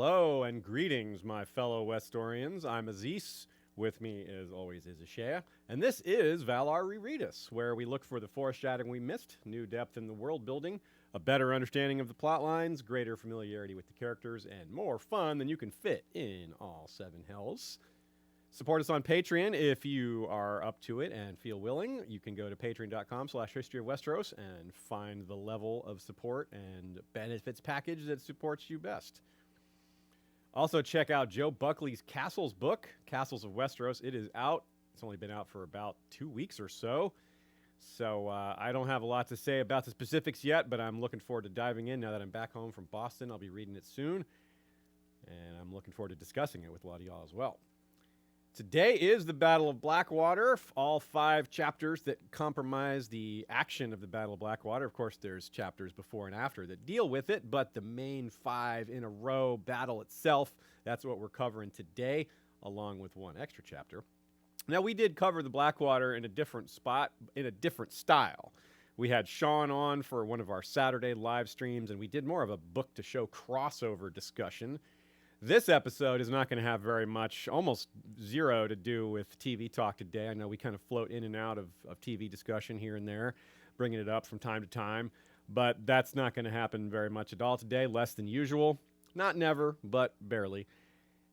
Hello and greetings, my fellow Westorians. I'm Aziz. With me, as always, is Ashea. And this is Valar Rereadis, where we look for the foreshadowing we missed, new depth in the world building, a better understanding of the plot lines, greater familiarity with the characters, and more fun than you can fit in all 7 hells. Support us on Patreon if you are up to it and feel willing. You can go to patreon.com/historyofwesteros and find the level of support and benefits package that supports you best. Also, check out Joe Buckley's Castles book, Castles of Westeros. It is out. It's only been out for about 2 weeks or so. So I don't have a lot to say about the specifics yet, but I'm looking forward to diving in now that I'm back home from Boston. I'll be reading it soon, and I'm looking forward to discussing it with a lot of y'all as well. Today is the Battle of Blackwater, all 5 chapters that comprise the action of the Battle of Blackwater. Of course, there's chapters before and after that deal with it, but the main 5 in a row battle itself, that's what we're covering today, along with one extra chapter. Now, we did cover the Blackwater in a different spot, in a different style. We had Sean on for one of our Saturday live streams, and we did more of a book-to-show crossover discussion. This episode is not going to have very much, almost zero, to do with TV talk today. I know we kind of float in and out of TV discussion here and there, bringing it up from time to time, but that's not going to happen very much at all today, less than usual. Not never, but barely.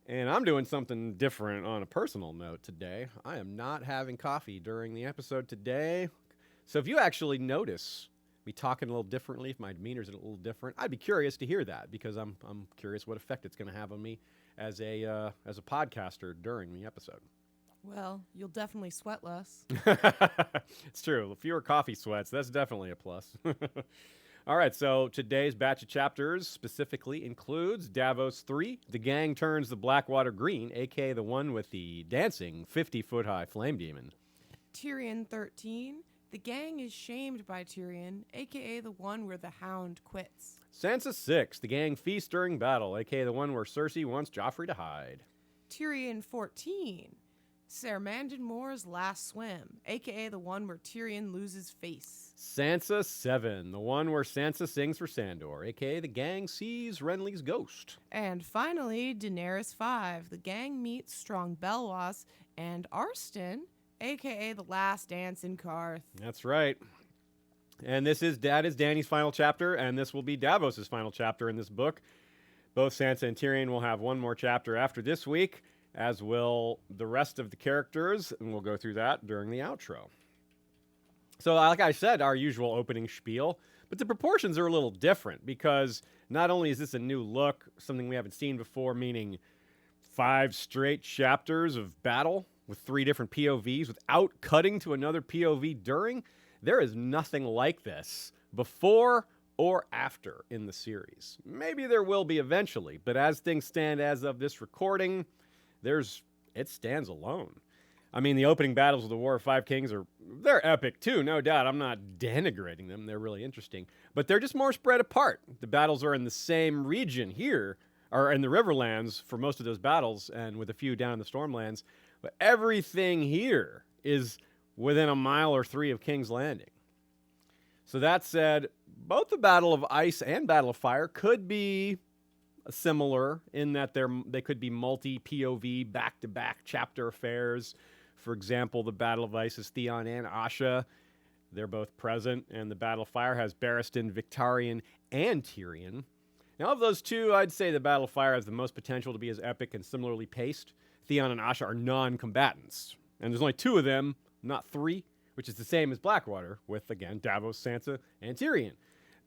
And I'm doing something different on a personal note today. I am not having coffee during the episode today. So if you actually notice me talking a little differently, if my demeanor's a little different, I'd be curious to hear that, because I'm curious what effect it's going to have on me as a podcaster during the episode. Well, you'll definitely sweat less. It's true. Fewer coffee sweats. That's definitely a plus. All right, so today's batch of chapters specifically includes Davos 3, The Gang Turns the Blackwater Green, a.k.a. the one with the dancing 50-foot-high flame demon. Tyrion 13, The Gang is shamed by Tyrion, a.k.a. the one where the Hound quits. Sansa 6, The Gang Feast During Battle, a.k.a. the one where Cersei wants Joffrey to hide. Tyrion 14, Ser Mandon Moore's Last Swim, a.k.a. the one where Tyrion loses face. Sansa 7, the one where Sansa sings for Sandor, a.k.a. the gang sees Renly's ghost. And finally, Daenerys 5, The Gang meets strong Belwas and Arstan, a.k.a. the last dance in Qarth. That's right. And that is Dany's final chapter, and this will be Davos' final chapter in this book. Both Sansa and Tyrion will have one more chapter after this week, as will the rest of the characters, and we'll go through that during the outro. So, like I said, our usual opening spiel, but the proportions are a little different, because not only is this a new look, something we haven't seen before, meaning 5 straight chapters of battle with 3 different POVs without cutting to another POV during, there is nothing like this before or after in the series. Maybe there will be eventually, but as things stand as of this recording, it stands alone. I mean, the opening battles of the War of 5 Kings they're epic too, no doubt. I'm not denigrating them. They're really interesting, but they're just more spread apart. The battles are in the same region here, or in the Riverlands for most of those battles, and with a few down in the Stormlands, but everything here is within a mile or 3 of King's Landing. So that said, both the Battle of Ice and Battle of Fire could be similar in that they could be multi-POV, back-to-back chapter affairs. For example, the Battle of Ice is Theon and Asha. They're both present, and the Battle of Fire has Barristan, Victarion, and Tyrion. Now, of those two, I'd say the Battle of Fire has the most potential to be as epic and similarly paced. Theon and Asha are non-combatants, and there's only 2 of them, not 3, which is the same as Blackwater, with, again, Davos, Sansa, and Tyrion.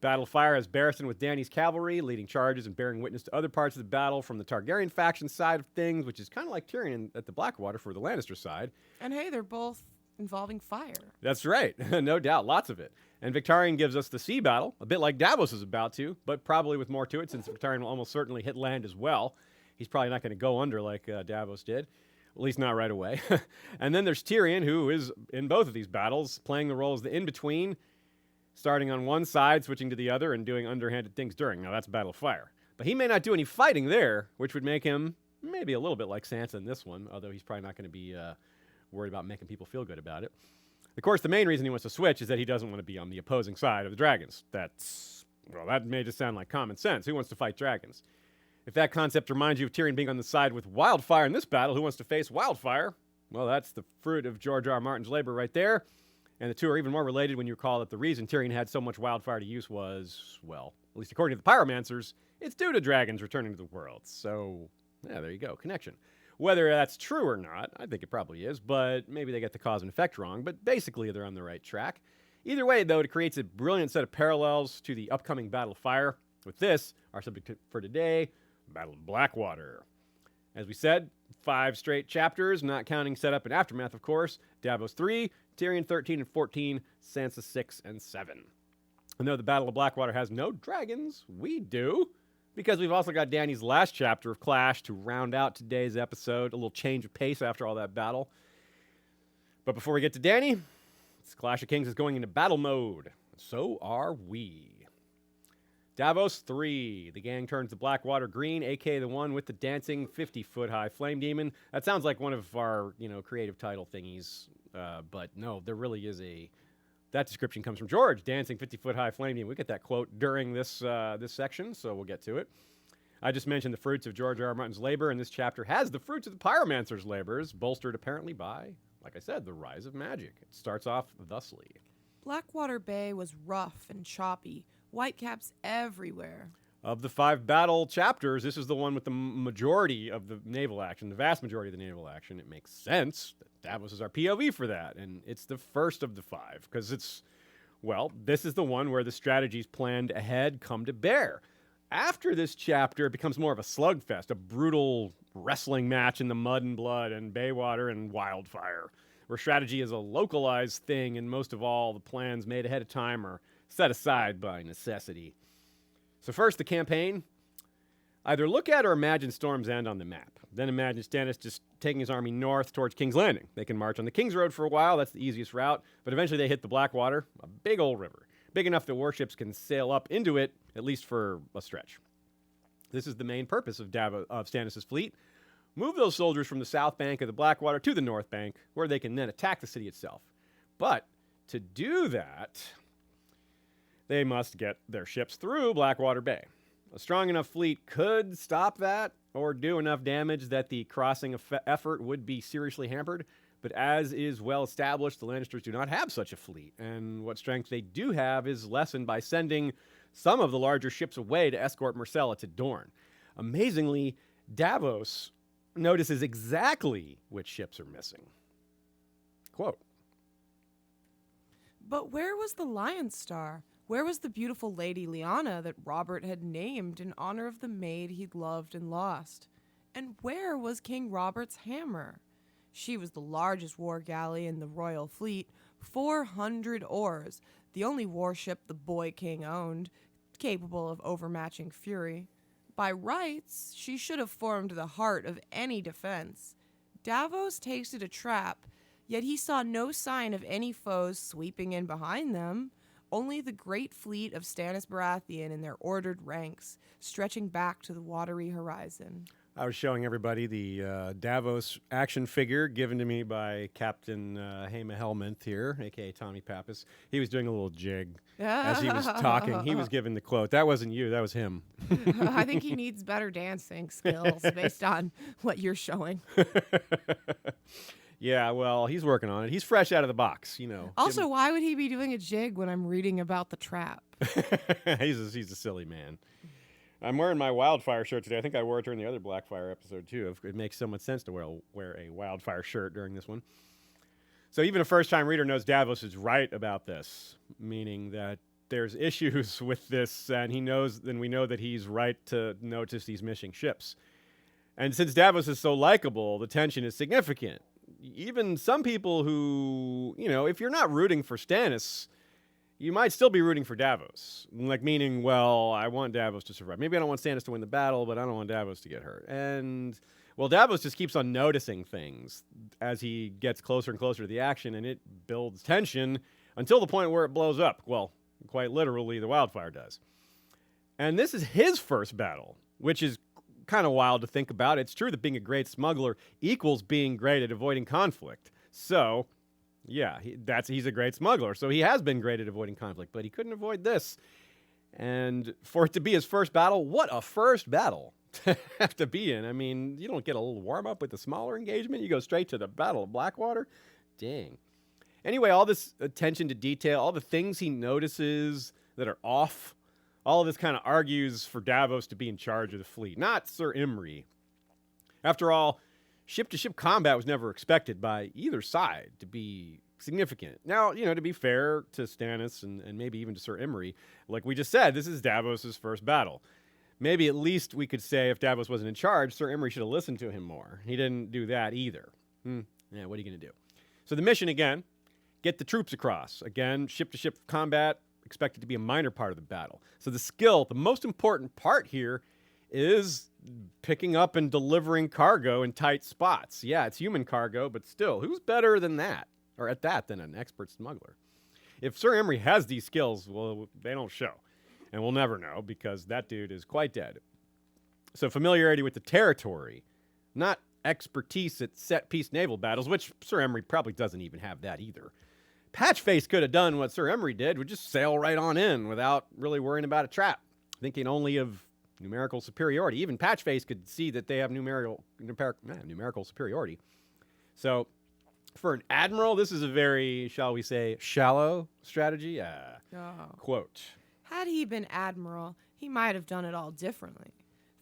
Battle of Fire has Barristan with Dany's cavalry, leading charges and bearing witness to other parts of the battle from the Targaryen faction side of things, which is kind of like Tyrion at the Blackwater for the Lannister side. And hey, they're both involving fire. That's right. No doubt. Lots of it. And Victarion gives us the sea battle, a bit like Davos is about to, but probably with more to it, since Victarion will almost certainly hit land as well. He's probably not going to go under like Davos did, at least not right away. And then there's Tyrion, who is in both of these battles, playing the role as the in-between, starting on one side, switching to the other, and doing underhanded things during. Now, that's Battle of Fire. But he may not do any fighting there, which would make him maybe a little bit like Sansa in this one, although he's probably not going to be worried about making people feel good about it. Of course, the main reason he wants to switch is that he doesn't want to be on the opposing side of the dragons. That may just sound like common sense. Who wants to fight dragons? If that concept reminds you of Tyrion being on the side with wildfire in this battle, who wants to face wildfire? Well, that's the fruit of George R. R. Martin's labor right there. And the two are even more related when you recall that the reason Tyrion had so much wildfire to use was, well, at least according to the pyromancers, it's due to dragons returning to the world. So, yeah, there you go, connection. Whether that's true or not, I think it probably is, but maybe they get the cause and effect wrong, but basically they're on the right track. Either way, though, it creates a brilliant set of parallels to the upcoming Battle of Fire. With this, our subject for today, Battle of Blackwater. As we said, 5 straight chapters, not counting setup and aftermath, of course. Davos 3, Tyrion 13 and 14, Sansa 6 and 7. And though the Battle of Blackwater has no dragons, we do, because we've also got Dany's last chapter of Clash to round out today's episode, a little change of pace after all that battle. But before we get to Dany, Clash of Kings is going into battle mode. So are we. Davos 3. The gang turns the Blackwater green, a.k.a. the one with the dancing 50-foot-high flame demon. That sounds like one of our, creative title thingies. But no, there really is that description comes from George, dancing 50-foot-high flame demon. We get that quote during this section, so we'll get to it. I just mentioned the fruits of George R. R. Martin's labor, and this chapter has the fruits of the pyromancer's labors, bolstered apparently by, like I said, the rise of magic. It starts off thusly. Blackwater Bay was rough and choppy, whitecaps everywhere. Of the 5 battle chapters, this is the one with the majority of the naval action, the vast majority of the naval action. It makes sense that Davos is our POV for that, and it's the first of the 5, because this is the one where the strategies planned ahead come to bear. After this chapter, it becomes more of a slugfest, a brutal wrestling match in the mud and blood and baywater and wildfire, where strategy is a localized thing, and most of all, the plans made ahead of time are set aside by necessity. So first, the campaign. Either look at or imagine Storm's End on the map. Then imagine Stannis just taking his army north towards King's Landing. They can march on the King's Road for a while. That's the easiest route. But eventually they hit the Blackwater, a big old river. Big enough that warships can sail up into it, at least for a stretch. This is the main purpose of Stannis' fleet. Move those soldiers from the south bank of the Blackwater to the north bank, where they can then attack the city itself. But to do that, they must get their ships through Blackwater Bay. A strong enough fleet could stop that or do enough damage that the crossing effort would be seriously hampered. But as is well established, the Lannisters do not have such a fleet. And what strength they do have is lessened by sending some of the larger ships away to escort Myrcella to Dorne. Amazingly, Davos notices exactly which ships are missing. Quote, But where was the Lion Star? Where was the beautiful Lady Lyanna that Robert had named in honor of the maid he'd loved and lost? And where was King Robert's hammer? She was the largest war galley in the royal fleet, 400 oars, the only warship the boy king owned, capable of overmatching fury. By rights, she should have formed the heart of any defense. Davos tasted a trap, yet he saw no sign of any foes sweeping in behind them. Only the great fleet of Stannis Baratheon in their ordered ranks, stretching back to the watery horizon. I was showing everybody the Davos action figure given to me by Captain Hema Helminth here, a.k.a. Tommy Pappas. He was doing a little jig as he was talking. He was giving the quote. That wasn't you. That was him. I think he needs better dancing skills based on what you're showing. Yeah, well, he's working on it. He's fresh out of the box, Also, why would he be doing a jig when I'm reading about the trap? He's a silly man. I'm wearing my wildfire shirt today. I think I wore it during the other Blackfire episode, too. It makes so much sense to wear a wildfire shirt during this one. So even a first-time reader knows Davos is right about this, meaning that there's issues with this, and we know that he's right to notice these missing ships. And since Davos is so likable, the tension is significant. Even some people who, if you're not rooting for Stannis, you might still be rooting for Davos. Meaning, well, I want Davos to survive. Maybe I don't want Stannis to win the battle, but I don't want Davos to get hurt. And, well, Davos just keeps on noticing things as he gets closer and closer to the action, and it builds tension until the point where it blows up. Well, quite literally, the wildfire does. And this is his first battle, which is kind of wild to think about. It's true that being a great smuggler equals being great at avoiding conflict. So, yeah, he's a great smuggler. So he has been great at avoiding conflict, but he couldn't avoid this. And for it to be his first battle, what a first battle. to have to be in. I mean, you don't get a little warm up with a smaller engagement. You go straight to the Battle of Blackwater. Dang. Anyway, all this attention to detail, all the things he notices that are off, all of this kind of argues for Davos to be in charge of the fleet, not Sir Imry. After all, ship-to-ship combat was never expected by either side to be significant. Now, to be fair to Stannis and maybe even to Sir Imry, like we just said, this is Davos' first battle. Maybe at least we could say if Davos wasn't in charge, Sir Imry should have listened to him more. He didn't do that either. Yeah, what are you going to do? So the mission again, get the troops across. Again, ship-to-ship combat expected to be a minor part of the battle. So the skill, the most important part here is picking up and delivering cargo in tight spots. Yeah, it's human cargo, but still, who's better than that? Or at that than an expert smuggler? If Sir Imry has these skills, well, they don't show. And we'll never know because that dude is quite dead. So familiarity with the territory, not expertise at set-piece naval battles, which Sir Imry probably doesn't even have that either. Patchface could have done what Sir Imry did, would just sail right on in without really worrying about a trap, thinking only of numerical superiority. Even Patchface could see that they have numerical superiority. So for an admiral, this is a very, shall we say, shallow strategy. Quote. Had he been admiral, he might have done it all differently.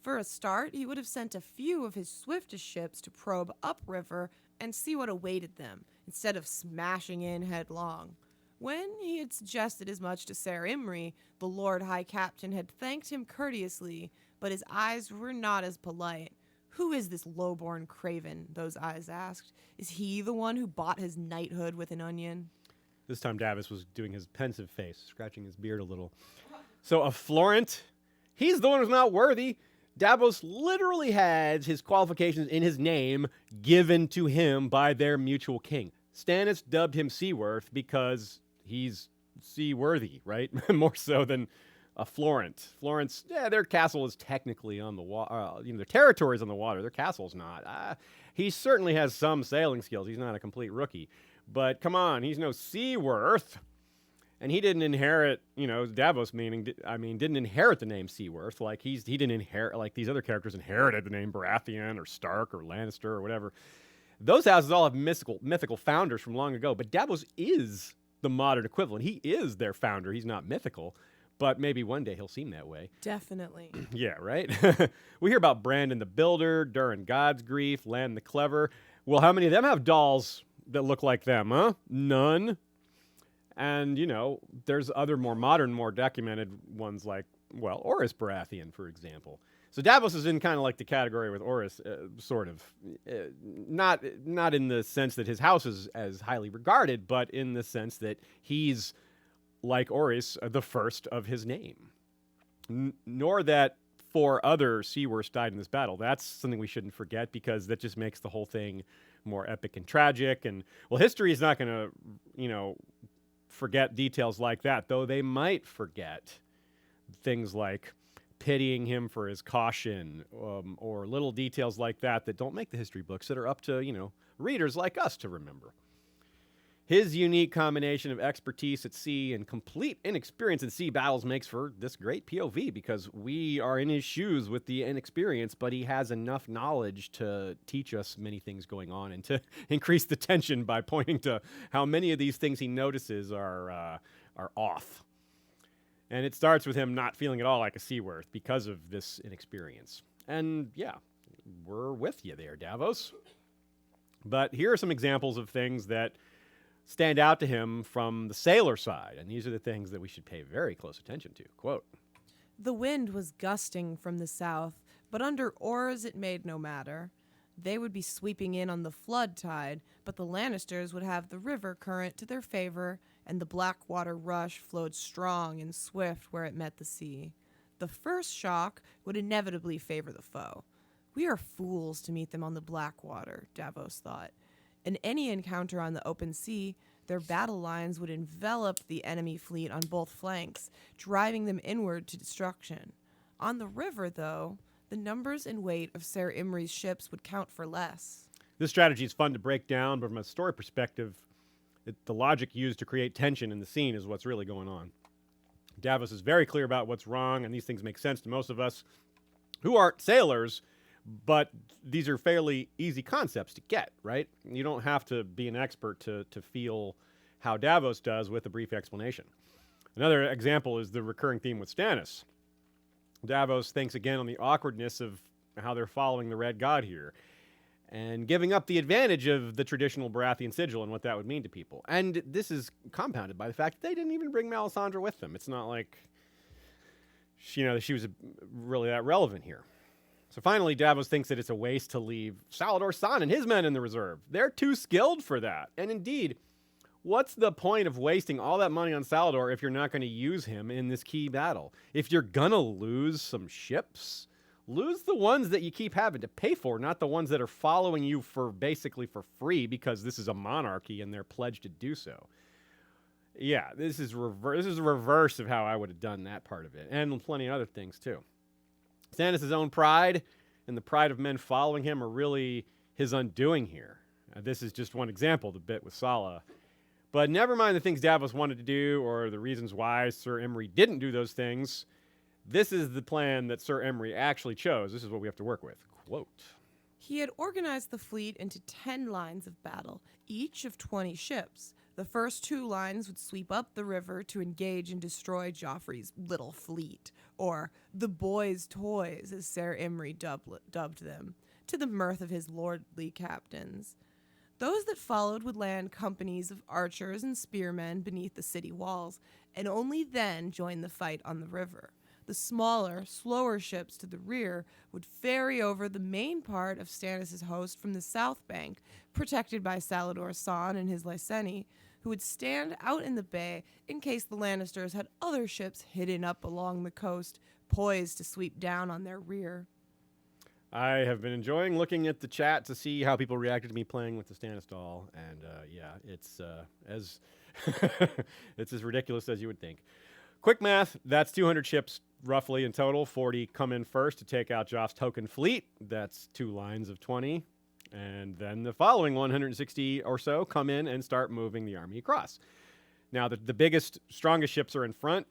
For a start, he would have sent a few of his swiftest ships to probe upriver and see what awaited them, instead of smashing in headlong. When he had suggested as much to Sir Imry, the Lord High Captain had thanked him courteously, but his eyes were not as polite. Who is this low-born craven? Those eyes asked. Is he the one who bought his knighthood with an onion? This time Davos was doing his pensive face, scratching his beard a little. So a Florent, he's the one who's not worthy. Davos literally has his qualifications in his name given to him by their mutual king. Stannis dubbed him Seaworth because he's seaworthy, right? More so than a Florent. Florence, yeah, their castle is technically on the water. Their territory is on the water. Their castle's not. He certainly has some sailing skills. He's not a complete rookie. But come on, he's no Seaworth. And he didn't inherit, Davos didn't inherit the name Seaworth. Like he didn't inherit, like these other characters inherited the name Baratheon or Stark or Lannister or whatever. Those houses all have mythical founders from long ago. But Davos is the modern equivalent. He is their founder. He's not mythical. But maybe one day he'll seem that way. Definitely. Yeah, right? We hear about Brandon the Builder, Durin Godsgrief, Lan the Clever. Well, how many of them have dolls that look like them, huh? None. And, there's other more modern, more documented ones like, Orys Baratheon, for example. So Davos is in kind of like the category with Orys, sort of. Not in the sense that his house is as highly regarded, but in the sense that he's, like Orys, the first of his name. Nor that 4 other Seaworths died in this battle. That's something we shouldn't forget because that just makes the whole thing more epic and tragic. And, history is not going to, forget details like that, though they might forget things like pitying him for his caution or little details like that don't make the history books that are up to, readers like us to remember. His unique combination of expertise at sea and complete inexperience in sea battles makes for this great POV because we are in his shoes with the inexperience, but he has enough knowledge to teach us many things going on and to increase the tension by pointing to how many of these things he notices are off. And it starts with him not feeling at all like a Seaworth because of this inexperience. And yeah, we're with you there, Davos. But here are some examples of things that stand out to him from the sailor side, and these are the things that we should pay very close attention to. Quote, "The wind was gusting from the south, but under oars it made no matter. They would be sweeping in on the flood tide, but the Lannisters would have the river current to their favor, and the Blackwater rush flowed strong and swift where it met the sea. The first shock would inevitably favor the foe. We are fools to meet them on the Blackwater," Davos thought. In any encounter on the open sea, their battle lines would envelop the enemy fleet on both flanks, driving them inward to destruction. On the river, though, the numbers and weight of Sir Imry's ships would count for less. This strategy is fun to break down, but from a story perspective, the logic used to create tension in the scene is what's really going on. Davos is very clear about what's wrong, and these things make sense to most of us. who aren't sailors, but these are fairly easy concepts to get, right? You don't have to be an expert to feel how Davos does with a brief explanation. Another example is the recurring theme with Stannis. Davos thinks again on the awkwardness of how they're following the Red God here and giving up the advantage of the traditional Baratheon sigil and what that would mean to people. And this is compounded by the fact that they didn't even bring Melisandre with them. It's not like she was really that relevant here. So finally, Davos thinks that it's a waste to leave Salador San and his men in the reserve. They're too skilled for that. And indeed, what's the point of wasting all that money on Salador if you're not going to use him in this key battle? If you're going to lose some ships, lose the ones that you keep having to pay for, not the ones that are following you for basically for free because this is a monarchy and they're pledged to do so. Yeah, this is the reverse of how I would have done that part of it, and plenty of other things too. Stannis' own pride and the pride of men following him are really his undoing here. This is just one example, the bit with Sala. But never mind the things Davos wanted to do or the reasons why Sir Imry didn't do those things. This is the plan that Sir Imry actually chose. This is what we have to work with. Quote. He had organized the fleet into 10 lines of battle, each of 20 ships. The first 2 lines would sweep up the river to engage and destroy Joffrey's little fleet, or the boys' toys, as Sir Imry dubbed them, to the mirth of his lordly captains. Those that followed would land companies of archers and spearmen beneath the city walls, and only then join the fight on the river. The smaller, slower ships to the rear would ferry over the main part of Stannis' host from the south bank, protected by Salador San and his Lyseni, who would stand out in the bay in case the Lannisters had other ships hidden up along the coast, poised to sweep down on their rear. I have been enjoying looking at the chat to see how people reacted to me playing with the Stannis doll, and it's as it's as ridiculous as you would think. Quick math, that's 200 ships roughly in total. 40 come in first to take out Joff's token fleet. That's 2 lines of 20. And then the following 160 or so come in and start moving the army across. Now, the biggest, strongest ships are in front.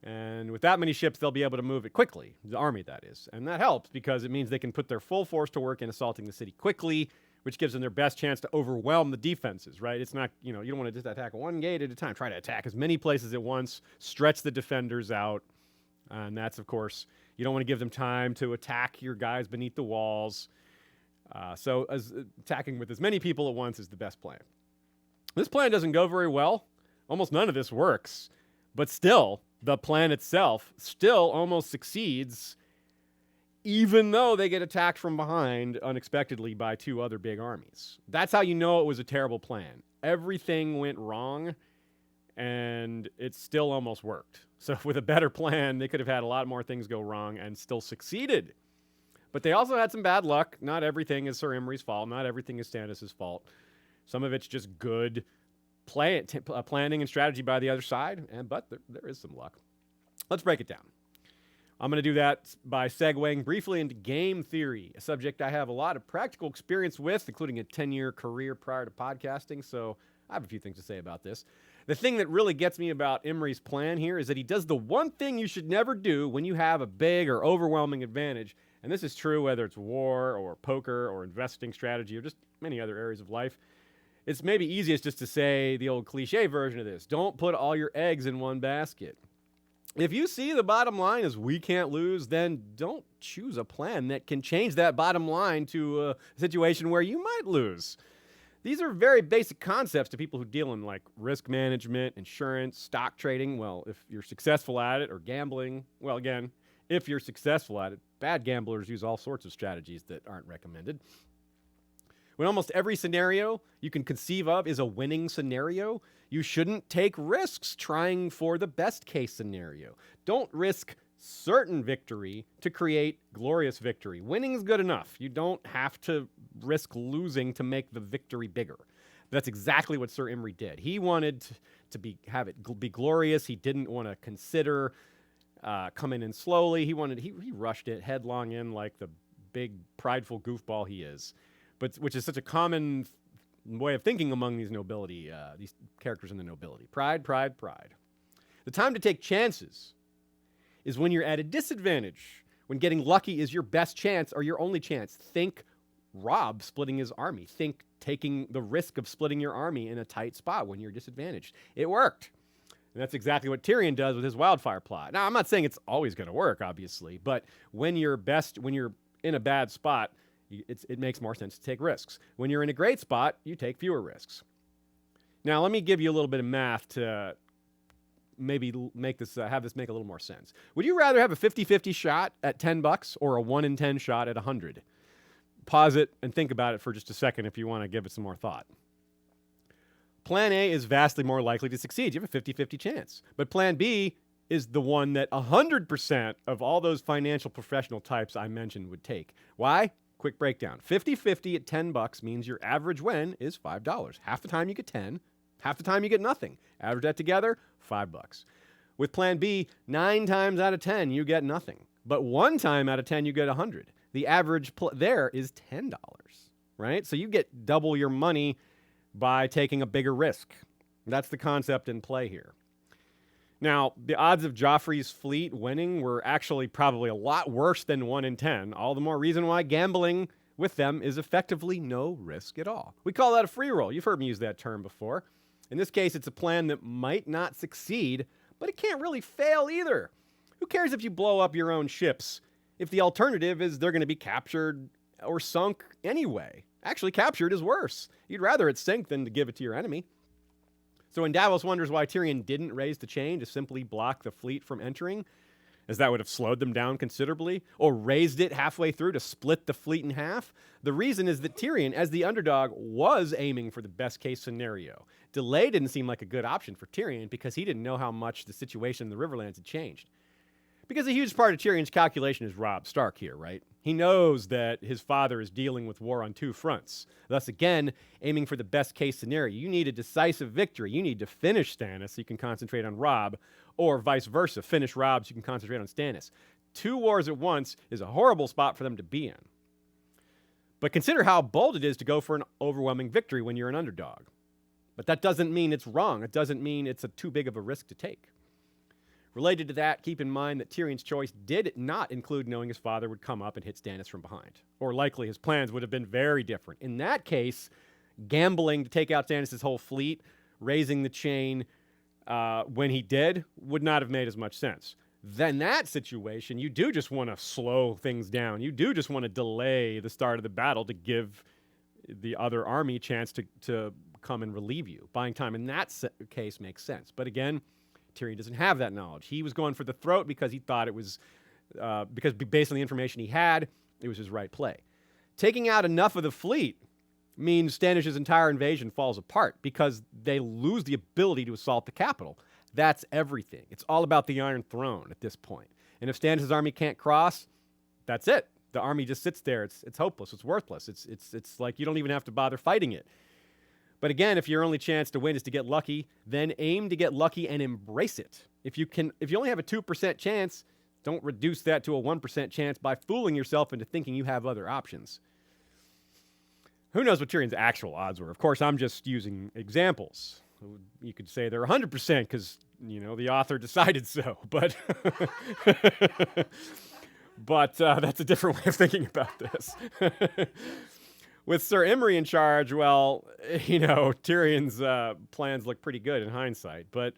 And with that many ships, they'll be able to move it quickly. The army, that is. And that helps because it means they can put their full force to work in assaulting the city quickly, which gives them their best chance to overwhelm the defenses, right? It's not, you don't want to just attack one gate at a time. Try to attack as many places at once, stretch the defenders out. And that's, of course, you don't want to give them time to attack your guys beneath the walls. So attacking with as many people at once is the best plan. This plan doesn't go very well. Almost none of this works. But still, the plan itself still almost succeeds, even though they get attacked from behind unexpectedly by 2 other big armies. That's how you know it was a terrible plan. Everything went wrong, and it still almost worked. So with a better plan, they could have had a lot more things go wrong and still succeeded. But they also had some bad luck. Not everything is Sir Imry's fault. Not everything is Stannis' fault. Some of it's just good planning and strategy by the other side, but there is some luck. Let's break it down. I'm going to do that by segueing briefly into game theory, a subject I have a lot of practical experience with, including a 10-year career prior to podcasting, so I have a few things to say about this. The thing that really gets me about Imry's plan here is that he does the one thing you should never do when you have a big or overwhelming advantage, and this is true whether it's war or poker or investing strategy or just many other areas of life. It's maybe easiest just to say the old cliche version of this. Don't put all your eggs in one basket. If you see the bottom line is we can't lose, then don't choose a plan that can change that bottom line to a situation where you might lose. These are very basic concepts to people who deal in like risk management, insurance, stock trading. Well, if you're successful at it, or gambling, well, again, if you're successful at it, bad gamblers use all sorts of strategies that aren't recommended. When almost every scenario you can conceive of is a winning scenario, you shouldn't take risks trying for the best case scenario. Don't risk certain victory to create glorious victory. Winning is good enough. You don't have to risk losing to make the victory bigger. That's exactly what Sir Imry did. He wanted to have it be glorious. He didn't want to consider coming in slowly. He rushed it headlong in like the big prideful goofball he is. But which is such a common way of thinking among these nobility, these characters in the nobility. Pride, pride, pride. The time to take chances is when you're at a disadvantage, when getting lucky is your best chance or your only chance. Think Robb splitting his army. Think taking the risk of splitting your army in a tight spot when you're disadvantaged. It worked. And that's exactly what Tyrion does with his wildfire plot. Now, I'm not saying it's always going to work, obviously, but when you're in a bad spot, it makes more sense to take risks. When you're in a great spot, you take fewer risks. Now, let me give you a little bit of math to maybe make this have this make a little more sense. Would you rather have a 50-50 shot at $10 or a 1 in 10 shot at 100? Pause it and think about it for just a second if you want to give it some more thought. Plan A is vastly more likely to succeed. You have a 50-50 chance. But Plan B is the one that 100% of all those financial professional types I mentioned would take. Why? Quick breakdown. 50-50 at $10 means your average win is $5. Half the time you get 10, half the time you get nothing. Average that together, $5. With Plan B, 9 times out of 10 you get nothing. But 1 time out of 10 you get 100. The average there is $10, right? So you get double your money by taking a bigger risk. That's the concept in play here. Now, the odds of Joffrey's fleet winning were actually probably a lot worse than 1 in 10. All the more reason why gambling with them is effectively no risk at all. We call that a free roll. You've heard me use that term before. In this case, it's a plan that might not succeed, but it can't really fail either. Who cares if you blow up your own ships if the alternative is they're going to be captured or sunk anyway? Actually, captured is worse. You'd rather it sink than to give it to your enemy. So when Davos wonders why Tyrion didn't raise the chain to simply block the fleet from entering, as that would have slowed them down considerably, or raised it halfway through to split the fleet in half, the reason is that Tyrion, as the underdog, was aiming for the best case scenario. Delay didn't seem like a good option for Tyrion because he didn't know how much the situation in the Riverlands had changed. Because a huge part of Tyrion's calculation is Robb Stark here, right? He knows that his father is dealing with war on 2 fronts. Thus, again, aiming for the best case scenario. You need a decisive victory. You need to finish Stannis so you can concentrate on Robb, or vice versa. Finish Robb so you can concentrate on Stannis. 2 wars at once is a horrible spot for them to be in. But consider how bold it is to go for an overwhelming victory when you're an underdog. But that doesn't mean it's wrong. It doesn't mean it's too big of a risk to take. Related to that, keep in mind that Tyrion's choice did not include knowing his father would come up and hit Stannis from behind. Or likely his plans would have been very different. In that case, gambling to take out Stannis' whole fleet, raising the chain when he did, would not have made as much sense. Then that situation, you do just want to slow things down. You do just want to delay the start of the battle to give the other army a chance to come and relieve you. Buying time in that case makes sense. But again, Tyrion doesn't have that knowledge. He was going for the throat because he thought it was, because based on the information he had, it was his right play. Taking out enough of the fleet means Stannis' entire invasion falls apart because they lose the ability to assault the capital. That's everything. It's all about the Iron Throne at this point. And if Stannis' army can't cross, that's it. The army just sits there. It's hopeless. It's worthless. It's like you don't even have to bother fighting it. But again, if your only chance to win is to get lucky, then aim to get lucky and embrace it. If you only have a 2% chance, don't reduce that to a 1% chance by fooling yourself into thinking you have other options. Who knows what Tyrion's actual odds were? Of course, I'm just using examples. You could say they're 100% because, the author decided so. But that's a different way of thinking about this. With Sir Imry in charge, well, Tyrion's plans look pretty good in hindsight. But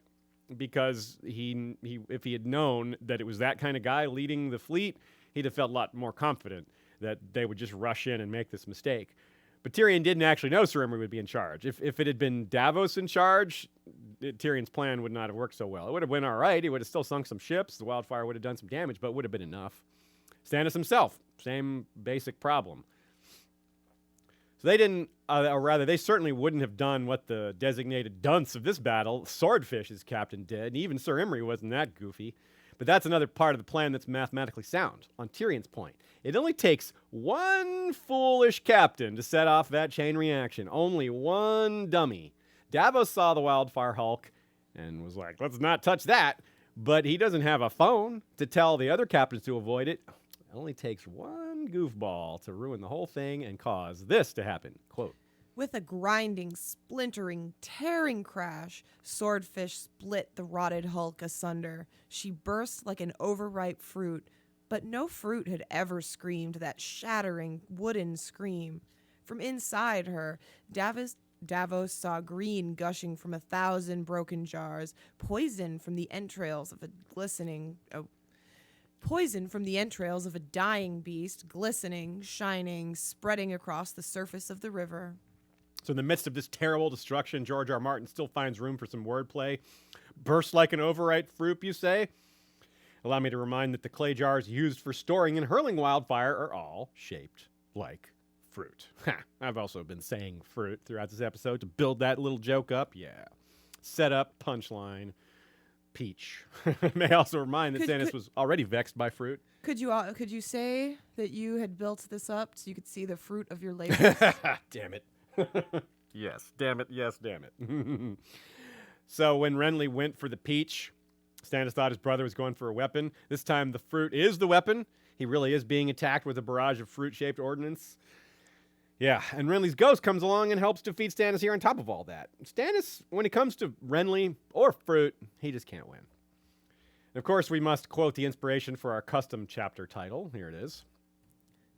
because if he had known that it was that kind of guy leading the fleet, he'd have felt a lot more confident that they would just rush in and make this mistake. But Tyrion didn't actually know Sir Imry would be in charge. If it had been Davos in charge, Tyrion's plan would not have worked so well. It would have went all right. He would have still sunk some ships. The wildfire would have done some damage, but it would have been enough. Stannis himself, same basic problem. So they didn't, or rather, they certainly wouldn't have done what the designated dunce of this battle, Swordfish's captain, did. And even Sir Imry wasn't that goofy. But that's another part of the plan that's mathematically sound. On Tyrion's point, it only takes one foolish captain to set off that chain reaction. Only one dummy. Davos saw the wildfire hulk and was like, let's not touch that. But he doesn't have a phone to tell the other captains to avoid it. It only takes one goofball to ruin the whole thing and cause this to happen. Quote, with a grinding, splintering, tearing crash, Swordfish split the rotted hulk asunder. She burst like an overripe fruit, But no fruit had ever screamed that shattering wooden scream. From inside her, Davos saw green gushing from 1,000 broken jars, poison from the entrails of a dying beast, glistening, shining, spreading across the surface of the river. So in the midst of this terrible destruction, George R. Martin still finds room for some wordplay. Burst like an overripe fruit, you say? Allow me to remind that the clay jars used for storing and hurling wildfire are all shaped like fruit. I've also been saying fruit throughout this episode to build that little joke up. Yeah. Set up, punchline, peach. May also remind that Stannis was already vexed by fruit. Could you say that you had built this up so you could see the fruit of your labors? Damn it. Yes, damn it. Yes, damn it. So when Renly went for the peach, Stannis thought his brother was going for a weapon. This time the fruit is the weapon. He really is being attacked with a barrage of fruit-shaped ordnance. Yeah, and Renly's ghost comes along and helps defeat Stannis here on top of all that. Stannis, when it comes to Renly or fruit, he just can't win. And of course, we must quote the inspiration for our custom chapter title. Here it is.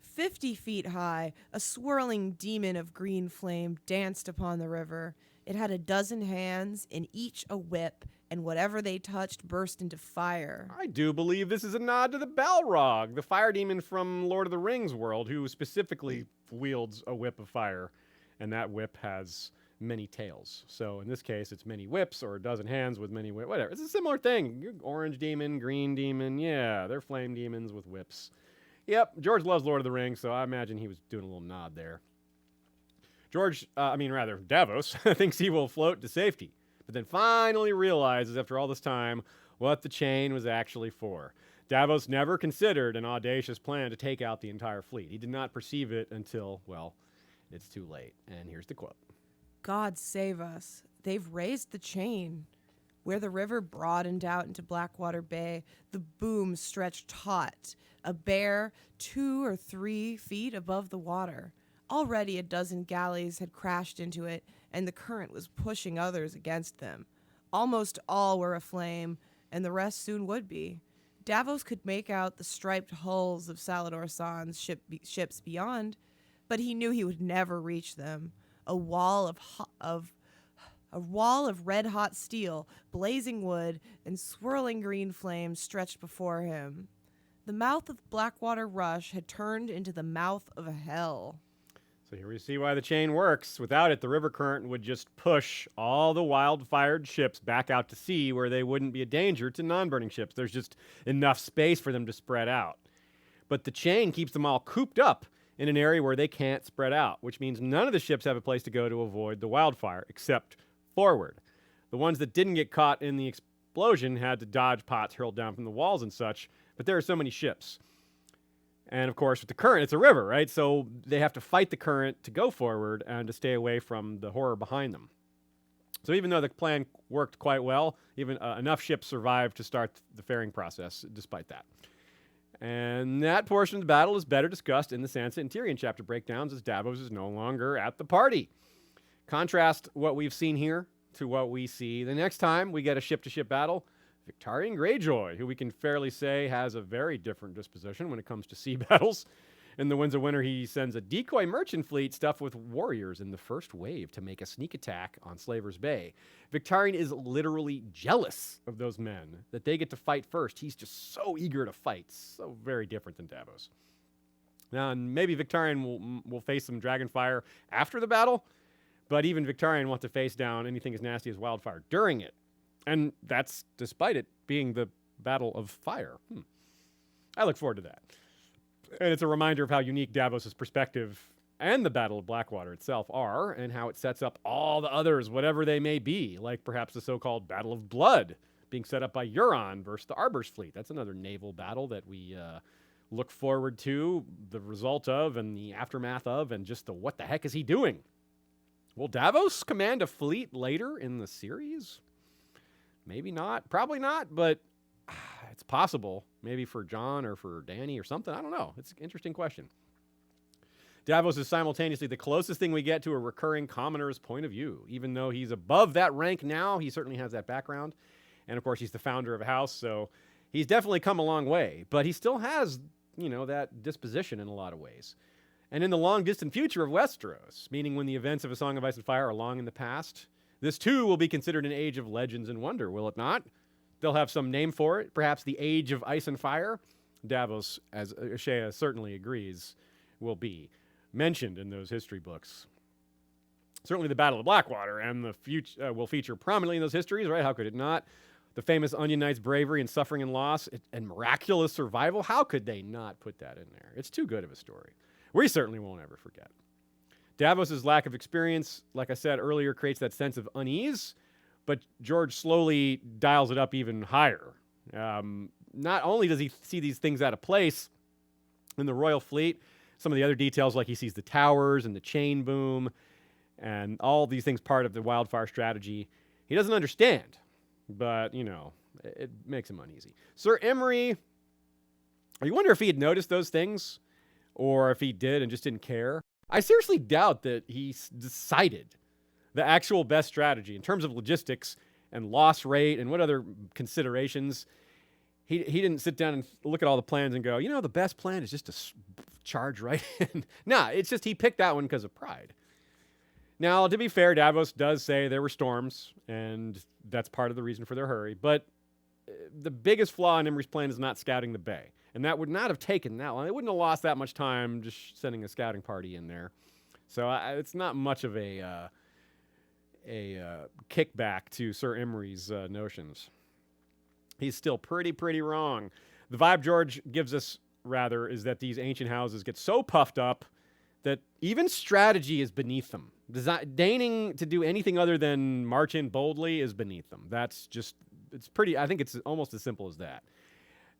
50 feet high, a swirling demon of green flame danced upon the river. It had 12 hands, in each a whip, and whatever they touched burst into fire. I do believe this is a nod to the Balrog, the fire demon from Lord of the Rings world, who specifically wields a whip of fire, and that whip has many tails. So in this case, it's many whips, or 12 hands with many whips, whatever. It's a similar thing. Orange demon, green demon, yeah, they're flame demons with whips. Yep, George loves Lord of the Rings, so I imagine he was doing a little nod there. Davos thinks he will float to safety, but then finally realizes after all this time what the chain was actually for. Davos never considered an audacious plan to take out the entire fleet. He did not perceive it until, well, it's too late. And here's the quote. God save us. They've raised the chain. Where the river broadened out into Blackwater Bay, the boom stretched taut, a bare 2 or 3 feet above the water. Already 12 galleys had crashed into it, and the current was pushing others against them. Almost all were aflame, and the rest soon would be. Davos could make out the striped hulls of Salladhor Saan's ships beyond, but he knew he would never reach them. A wall of red-hot steel, blazing wood, and swirling green flames stretched before him. The mouth of Blackwater Rush had turned into the mouth of hell. So here we see why the chain works. Without it, the river current would just push all the wild-fired ships back out to sea where they wouldn't be a danger to non-burning ships. There's just enough space for them to spread out. But the chain keeps them all cooped up in an area where they can't spread out, which means none of the ships have a place to go to avoid the wildfire, except forward. The ones that didn't get caught in the explosion had to dodge pots hurled down from the walls and such, but there are so many ships. And of course, with the current, it's a river, right? So they have to fight the current to go forward and to stay away from the horror behind them. So even though the plan worked quite well, even enough ships survived to start the ferrying process despite that. And that portion of the battle is better discussed in the Sansa and Tyrion chapter breakdowns, as Davos is no longer at the party. Contrast what we've seen here to what we see the next time we get a ship-to-ship battle. Victarion Greyjoy, who we can fairly say has a very different disposition when it comes to sea battles. In the Winds of Winter, he sends a decoy merchant fleet stuffed with warriors in the first wave to make a sneak attack on Slaver's Bay. Victarion is literally jealous of those men, that they get to fight first. He's just so eager to fight. So very different than Davos. Now, and maybe Victarion will face some dragonfire after the battle, but even Victarion wants to face down anything as nasty as wildfire during it. And that's despite it being the Battle of Fire. I look forward to that. And it's a reminder of how unique Davos' perspective and the Battle of Blackwater itself are, and how it sets up all the others, whatever they may be, like perhaps the so-called Battle of Blood being set up by Euron versus the Arbor's fleet. That's another naval battle that we look forward to, the result of and the aftermath of, and just the what the heck is he doing? Will Davos command a fleet later in the series? Maybe not. Probably not, but it's possible. Maybe for Jon or for Dany or something. I don't know. It's an interesting question. Davos is simultaneously the closest thing we get to a recurring commoner's point of view. Even though he's above that rank now, he certainly has that background. And of course, he's the founder of a house, so He's definitely come a long way, but he still has, that disposition in a lot of ways. And in the long distant future of Westeros, meaning when the events of A Song of Ice and Fire are long in the past, this too will be considered an age of legends and wonder, will it not? They'll have some name for it, perhaps the Age of Ice and Fire. Davos, as Shea certainly agrees, will be mentioned in those history books. Certainly the Battle of Blackwater and the future will feature prominently in those histories, right? How could it not? The famous Onion Knight's bravery and suffering and loss and miraculous survival. How could they not put that in there? It's too good of a story. We certainly won't ever forget. Davos's lack of experience, like I said earlier, creates that sense of unease, but George slowly dials it up even higher. Not only does he see these things out of place in the royal fleet, some of the other details, like he sees the towers and the chain boom and all these things part of the wildfire strategy, he doesn't understand. But, it makes him uneasy. Sir Emery, you wonder if he had noticed those things or if he did and just didn't care. I seriously doubt that he decided the actual best strategy in terms of logistics and loss rate and what other considerations. He didn't sit down and look at all the plans and go, the best plan is just to charge right in. Nah, it's just he picked that one because of pride. Now, to be fair, Davos does say there were storms, and that's part of the reason for their hurry. But the biggest flaw in Emery's plan is not scouting the bay. And that would not have taken that long. They wouldn't have lost that much time just sending a scouting party in there. So it's not much of a kickback to Sir Emery's notions. He's still pretty wrong. The vibe George gives us, rather, is that these ancient houses get so puffed up that even strategy is beneath them. Deigning to do anything other than march in boldly is beneath them. That's just, I think it's almost as simple as that.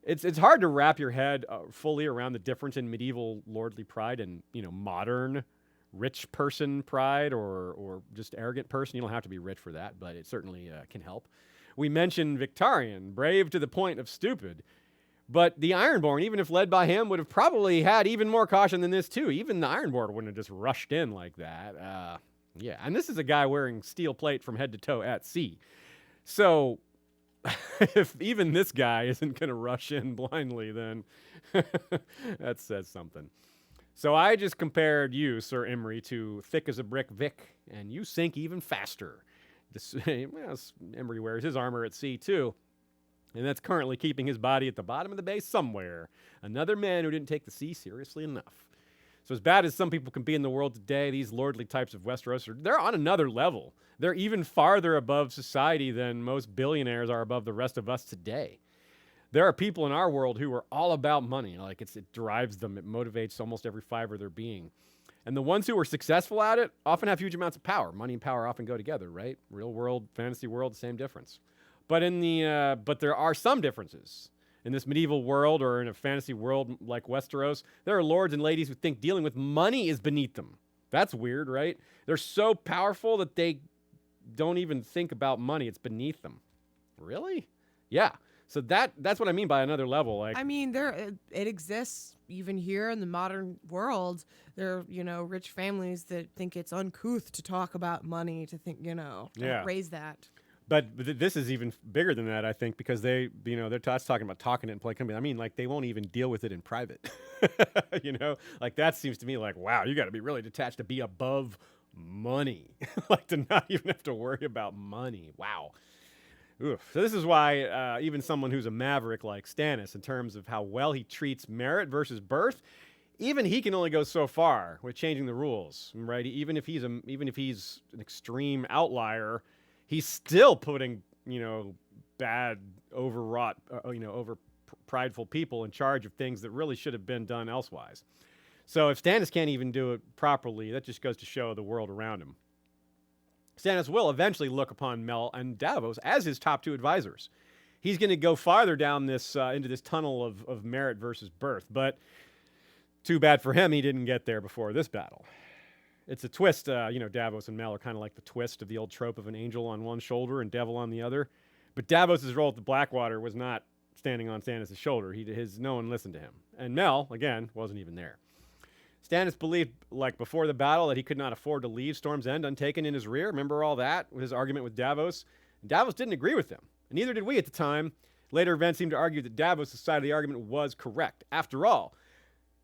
It's hard to wrap your head fully around the difference in medieval lordly pride and, modern rich person pride or just arrogant person. You don't have to be rich for that, but it certainly can help. We mentioned Victarion, brave to the point of stupid. But the Ironborn, even if led by him, would have probably had even more caution than this, too. Even the Ironborn wouldn't have just rushed in like that. Yeah, and this is a guy wearing steel plate from head to toe at sea. So if even this guy isn't going to rush in blindly, then that says something. So I just compared you, Sir Emery, to thick as a brick Vic, and you sink even faster. Emery wears his armor at sea, too. And that's currently keeping his body at the bottom of the bay somewhere. Another man who didn't take the sea seriously enough. So as bad as some people can be in the world today, these lordly types of Westeros, they're on another level. They're even farther above society than most billionaires are above the rest of us today. There are people in our world who are all about money. Like it drives them. It motivates almost every fiber of their being. And the ones who are successful at it often have huge amounts of power. Money and power often go together, right? Real world, fantasy world, same difference. But but there are some differences. In this medieval world or in a fantasy world like Westeros, there are lords and ladies who think dealing with money is beneath them. That's weird, right? They're so powerful that they don't even think about money. It's beneath them. Really? Yeah. So that's what I mean by another level. Like, I mean, it exists even here in the modern world. There are, rich families that think it's uncouth to talk about money, to think, Yeah. raise that. But this is even bigger than that, I think, because they're talking about talking it in play company. I mean, like, they won't even deal with it in private. Like, that seems to me like, wow, you got to be really detached to be above money. Like, to not even have to worry about money. Wow. Oof. So this is why even someone who's a maverick like Stannis, in terms of how well he treats merit versus birth, even he can only go so far with changing the rules, right? Even if he's an extreme outlier, he's still putting, bad, overwrought, over prideful people in charge of things that really should have been done elsewise. So if Stannis can't even do it properly, that just goes to show the world around him. Stannis will eventually look upon Mel and Davos as his top two advisors. He's going to go farther down this into this tunnel of merit versus birth, but too bad for him he didn't get there before this battle. It's a twist. Davos and Mel are kind of like the twist of the old trope of an angel on one shoulder and devil on the other. But Davos' role at the Blackwater was not standing on Stannis' shoulder. No one listened to him. And Mel, again, wasn't even there. Stannis believed, like before the battle, that he could not afford to leave Storm's End untaken in his rear. Remember all that? His argument with Davos? Davos didn't agree with him. And neither did we at the time. Later events seem to argue that Davos' side of the argument was correct. After all,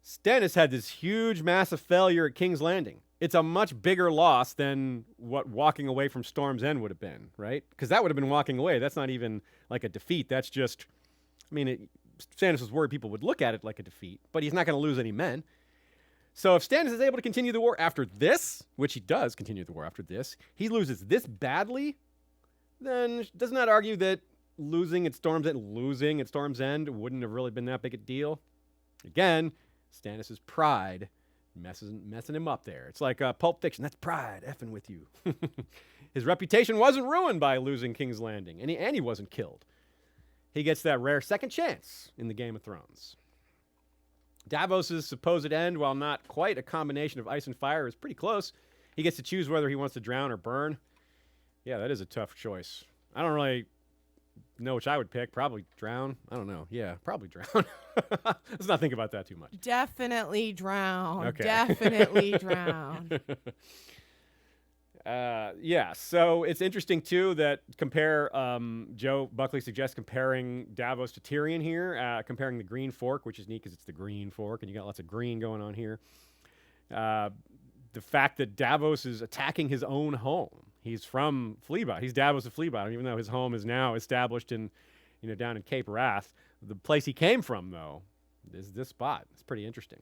Stannis had this huge, massive failure at King's Landing. It's a much bigger loss than what walking away from Storm's End would have been, right? Because that would have been walking away. That's not even like a defeat. That's just, Stannis was worried people would look at it like a defeat, but he's not going to lose any men. So if Stannis is able to continue the war after this, which he does continue the war after this, he loses this badly, then does not argue that losing at Storm's End wouldn't have really been that big a deal. Again, Stannis' pride messing him up there. It's like Pulp Fiction. That's pride effing with you. His reputation wasn't ruined by losing King's Landing, and he wasn't killed. He gets that rare second chance in the Game of Thrones. Davos' supposed end, while not quite a combination of ice and fire, is pretty close. He gets to choose whether he wants to drown or burn. Yeah, that is a tough choice. I don't really know which I would pick. Probably drown. I don't know. Yeah, probably drown. Let's not think about that too much. Definitely drown. Okay. Definitely drown. Yeah, so it's interesting, too, that Joe Buckley suggests comparing Davos to Tyrion here, comparing the Green Fork, which is neat because it's the Green Fork, and you got lots of green going on here. The fact that Davos is attacking his own home. He's from Fleabottom. He's Davos of Fleabottom, even though his home is now established down in Cape Wrath. The place he came from, though, is this spot. It's pretty interesting.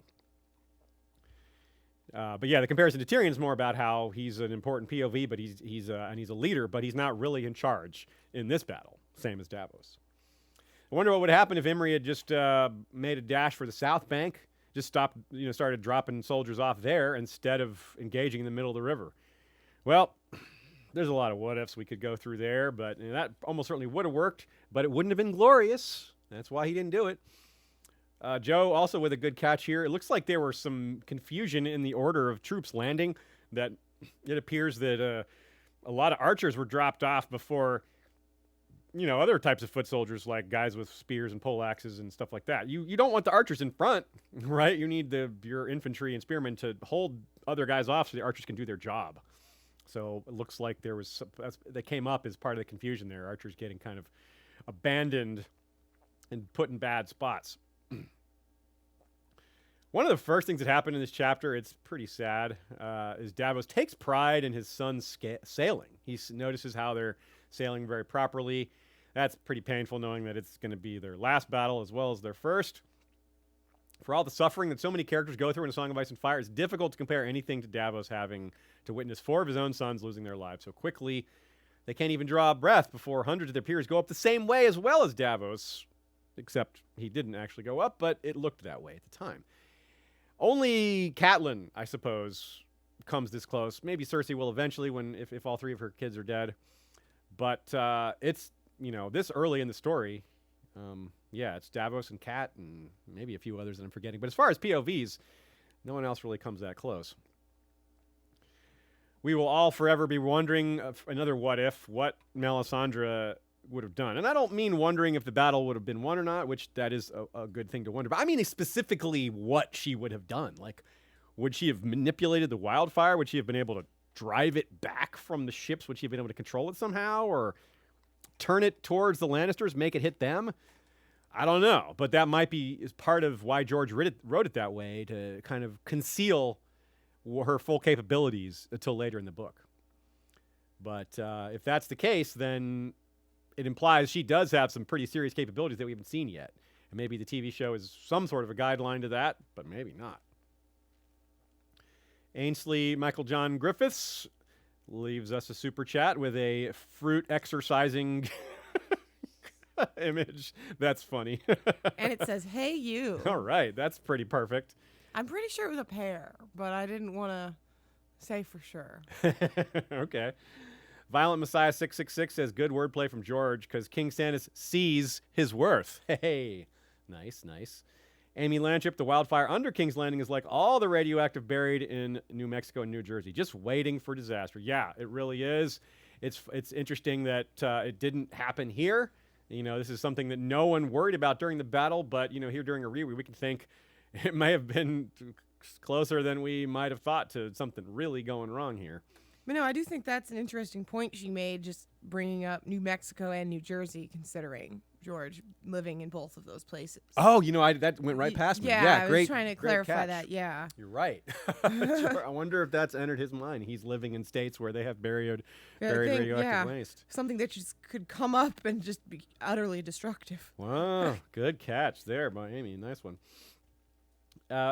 But yeah, the comparison to Tyrion is more about how he's an important POV, but he's a leader, but he's not really in charge in this battle, same as Davos. I wonder what would happen if Imry had just made a dash for the South Bank, just started dropping soldiers off there instead of engaging in the middle of the river. Well, there's a lot of what ifs we could go through there, but that almost certainly would have worked, but it wouldn't have been glorious. That's why he didn't do it. Joe, also with a good catch here. It looks like there was some confusion in the order of troops landing, that it appears that a lot of archers were dropped off before, other types of foot soldiers, like guys with spears and poleaxes and stuff like that. You don't want the archers in front, right? You need your infantry and spearmen to hold other guys off so the archers can do their job. So it looks like that came up as part of the confusion there. Archers getting kind of abandoned and put in bad spots. One of the first things that happened in this chapter, it's pretty sad, is Davos takes pride in his son's sailing. He notices how they're sailing very properly. That's pretty painful, knowing that it's going to be their last battle as well as their first. For all the suffering that so many characters go through in A Song of Ice and Fire, it's difficult to compare anything to Davos having to witness 4 of his own sons losing their lives so quickly. They can't even draw a breath before hundreds of their peers go up the same way as well as Davos, except he didn't actually go up, but it looked that way at the time. Only Catelyn, I suppose, comes this close. Maybe Cersei will eventually if all 3 of her kids are dead. But it's, this early in the story, it's Davos and Cat and maybe a few others that I'm forgetting. But as far as POVs, no one else really comes that close. We will all forever be wondering, another what Melisandre would have done. And I don't mean wondering if the battle would have been won or not, which that is a good thing to wonder. But I mean specifically what she would have done. Like, would she have manipulated the wildfire? Would she have been able to drive it back from the ships? Would she have been able to control it somehow? Or turn it towards the Lannisters, make it hit them? I don't know. But that might be is part of why George wrote it that way, to kind of conceal her full capabilities until later in the book. But if that's the case, then it implies she does have some pretty serious capabilities that we haven't seen yet. And maybe the TV show is some sort of a guideline to that, but maybe not. Ainsley Michael John Griffiths leaves us a super chat with a fruit exercising image. That's funny. And it says, "Hey, you." All right, that's pretty perfect. I'm pretty sure it was a pear, but I didn't want to say for sure. Okay. Violent Messiah 666 says, good wordplay from George, because King Stannis sees his worth. Hey, nice. Amy Lantrip, the wildfire under King's Landing is like all the radioactive buried in New Mexico and New Jersey, just waiting for disaster. Yeah, it really is. It's interesting that it didn't happen here. This is something that no one worried about during the battle, but, here during a reread, we can think it may have been closer than we might have thought to something really going wrong here. But no, I do think that's an interesting point she made, just bringing up New Mexico and New Jersey, considering George, living in both of those places. Oh, that went right past me. Yeah, I great. was trying to great clarify catch. that. Yeah. You're right. Sure. I wonder if that's entered his mind. He's living in states where they have buried radioactive waste. Something that just could come up and just be utterly destructive. Wow, good catch there by Amy. Nice one.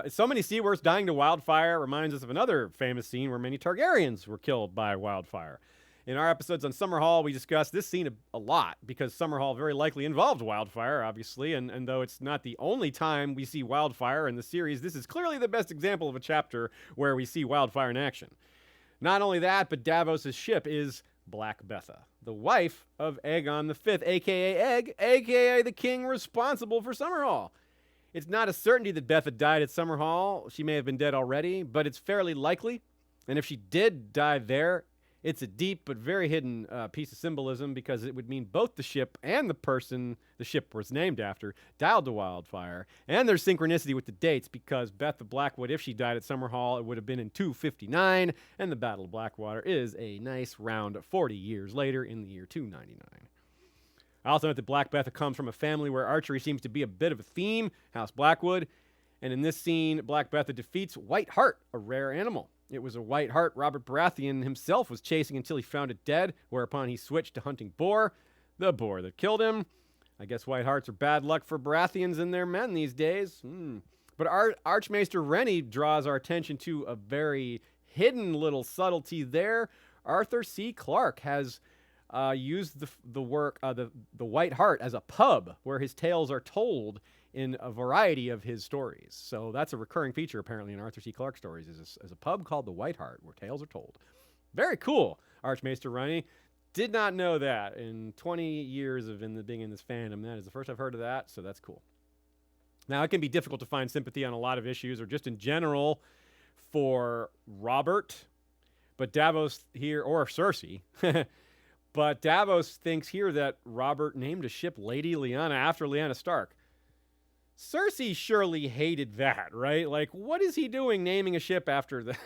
So many Seaworths dying to wildfire reminds us of another famous scene where many Targaryens were killed by wildfire. In our episodes on Summerhall, we discussed this scene a lot because Summerhall very likely involved wildfire, obviously, and though it's not the only time we see wildfire in the series, this is clearly the best example of a chapter where we see wildfire in action. Not only that, but Davos' ship is Black Betha, the wife of Aegon V, a.k.a. Egg, a.k.a. the king responsible for Summerhall. It's not a certainty that Betha died at Summerhall. She may have been dead already, but it's fairly likely. And if she did die there, it's a deep but very hidden piece of symbolism because it would mean both the ship and the person the ship was named after died to wildfire. And there's synchronicity with the dates because Betha Blackwood, if she died at Summerhall, it would have been in 259, and the Battle of Blackwater is a nice round 40 years later in the year 299. I also note that Black Betha comes from a family where archery seems to be a bit of a theme, House Blackwood. And in this scene, Black Betha defeats White Hart, a rare animal. It was a white hart Robert Baratheon himself was chasing until he found it dead, whereupon he switched to hunting boar, the boar that killed him. I guess white harts are bad luck for Baratheons and their men these days. But Archmaester Renly draws our attention to a very hidden little subtlety there. Arthur C. Clarke has used the White Hart as a pub where his tales are told in a variety of his stories. So that's a recurring feature apparently in Arthur C. Clarke stories is a pub called the White Hart where tales are told. Very cool, Archmaester Renly. Did not know that in 20 years of being in this fandom. That is the first I've heard of that, so that's cool. Now, it can be difficult to find sympathy on a lot of issues or just in general for Robert, but Davos here, or Cersei, but Davos thinks here that Robert named a ship Lady Lyanna after Lyanna Stark. Cersei surely hated that, right? Like, what is he doing naming a ship after the...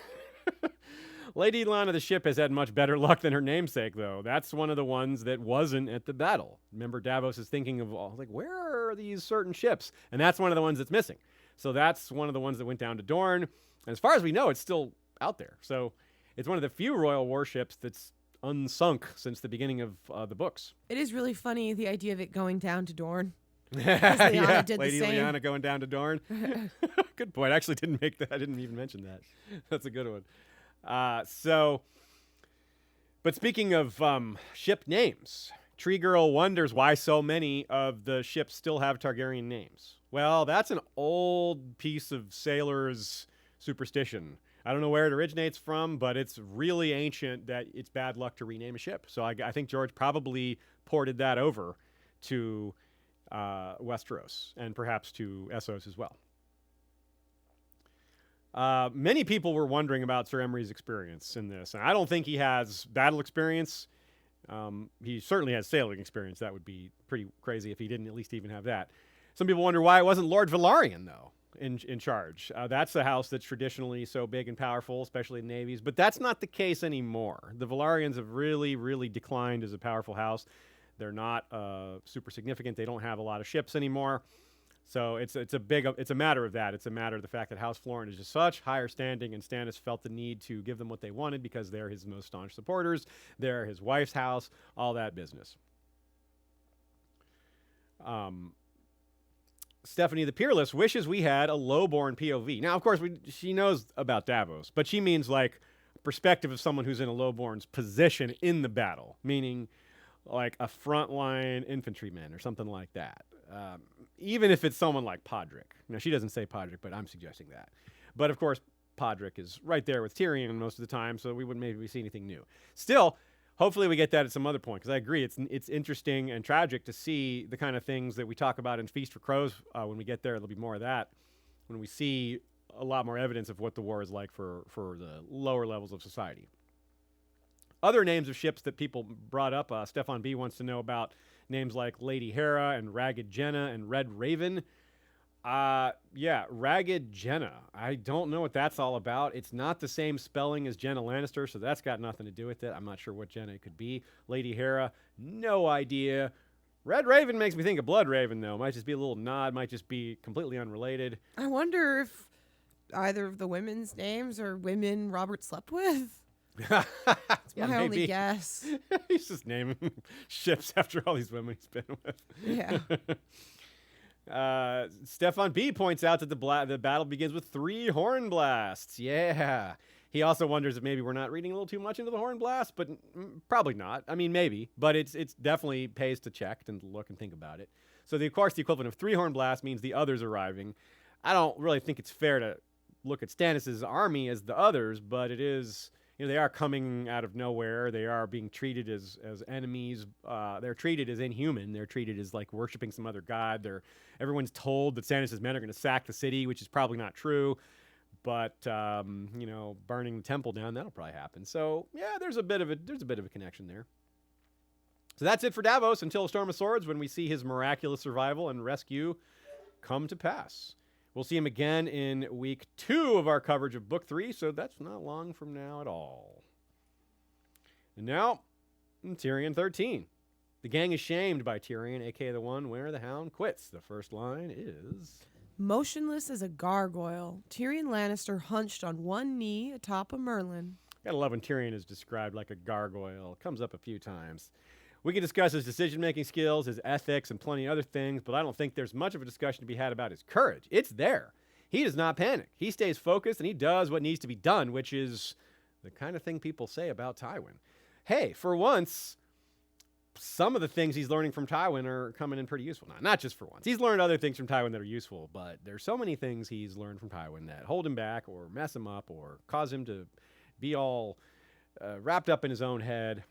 Lady Lyanna the ship has had much better luck than her namesake, though. That's one of the ones that wasn't at the battle. Remember, Davos is thinking of, where are these certain ships? And that's one of the ones that's missing. So that's one of the ones that went down to Dorne. And as far as we know, it's still out there. So it's one of the few royal warships that's unsunk since the beginning of the books. It is really funny, the idea of it going down to Dorne. Yeah, did Lady the same. Lyanna going down to Dorne. Good point. I actually didn't make that. I didn't even mention that. That's a good one. But speaking of ship names, Tree Girl wonders why so many of the ships still have Targaryen names. Well, that's an old piece of sailors' superstition. I don't know where it originates from, but it's really ancient that it's bad luck to rename a ship. So I think George probably ported that over to Westeros and perhaps to Essos as well. Many people were wondering about Sir Emery's experience in this, and I don't think he has battle experience. He certainly has sailing experience. That would be pretty crazy if he didn't at least even have that. Some people wonder why it wasn't Lord Velaryon, though, in charge. That's the house that's traditionally so big and powerful, especially in navies, but that's not the case anymore. The Velaryons have really, really declined as a powerful house. They're not super significant. They don't have a lot of ships anymore. So it's a matter of that. It's a matter of the fact that House Florent is just such higher standing, and Stannis felt the need to give them what they wanted because they're his most staunch supporters. They're his wife's house, all that business. Stephanie the Peerless wishes we had a lowborn POV. Now, of course, she knows about Davos, but she means like perspective of someone who's in a lowborn's position in the battle, meaning like a frontline infantryman or something like that. Even if it's someone like Podrick. Now, she doesn't say Podrick, but I'm suggesting that. But, of course, Podrick is right there with Tyrion most of the time, so we wouldn't maybe see anything new. Still, hopefully we get that at some other point, because I agree, it's interesting and tragic to see the kind of things that we talk about in Feast for Crows. When we get there, there'll be more of that. When we see a lot more evidence of what the war is like for the lower levels of society. Other names of ships that people brought up, Stefan B. wants to know about names like Lady Hera and Ragged Jenna and Red Raven. Ragged Jenna. I don't know what that's all about. It's not the same spelling as Jenna Lannister, so that's got nothing to do with it. I'm not sure what Jenna could be. Lady Hera, no idea. Red Raven makes me think of Blood Raven, though. Might just be a little nod, might just be completely unrelated. I wonder if either of the women's names are women Robert slept with. That's my only guess. He's just naming ships after all these women he's been with. Yeah. Stefan B points out that the battle begins with 3 horn blasts. Yeah. He also wonders if maybe we're not reading a little too much into the horn blast, but probably not. I mean, maybe, but it's definitely pays to check and look and think about it. So of course, the equivalent of 3 horn blasts means the others arriving. I don't really think it's fair to look at Stannis' army as the others, but it is, they are coming out of nowhere. They are being treated as enemies. They're treated as inhuman. They're treated as like worshiping some other god. Everyone's told that Stannis' men are going to sack the city, which is probably not true. But burning the temple down, that'll probably happen. So yeah, there's a bit of a connection there. So that's it for Davos until A Storm of Swords, when we see his miraculous survival and rescue come to pass. We'll see him again in week 2 of our coverage of book 3, so that's not long from now at all. And now, Tyrion 13. The gang is shamed by Tyrion, aka the one where the Hound quits. The first line is... Motionless as a gargoyle, Tyrion Lannister hunched on one knee atop a Merlin. Gotta love when Tyrion is described like a gargoyle. It comes up a few times. We can discuss his decision-making skills, his ethics, and plenty of other things, but I don't think there's much of a discussion to be had about his courage. It's there. He does not panic. He stays focused, and he does what needs to be done, which is the kind of thing people say about Tywin. Hey, for once... some of the things he's learning from Tywin are coming in pretty useful. Not just for once. He's learned other things from Tywin that are useful, but there's so many things he's learned from Tywin that hold him back or mess him up or cause him to be all wrapped up in his own head.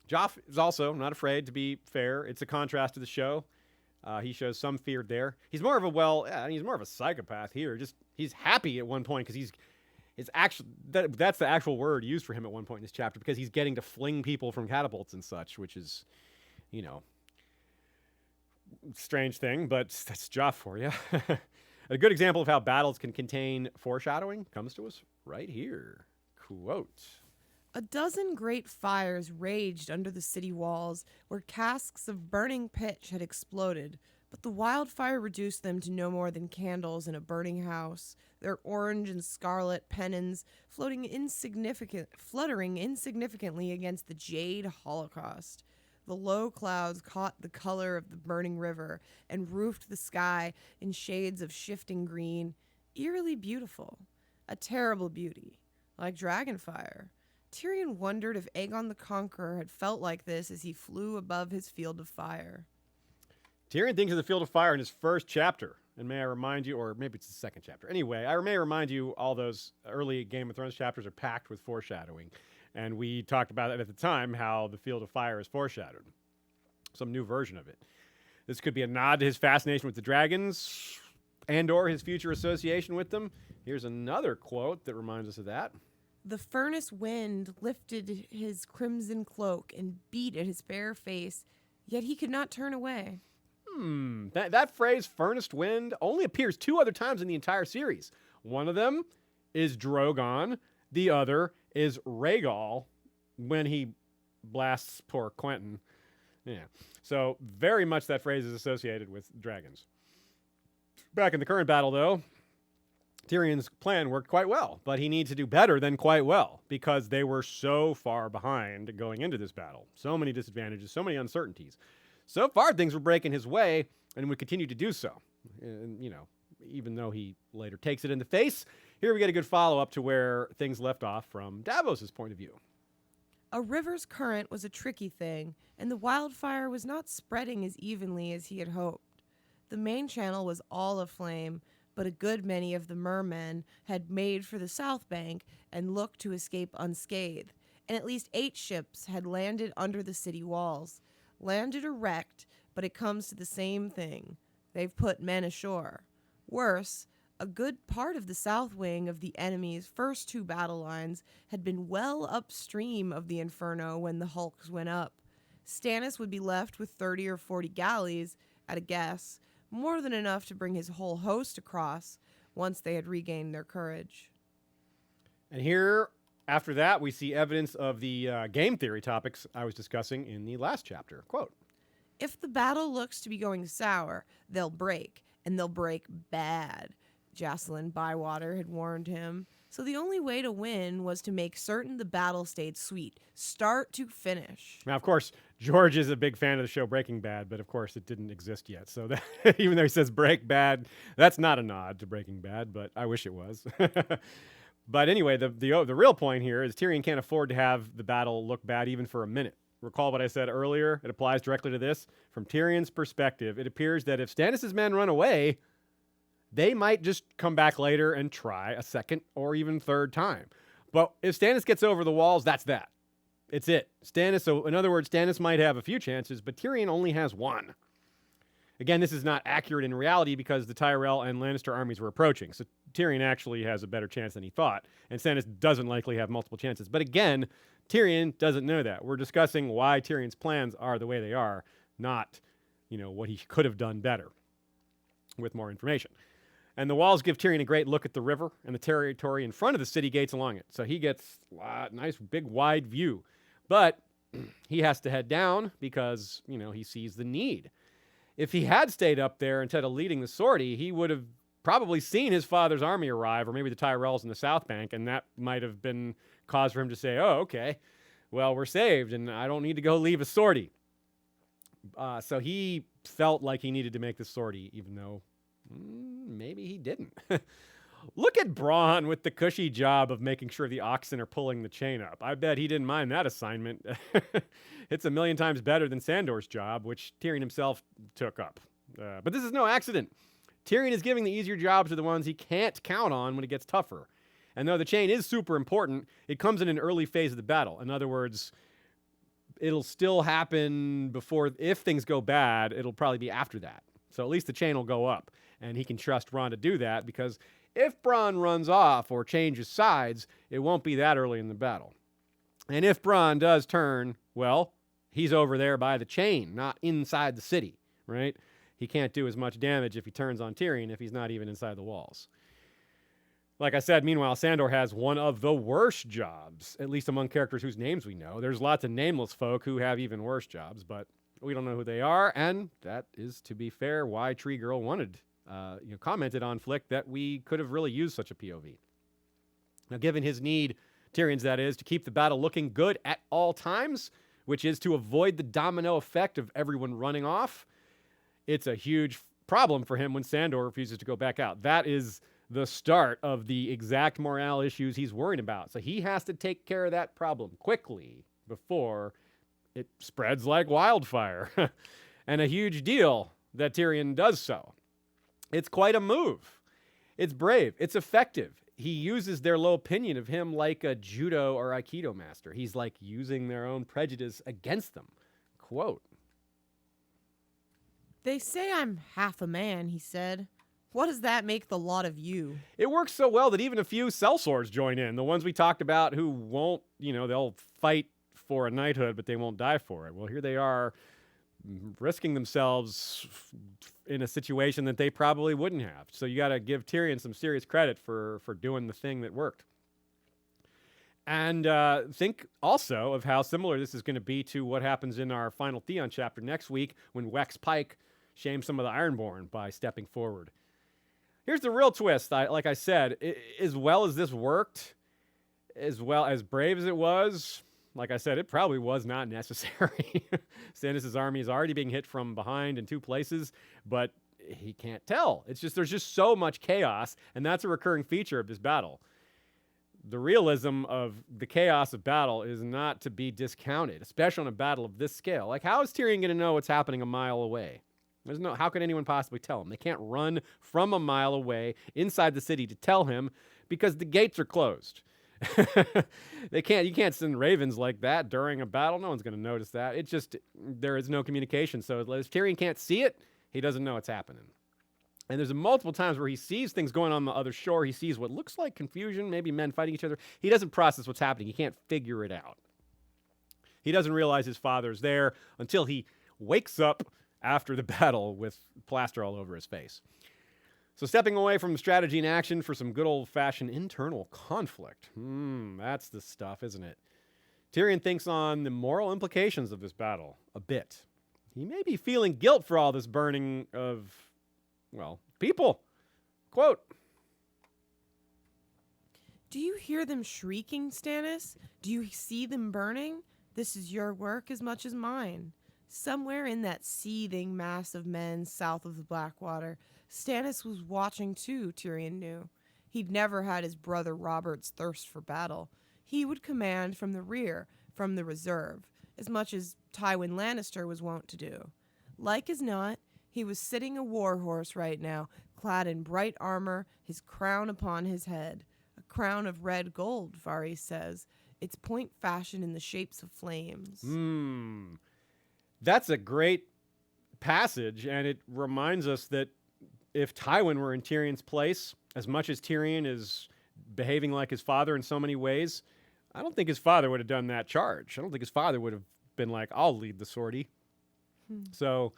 Joff is also not afraid to be fair. It's a contrast to the show. He shows some fear there. He's more of a psychopath here. He's happy at one point because that's the actual word used for him at one point in this chapter, because he's getting to fling people from catapults and such, which is, strange thing, but that's Joff for you. A good example of how battles can contain foreshadowing comes to us right here. Quote. A dozen great fires raged under the city walls, where casks of burning pitch had exploded, but the wildfire reduced them to no more than candles in a burning house, their orange and scarlet pennons fluttering insignificantly against the jade holocaust. The low clouds caught the color of the burning river and roofed the sky in shades of shifting green, eerily beautiful, a terrible beauty, like dragonfire. Tyrion wondered if Aegon the Conqueror had felt like this as he flew above his field of fire. Tyrion thinks of the field of fire in his first chapter. And may I remind you, or maybe it's the second chapter. Anyway, I may remind you, all those early Game of Thrones chapters are packed with foreshadowing. And we talked about it at the time, how the field of fire is foreshadowed. Some new version of it. This could be a nod to his fascination with the dragons and/or his future association with them. Here's another quote that reminds us of that. The furnace wind lifted his crimson cloak and beat at his bare face, yet he could not turn away. That phrase, furnace wind, only appears 2 other times in the entire series. One of them is Drogon. The other is Rhaegal when he blasts poor Quentyn. Yeah. So very much that phrase is associated with dragons. Back in the current battle, though, Tyrion's plan worked quite well, but he needs to do better than quite well, because they were so far behind going into this battle. So many disadvantages, so many uncertainties. So far, things were breaking his way, and would continue to do so. And, even though he later takes it in the face, here we get a good follow-up to where things left off from Davos' point of view. A river's current was a tricky thing, and the wildfire was not spreading as evenly as he had hoped. The main channel was all aflame, but a good many of the mermen had made for the south bank and looked to escape unscathed, and at least 8 ships had landed under the city walls. Landed or wrecked, but it comes to the same thing. They've put men ashore. Worse, a good part of the south wing of the enemy's first 2 battle lines had been well upstream of the Inferno when the hulks went up. Stannis would be left with 30 or 40 galleys, at a guess, more than enough to bring his whole host across once they had regained their courage. And here, after that, we see evidence of the game theory topics I was discussing in the last chapter. Quote. If the battle looks to be going sour, they'll break, and they'll break bad, Jocelyn Bywater had warned him. So the only way to win was to make certain the battle stayed sweet, start to finish. Now, of course, George is a big fan of the show Breaking Bad, but of course it didn't exist yet. So that, even though he says break bad, that's not a nod to Breaking Bad, but I wish it was. But anyway, the real point here is Tyrion can't afford to have the battle look bad even for a minute. Recall what I said earlier? It applies directly to this. From Tyrion's perspective, it appears that if Stannis' men run away, they might just come back later and try a second or even third time. But if Stannis gets over the walls, that's that. It's it. So in other words, Stannis might have a few chances, but Tyrion only has one. Again, this is not accurate in reality because the Tyrell and Lannister armies were approaching. So Tyrion actually has a better chance than he thought. And Stannis doesn't likely have multiple chances. But again, Tyrion doesn't know that. We're discussing why Tyrion's plans are the way they are, not, what he could have done better with more information. And the walls give Tyrion a great look at the river and the territory in front of the city gates along it. So he gets a nice, big, wide view. But he has to head down because, he sees the need. If he had stayed up there instead of leading the sortie, he would have probably seen his father's army arrive, or maybe the Tyrells in the South Bank, and that might have been cause for him to say, oh, okay, well, we're saved, and I don't need to go leave a sortie. So he felt like he needed to make the sortie, even though maybe he didn't. Look at Bronn with the cushy job of making sure the oxen are pulling the chain up. I bet he didn't mind that assignment. It's 1,000,000 times better than Sandor's job, which Tyrion himself took up. But this is no accident. Tyrion is giving the easier jobs to the ones he can't count on when it gets tougher. And though the chain is super important, it comes in an early phase of the battle. In other words, it'll still happen before, if things go bad, it'll probably be after that. So at least the chain will go up. And he can trust Bronn to do that because if Bronn runs off or changes sides, it won't be that early in the battle. And if Bronn does turn, well, he's over there by the chain, not inside the city, right? He can't do as much damage if he turns on Tyrion if he's not even inside the walls. Like I said, meanwhile, Sandor has one of the worst jobs, at least among characters whose names we know. There's lots of nameless folk who have even worse jobs, but we don't know who they are, and that is, to be fair, why Tree Girl commented on Flick that we could have really used such a POV. Now, given his need, Tyrion's that is, to keep the battle looking good at all times, which is to avoid the domino effect of everyone running off, it's a huge problem for him when Sandor refuses to go back out. That is the start of the exact morale issues he's worried about. So he has to take care of that problem quickly before it spreads like wildfire. And a huge deal that Tyrion does so. It's quite a move. It's brave. It's effective. He uses their low opinion of him like a judo or aikido master. He's like using their own prejudice against them. Quote, "They say I'm half a man," he said. "What does that make the lot of you?" It works so well that even a few sellswords join in. The ones we talked about who won't, they'll fight for a knighthood, but they won't die for it. Well, here they are risking themselves in a situation that they probably wouldn't have. So you got to give Tyrion some serious credit for doing the thing that worked. And think also of how similar this is going to be to what happens in our final Theon chapter next week when Wex Pike shames some of the Ironborn by stepping forward. Here's the real twist. Like I said, as well as this worked, as well as brave as it was, like I said, it probably was not necessary. Stannis' army is already being hit from behind in two places, but he can't tell. It's just, there's just so much chaos, and that's a recurring feature of this battle. The realism of the chaos of battle is not to be discounted, especially on a battle of this scale. Like, how is Tyrion going to know what's happening a mile away? How could anyone possibly tell him? They can't run from a mile away inside the city to tell him because the gates are closed. You can't send ravens like that during a battle. No one's going to notice that. It's just, there is no communication. So if Tyrion can't see it, he doesn't know what's happening. And there's multiple times where he sees things going on the other shore. He sees what looks like confusion, maybe men fighting each other. He doesn't process what's happening. He can't figure it out. He doesn't realize his father's there until he wakes up after the battle with plaster all over his face. So stepping away from strategy and action for some good old-fashioned internal conflict. That's the stuff, isn't it? Tyrion thinks on the moral implications of this battle a bit. he may be feeling guilt for all this burning of, well, people. Quote, "Do you hear them shrieking, Stannis? Do you see them burning? This is your work as much as mine." Somewhere in that seething mass of men south of the Blackwater, Stannis was watching too, Tyrion knew. He'd never had his brother Robert's thirst for battle. He would command from the rear, from the reserve, as much as Tywin Lannister was wont to do. Like as not, he was sitting a war horse right now, clad in bright armor, his crown upon his head. A crown of red gold, Varys says, its point fashioned in the shapes of flames. That's a great passage, and it reminds us that if Tywin were in Tyrion's place, as much as Tyrion is behaving like his father in so many ways, I don't think his father would have done that charge. I don't think his father would have been like, I'll lead the sortie. So,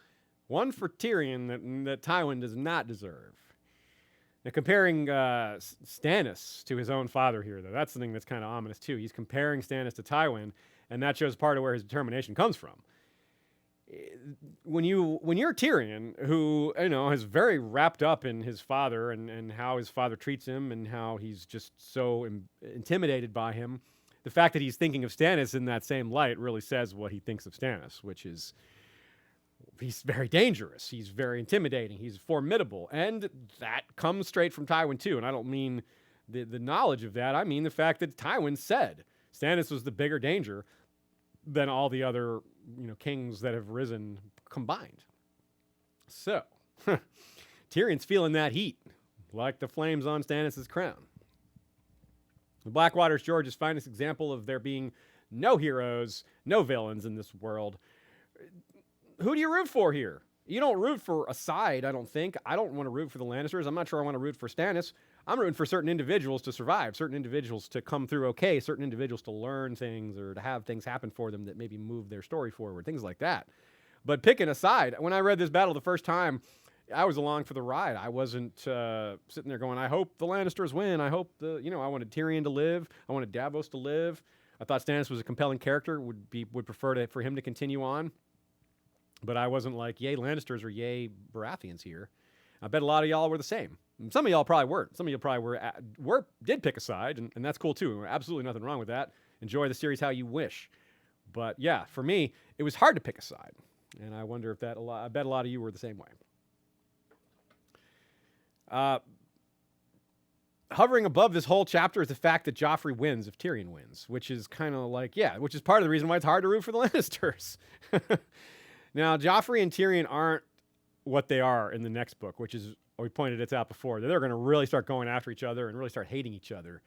one for Tyrion that Tywin does not deserve. Now, comparing Stannis to his own father here, though, that's the thing that's kind of ominous, too. He's comparing Stannis to Tywin, and that shows part of where his determination comes from. When you're Tyrion, who is very wrapped up in his father and how his father treats him and how he's just so intimidated by him, the fact that he's thinking of Stannis in that same light really says what he thinks of Stannis, which is he's very dangerous, he's very intimidating, he's formidable, and that comes straight from Tywin too. And I don't mean the knowledge of that, I mean the fact that Tywin said Stannis was the bigger danger than all the other kings that have risen combined. So, Tyrion's feeling that heat, like the flames on Stannis' crown. The Blackwater's George's finest example of there being no heroes, no villains in this world. Who do you root for here? You don't root for a side, I don't think. I don't want to root for the Lannisters. I'm not sure I want to root for Stannis. I'm rooting for certain individuals to survive, certain individuals to come through okay, certain individuals to learn things or to have things happen for them that maybe move their story forward, things like that. But picking a side, when I read this battle the first time, I was along for the ride. I wasn't sitting there going, I hope the Lannisters win. I hope I wanted Tyrion to live. I wanted Davos to live. I thought Stannis was a compelling character, would prefer for him to continue on. But I wasn't like, yay Lannisters or yay Baratheons here. I bet a lot of y'all were the same. Some of y'all probably weren't. Some of you probably did pick a side, and that's cool too. Absolutely nothing wrong with that. Enjoy the series how you wish. But yeah, for me, it was hard to pick a side. And I wonder if I bet a lot of you were the same way. Hovering above this whole chapter is the fact that Joffrey wins if Tyrion wins, which is kind of like, which is part of the reason why it's hard to root for the Lannisters. Now, Joffrey and Tyrion aren't what they are in the next book, which is, we pointed it out before, they're going to really start going after each other and really start hating each other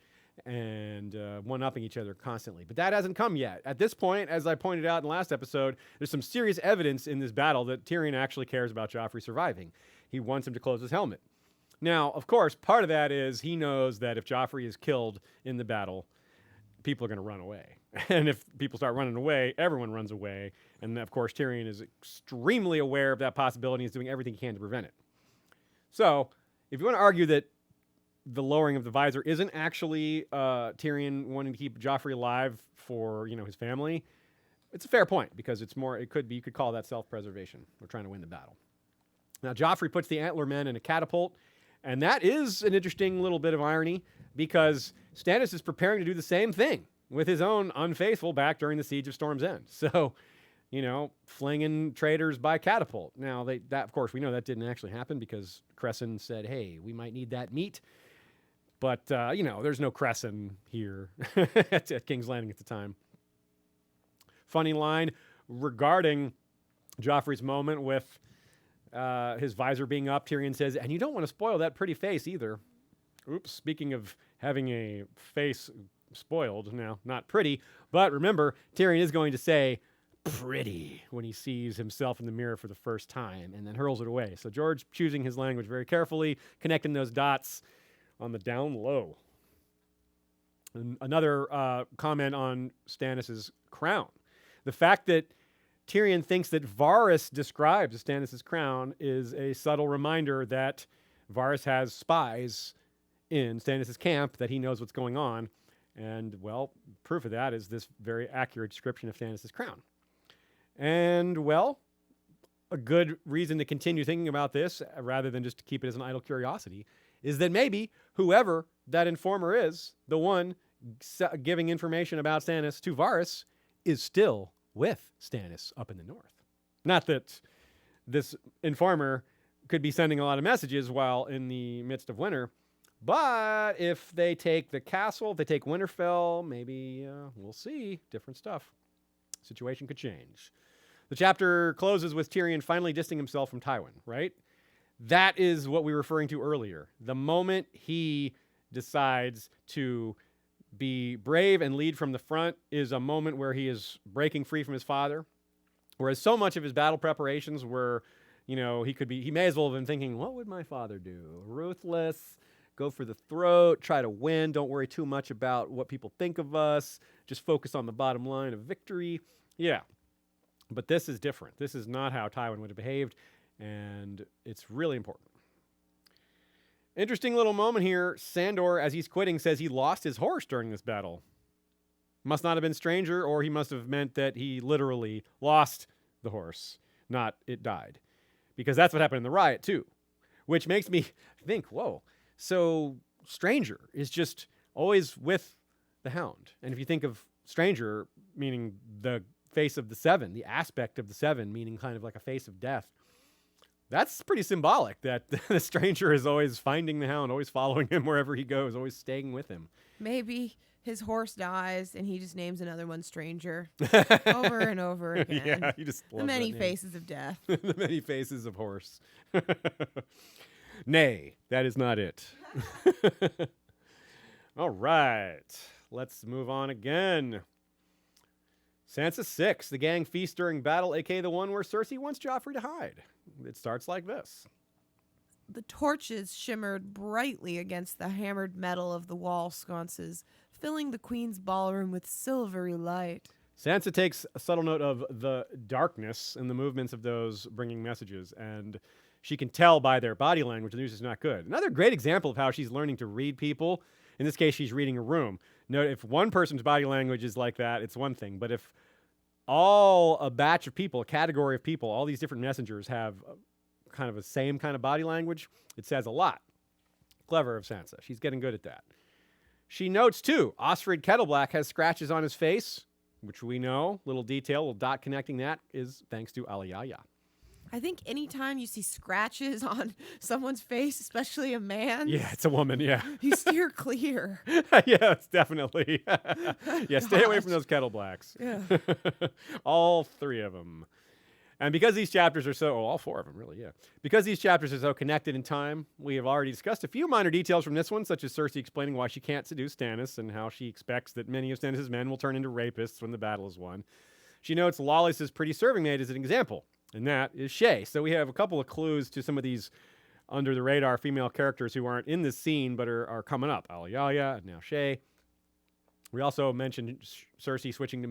and one-upping each other constantly. But that hasn't come yet. At this point, as I pointed out in the last episode, there's some serious evidence in this battle that Tyrion actually cares about Joffrey surviving. He wants him to close his helmet. Now, of course, part of that is he knows that if Joffrey is killed in the battle, people are going to run away. And if people start running away, everyone runs away. And of course, Tyrion is extremely aware of that possibility and is doing everything he can to prevent it. So, if you want to argue that the lowering of the visor isn't actually Tyrion wanting to keep Joffrey alive for, his family, it's a fair point because you could call that self-preservation. We're trying to win the battle. Now, Joffrey puts the antler men in a catapult, and that is an interesting little bit of irony because Stannis is preparing to do the same thing with his own unfaithful back during the Siege of Storm's End. So, flinging traitors by catapult. Now, that of course, we know that didn't actually happen because Cresson said, hey, we might need that meat. But, there's no Cresson here at King's Landing at the time. Funny line regarding Joffrey's moment with his visor being up. Tyrion says, and you don't want to spoil that pretty face either. Oops, speaking of having a face spoiled, now, not pretty, but remember, Tyrion is going to say pretty when he sees himself in the mirror for the first time and then hurls it away. So George choosing his language very carefully, connecting those dots on the down low. And another comment on Stannis' crown. The fact that Tyrion thinks that Varys describes Stannis' crown is a subtle reminder that Varys has spies in Stannis' camp, that he knows what's going on. And, well, proof of that is this very accurate description of Stannis' crown. And, well, a good reason to continue thinking about this rather than just to keep it as an idle curiosity is that maybe whoever that informer is, the one giving information about Stannis to Varys, is still with Stannis up in the north. Not that this informer could be sending a lot of messages while in the midst of winter, but if they take the castle, if they take Winterfell, maybe we'll see different stuff. Situation could change. The chapter closes with Tyrion finally distancing himself from Tywin, right? That is what we were referring to earlier. The moment he decides to be brave and lead from the front is a moment where he is breaking free from his father. Whereas so much of his battle preparations were, he may as well have been thinking, what would my father do? Ruthless, go for the throat, try to win, don't worry too much about what people think of us, just focus on the bottom line of victory. Yeah. But this is different. This is not how Tywin would have behaved, and it's really important. Interesting little moment here. Sandor, as he's quitting, says he lost his horse during this battle. Must not have been stranger, or he must have meant that he literally lost the horse, not it died. Because that's what happened in the riot, too. Which makes me think, whoa, so stranger is just always with the Hound. And if you think of stranger, meaning the face of the seven, the aspect of the seven, meaning kind of like a face of death, that's pretty symbolic that the stranger is always finding the Hound, always following him wherever he goes, always staying with him. Maybe his horse dies and he just names another one stranger over and over again. Yeah, he just loves the many that name. faces of death. The many faces of horse. Nay, that is not it. All right, let's move on again. Sansa 6, the gang feast during battle, aka the one where Cersei wants Joffrey to hide. It starts like this. The torches shimmered brightly against the hammered metal of the wall sconces, filling the queen's ballroom with silvery light. Sansa takes a subtle note of the darkness and the movements of those bringing messages, and she can tell by their body language the news is not good. Another great example of how she's learning to read people. In this case, she's reading a room. Note, if one person's body language is like that, it's one thing. But if a batch of people, a category of people, all these different messengers have kind of the same kind of body language, it says a lot. Clever of Sansa. She's getting good at that. She notes, too, Osfrid Kettleblack has scratches on his face, which we know. Little detail, little dot connecting that is thanks to Alayaya. I think anytime you see scratches on someone's face, especially a man's, Yeah, it's a woman, yeah. you steer clear. Yeah, it's definitely. Yeah, stay away from those Kettleblacks. Yeah. All three of them. And because these chapters are all four of them, really, yeah. Because these chapters are so connected in time, we have already discussed a few minor details from this one, such as Cersei explaining why she can't seduce Stannis and how she expects that many of Stannis' men will turn into rapists when the battle is won. She notes Lawless's pretty serving maid as an example, and that is Shae. So we have a couple of clues to some of these under-the-radar female characters who aren't in this scene but are coming up. Alayaya and now Shae. We also mentioned Cersei switching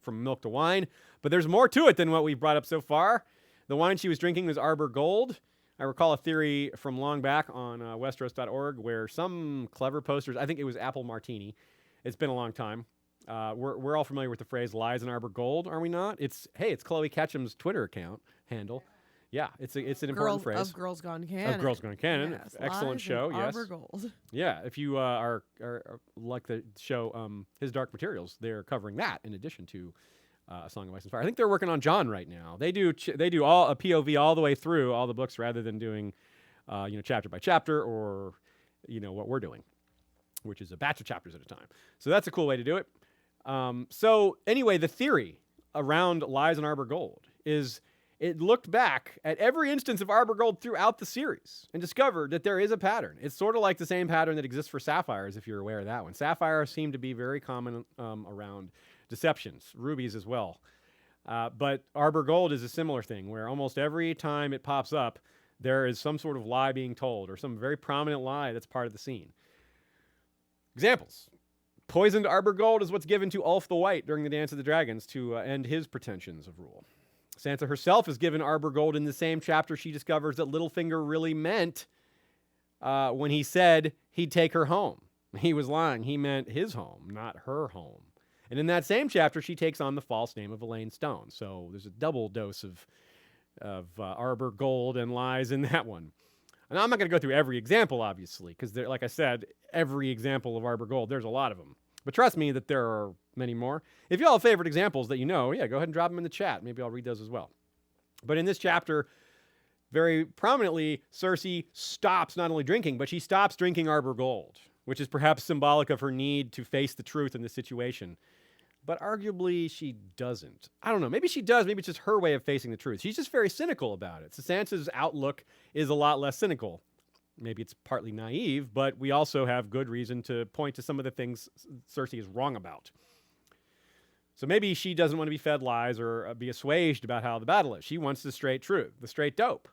from milk to wine, but there's more to it than what we've brought up so far. The wine she was drinking was Arbor Gold. I recall a theory from long back on Westeros.org where some clever posters, I think it was Apple Martini. It's been a long time. We're all familiar with the phrase "lies in Arbor Gold," are we not? It's Chloe Ketchum's Twitter account handle. Yeah, it's an important phrase. Of Girls Gone Canon. Of Girls Gone Canon. Yes, Excellent show. Yes. Arbor Gold. Yeah, if you are like the show His Dark Materials, they're covering that in addition to A Song of Ice and Fire. I think they're working on John right now. They do all a POV all the way through all the books rather than doing chapter by chapter or what we're doing, which is a batch of chapters at a time. So that's a cool way to do it. So anyway, the theory around Lies in Arbor Gold is it looked back at every instance of Arbor Gold throughout the series and discovered that there is a pattern. It's sort of like the same pattern that exists for sapphires, if you're aware of that one. Sapphires seem to be very common around deceptions, rubies as well. But Arbor Gold is a similar thing where almost every time it pops up, there is some sort of lie being told or some very prominent lie that's part of the scene. Examples. Poisoned Arbor Gold is what's given to Ulf the White during the Dance of the Dragons to end his pretensions of rule. Sansa herself is given Arbor Gold in the same chapter she discovers that Littlefinger really meant when he said he'd take her home. He was lying. He meant his home, not her home. And in that same chapter, she takes on the false name of Elaine Stone. So there's a double dose of Arbor Gold and lies in that one. And I'm not going to go through every example, obviously, because like I said, every example of Arbor Gold, there's a lot of them. But trust me that there are many more. If you all have favorite examples that you know, yeah, go ahead and drop them in the chat. Maybe I'll read those as well. But in this chapter, very prominently, Cersei stops not only drinking, but she stops drinking Arbor Gold, which is perhaps symbolic of her need to face the truth in this situation. But arguably, she doesn't. I don't know. Maybe she does. Maybe it's just her way of facing the truth. She's just very cynical about it. So Sansa's outlook is a lot less cynical. Maybe it's partly naive, but we also have good reason to point to some of the things Cersei is wrong about. So maybe she doesn't want to be fed lies or be assuaged about how the battle is. She wants the straight truth, the straight dope.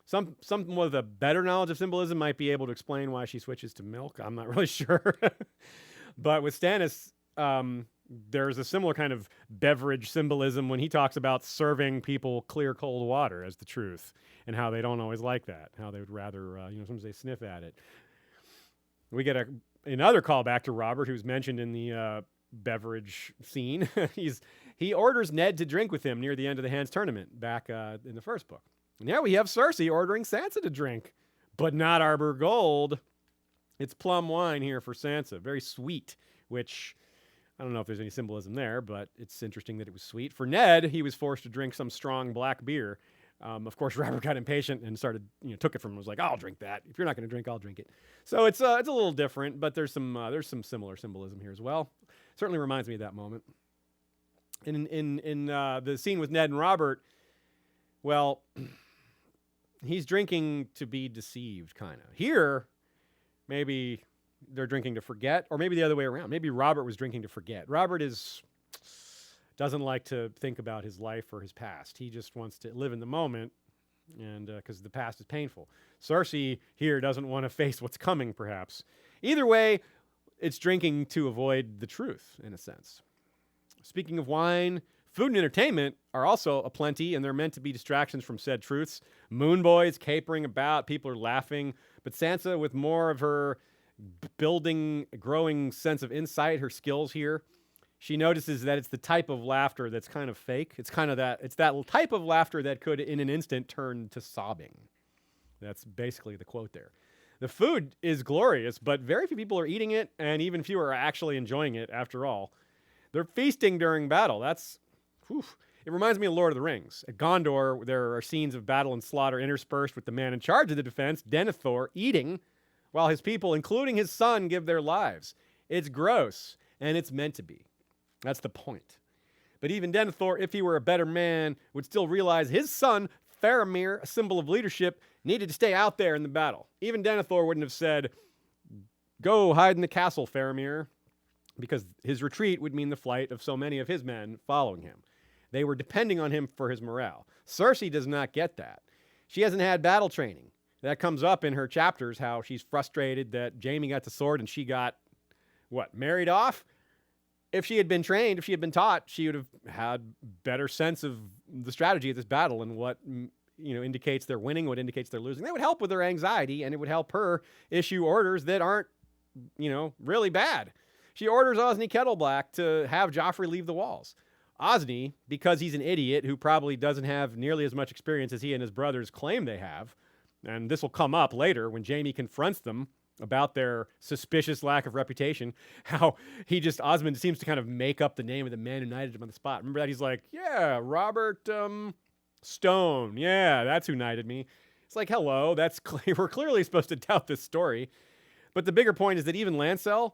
Some with a better knowledge of symbolism might be able to explain why she switches to milk. I'm not really sure. But with Stannis, there's a similar kind of beverage symbolism when he talks about serving people clear cold water as the truth and how they don't always like that, how they would rather, sometimes they sniff at it. We get another callback to Robert, who's mentioned in the beverage scene. He orders Ned to drink with him near the end of the Hands tournament back in the first book. And now we have Cersei ordering Sansa to drink, but not Arbor Gold. It's plum wine here for Sansa. Very sweet, which I don't know if there's any symbolism there, but it's interesting that it was sweet. For Ned, he was forced to drink some strong black beer. Of course, Robert got impatient and took it from him. Was like, I'll drink that. If you're not going to drink, I'll drink it. So it's a little different, but there's some similar symbolism here as well. Certainly reminds me of that moment. In the scene with Ned and Robert, well, he's drinking to be deceived, kind of. Here, maybe they're drinking to forget, or maybe the other way around. Maybe Robert was drinking to forget. Robert doesn't like to think about his life or his past. He just wants to live in the moment, and because the past is painful. Cersei here doesn't want to face what's coming, perhaps. Either way, it's drinking to avoid the truth, in a sense. Speaking of wine, food and entertainment are also aplenty, and they're meant to be distractions from said truths. Moon boys capering about, people are laughing, but Sansa, with more of her growing sense of insight, her skills here, she notices that it's the type of laughter that's kind of fake. It's that type of laughter that could, in an instant, turn to sobbing. That's basically the quote there. The food is glorious, but very few people are eating it, and even fewer are actually enjoying it, after all. They're feasting during battle. It reminds me of Lord of the Rings. At Gondor, there are scenes of battle and slaughter interspersed with the man in charge of the defense, Denethor, eating, while his people, including his son, give their lives. It's gross, and it's meant to be. That's the point. But even Denethor, if he were a better man, would still realize his son, Faramir, a symbol of leadership, needed to stay out there in the battle. Even Denethor wouldn't have said, "Go hide in the castle, Faramir," because his retreat would mean the flight of so many of his men following him. They were depending on him for his morale. Cersei does not get that. She hasn't had battle training. That comes up in her chapters, how she's frustrated that Jaime got the sword and she got, married off? If she had been trained, if she had been taught, she would have had better sense of the strategy of this battle and what indicates they're winning, what indicates they're losing. That would help with her anxiety, and it would help her issue orders that aren't, really bad. She orders Osney Kettleblack to have Joffrey leave the walls. Osney, because he's an idiot who probably doesn't have nearly as much experience as he and his brothers claim they have, and this will come up later when Jaime confronts them about their suspicious lack of reputation, how Osmond seems to kind of make up the name of the man who knighted him on the spot. Remember that? He's like, yeah, Robert Stone. Yeah, that's who knighted me. It's like, hello, that's clear. We're clearly supposed to doubt this story. But the bigger point is that even Lancel,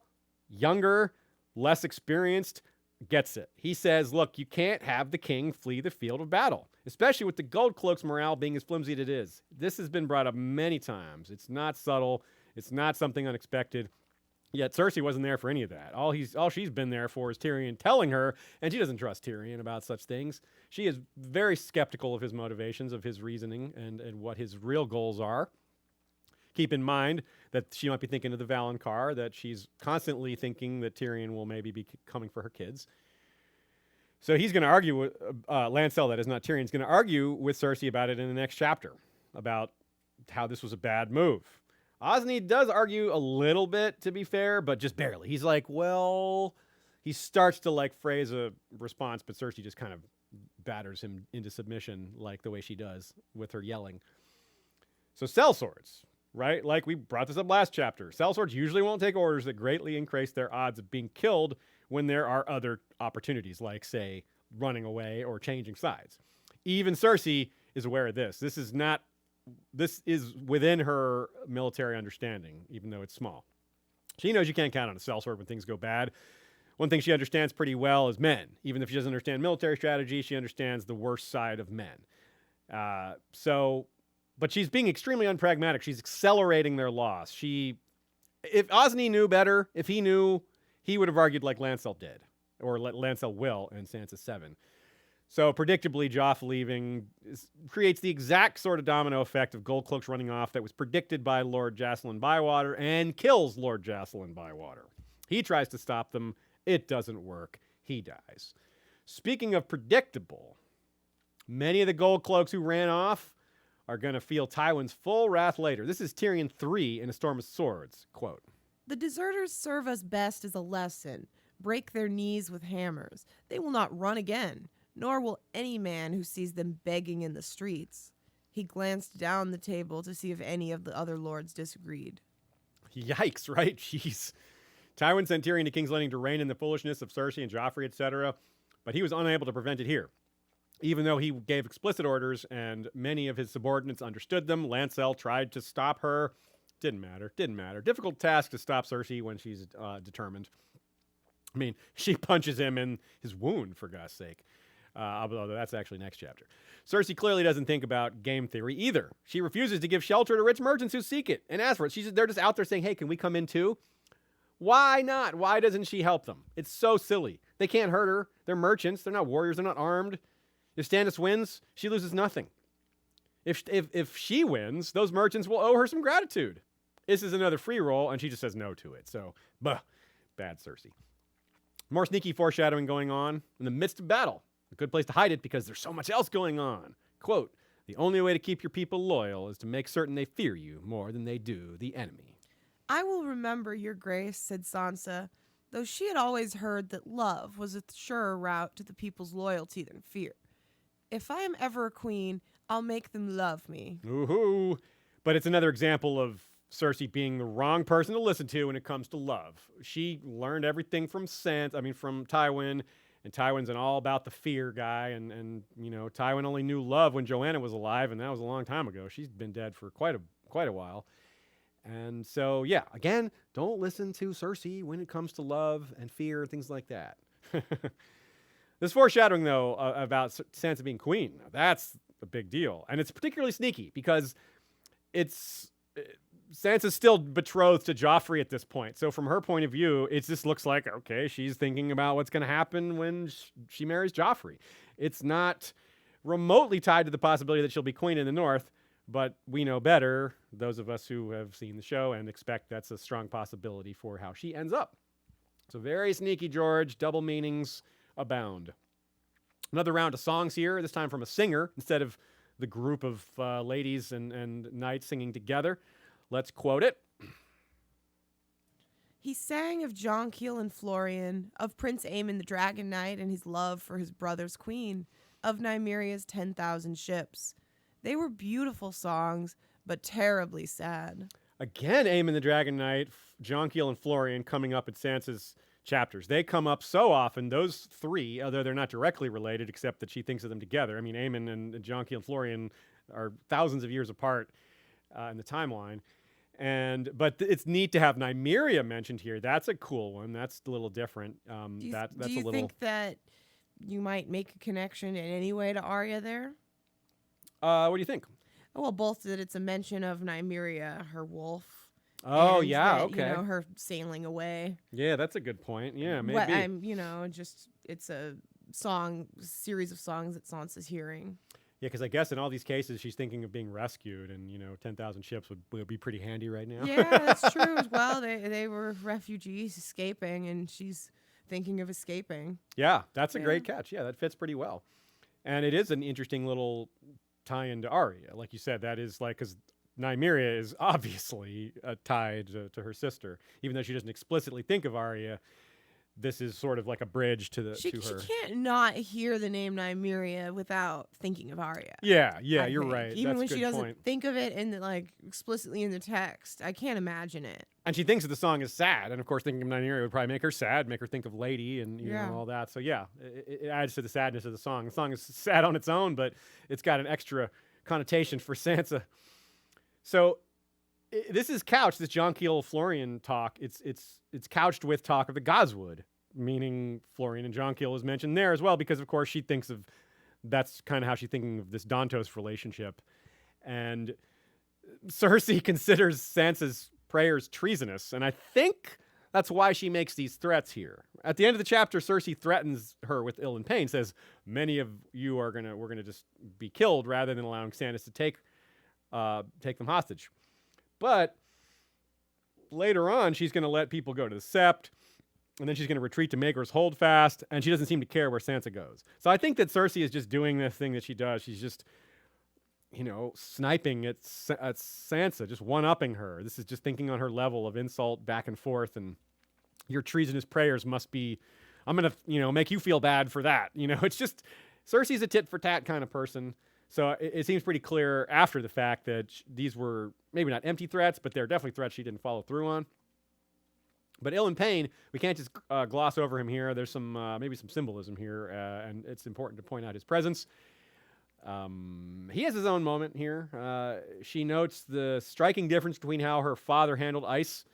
younger, less experienced, gets it. He says, look, you can't have the king flee the field of battle, especially with the Gold Cloak's morale being as flimsy as it is. This has been brought up many times. It's not subtle. It's not something unexpected. Yet Cersei wasn't there for any of that. All she's been there for is Tyrion telling her, and she doesn't trust Tyrion about such things. She is very skeptical of his motivations, of his reasoning, and what his real goals are. Keep in mind that she might be thinking of the Valonqar, that she's constantly thinking that Tyrion will maybe be coming for her kids. So he's going to argue with Lancel, that is not Tyrion's going to argue with Cersei about it in the next chapter, about how this was a bad move. Osney does argue a little bit, to be fair, but just barely. He's like, well, he starts to phrase a response, but Cersei just kind of batters him into submission like the way she does with her yelling. So sellswords, right? Like we brought this up last chapter. Sellswords usually won't take orders that greatly increase their odds of being killed when there are other opportunities, like, say, running away or changing sides. Even Cersei is aware of this. This is within her military understanding, even though it's small. She knows you can't count on a sellsword when things go bad. One thing she understands pretty well is men. Even if she doesn't understand military strategy, she understands the worst side of men. But she's being extremely unpragmatic. She's accelerating their loss. If Osney knew better, if he knew, he would have argued like Lancel did, or Lancel will in Sansa 7. So predictably, Joff leaving creates the exact sort of domino effect of gold cloaks running off that was predicted by Lord Jacelyn Bywater and kills Lord Jacelyn Bywater. He tries to stop them. It doesn't work. He dies. Speaking of predictable, many of the gold cloaks who ran off are going to feel Tywin's full wrath later. This is Tyrion 3 in A Storm of Swords. Quote, "The deserters serve us best as a lesson. Break their knees with hammers. They will not run again, nor will any man who sees them begging in the streets." He glanced down the table to see if any of the other lords disagreed. Yikes, right? Jeez. Tywin sent Tyrion to King's Landing to rein in the foolishness of Cersei and Joffrey, etc., but he was unable to prevent it here. Even though he gave explicit orders and many of his subordinates understood them, Lancel tried to stop her. Didn't matter. Difficult task to stop Cersei when she's determined. I mean, she punches him in his wound, for God's sake. Although that's actually next chapter. Cersei clearly doesn't think about game theory either. She refuses to give shelter to rich merchants who seek it and ask for it. They're just out there saying, hey, can we come in too? Why not? Why doesn't she help them? It's so silly. They can't hurt her. They're merchants. They're not warriors. They're not armed. If Stannis wins, she loses nothing. If she wins, those merchants will owe her some gratitude. This is another free roll, and she just says no to it. So, bad Cersei. More sneaky foreshadowing going on in the midst of battle. A good place to hide it because there's so much else going on. Quote, "The only way to keep your people loyal is to make certain they fear you more than they do the enemy." "I will remember your grace," said Sansa, though she had always heard that love was a surer route to the people's loyalty than fear. "If I am ever a queen, I'll make them love me." Ooh, but it's another example of Cersei being the wrong person to listen to when it comes to love. She learned everything from Tywin, and Tywin's an all about the fear guy, and Tywin only knew love when Joanna was alive, and that was a long time ago. She's been dead for quite a while. And so, yeah, again, don't listen to Cersei when it comes to love and fear and things like that. This foreshadowing, though, about Sansa being queen, that's a big deal. And it's particularly sneaky because Sansa's still betrothed to Joffrey at this point. So from her point of view, it just looks like, okay, she's thinking about what's going to happen when she marries Joffrey. It's not remotely tied to the possibility that she'll be queen in the north, but we know better, those of us who have seen the show, and expect that's a strong possibility for how she ends up. So very sneaky, George. Double meanings abound. Another round of songs here, this time from a singer instead of the group of ladies and knights singing together. Let's quote it. "He sang of Jonquil and Florian, of Prince Aemon the Dragon Knight and his love for his brother's queen, of Nymeria's 10,000 ships. They were beautiful songs, but terribly sad." Again, Aemon the Dragon Knight, Jonquil, and Florian coming up in Sansa's chapters. They come up so often, those three, although they're not directly related, except that she thinks of them together. I mean, Aemon and Jonquil and Florian are thousands of years apart in the timeline. But it's neat to have Nymeria mentioned here. That's a cool one. That's a little different. Do you think that you might make a connection in any way to Arya there? What do you think? Oh, well, both that it's a mention of Nymeria, her wolf. Oh, and yeah, that, okay. Her sailing away. Yeah, that's a good point. Yeah, maybe. It's a series of songs that Sansa's hearing. Yeah, because I guess in all these cases, she's thinking of being rescued, and 10,000 ships would be pretty handy right now. Yeah, that's true as well. They were refugees escaping, and she's thinking of escaping. Yeah, that's a great catch. Yeah, that fits pretty well. And it is an interesting little tie-in to Arya. Like you said, that is because Nymeria is obviously tied to her sister. Even though she doesn't explicitly think of Arya, this is sort of like a bridge to her. She can't not hear the name Nymeria without thinking of Arya. Yeah, I you're think. right. Even That's when a good she doesn't point. think of it in explicitly in the text, I can't imagine it. And she thinks that the song is sad, and of course, thinking of Nymeria would probably make her sad, make her think of Lady, and you know all that. So yeah, it adds to the sadness of the song. The song is sad on its own, but it's got an extra connotation for Sansa. So this is couched. This John Keel Florian talk. It's couched with talk of the Godswood, meaning Florian and John Keel is mentioned there as well, because of course she thinks of that's kind of how she's thinking of this Dantos relationship, and Cersei considers Sansa's prayers treasonous, and I think that's why she makes these threats here. At the end of the chapter, Cersei threatens her with ill and pain, says, many of you we're gonna just be killed rather than allowing Stannis to take them hostage. But later on, she's gonna let people go to the Sept, and then she's gonna retreat to Maegor's Holdfast, and she doesn't seem to care where Sansa goes. So I think that Cersei is just doing this thing that she does. She's just sniping at Sansa, just one-upping her. This is just thinking on her level of insult back and forth, and your treasonous prayers must be, I'm going to, make you feel bad for that. It's just, Cersei's a tit-for-tat kind of person, so it seems pretty clear after the fact that these were maybe not empty threats, but they're definitely threats she didn't follow through on. But ill and pain, we can't just gloss over him here. There's maybe some symbolism here, and it's important to point out his presence. He has his own moment here. She notes the striking difference between how her father handled ice,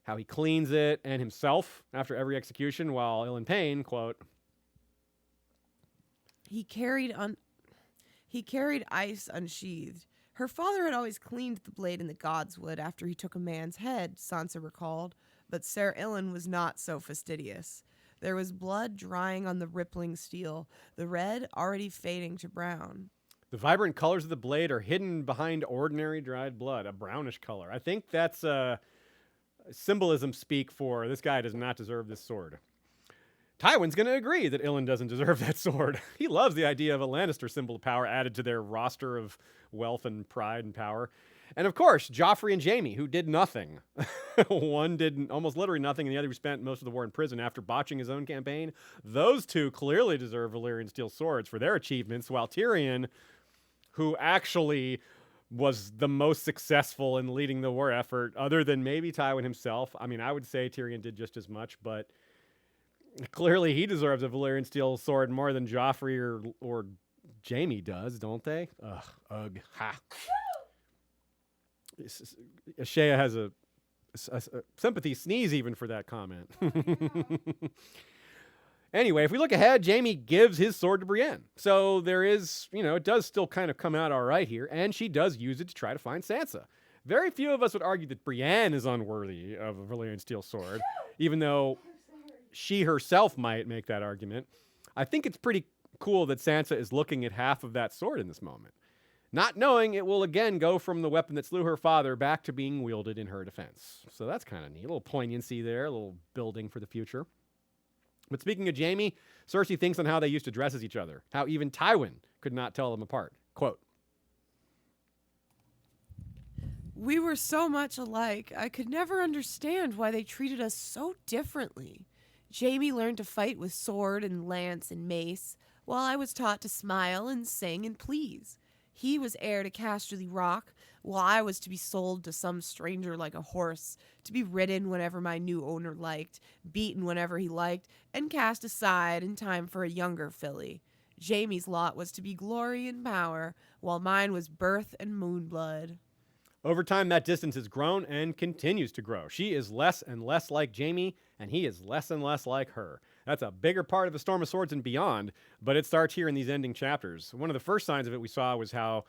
how he cleans it, and himself after every execution, while ill and pain, quote, He carried ice unsheathed. Her father had always cleaned the blade in the Godswood after he took a man's head, Sansa recalled, but Ser Ilyn was not so fastidious. There was blood drying on the rippling steel, the red already fading to brown. The vibrant colors of the blade are hidden behind ordinary dried blood, a brownish color. I think that's symbolism speak for this guy does not deserve this sword. Tywin's going to agree that Ilyn doesn't deserve that sword. He loves the idea of a Lannister symbol of power added to their roster of wealth and pride and power. And of course, Joffrey and Jaime, who did nothing. One did almost literally nothing, and the other who spent most of the war in prison after botching his own campaign. Those two clearly deserve Valyrian steel swords for their achievements, while Tyrion, who actually was the most successful in leading the war effort, other than maybe Tywin himself. I mean, I would say Tyrion did just as much, but clearly he deserves a Valyrian steel sword more than Joffrey or Jaime does, don't they? Ugh, ha. Shea has a sympathy sneeze even for that comment. Anyway, if we look ahead, Jaime gives his sword to Brienne. So there is, it does still kind of come out all right here, and she does use it to try to find Sansa. Very few of us would argue that Brienne is unworthy of a Valyrian steel sword, even though she herself might make that argument. I think it's pretty cool that Sansa is looking at half of that sword in this moment, not knowing it will again go from the weapon that slew her father back to being wielded in her defense. So that's kind of neat. A little poignancy there, a little building for the future. But speaking of Jaime, Cersei thinks on how they used to dress as each other, how even Tywin could not tell them apart. Quote, We were so much alike, I could never understand why they treated us so differently. Jaime learned to fight with sword and lance and mace, while I was taught to smile and sing and please. He was heir to Casterly Rock, while I was to be sold to some stranger like a horse, to be ridden whenever my new owner liked, beaten whenever he liked, and cast aside in time for a younger filly. Jaime's lot was to be glory and power, while mine was birth and moonblood. over time, that distance has grown and continues to grow. She is less and less like Jaime, and he is less and less like her. That's a bigger part of the Storm of Swords and beyond, but it starts here in these ending chapters. One of the first signs of it we saw was how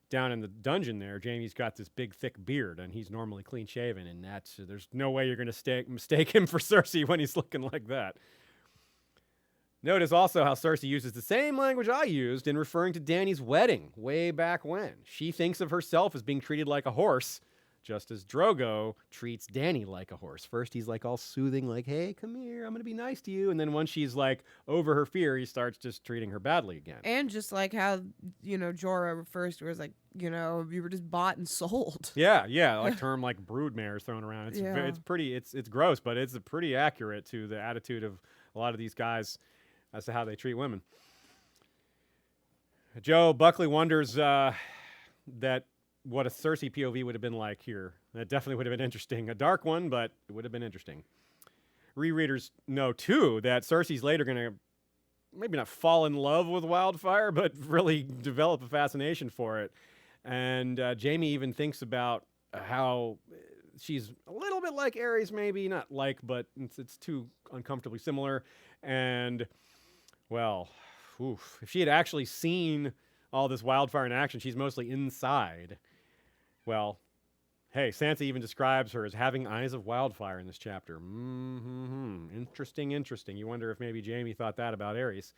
down in the dungeon there, Jaime's got this big, thick beard, and he's normally clean-shaven, and there's no way you're going to mistake him for Cersei when he's looking like that. Notice also how Cersei uses the same language I used in referring to Dany's wedding way back when. She thinks of herself as being treated like a horse, just as Drogo treats Dany like a horse. First, he's like all soothing, like, hey, come here, I'm going to be nice to you. And then once she's like over her fear, he starts just treating her badly again. And just like how, Jorah refers to her as like, you were just bought and sold. Yeah, like term like broodmare is thrown around. It's pretty, it's gross, but it's pretty accurate to the attitude of a lot of these guys as to how they treat women. Joe Buckley wonders that what a Cersei POV would have been like here. That definitely would have been interesting. A dark one, but it would have been interesting. Rereaders know, too, that Cersei's later going to maybe not fall in love with wildfire, but really develop a fascination for it. And Jaime even thinks about how she's a little bit like Aerys, maybe. Not like, but it's too uncomfortably similar. And, well, if she had actually seen all this wildfire in action, she's mostly inside. Well, hey, Sansa even describes her as having eyes of wildfire in this chapter. Interesting. You wonder if maybe Jaime thought that about Aerys.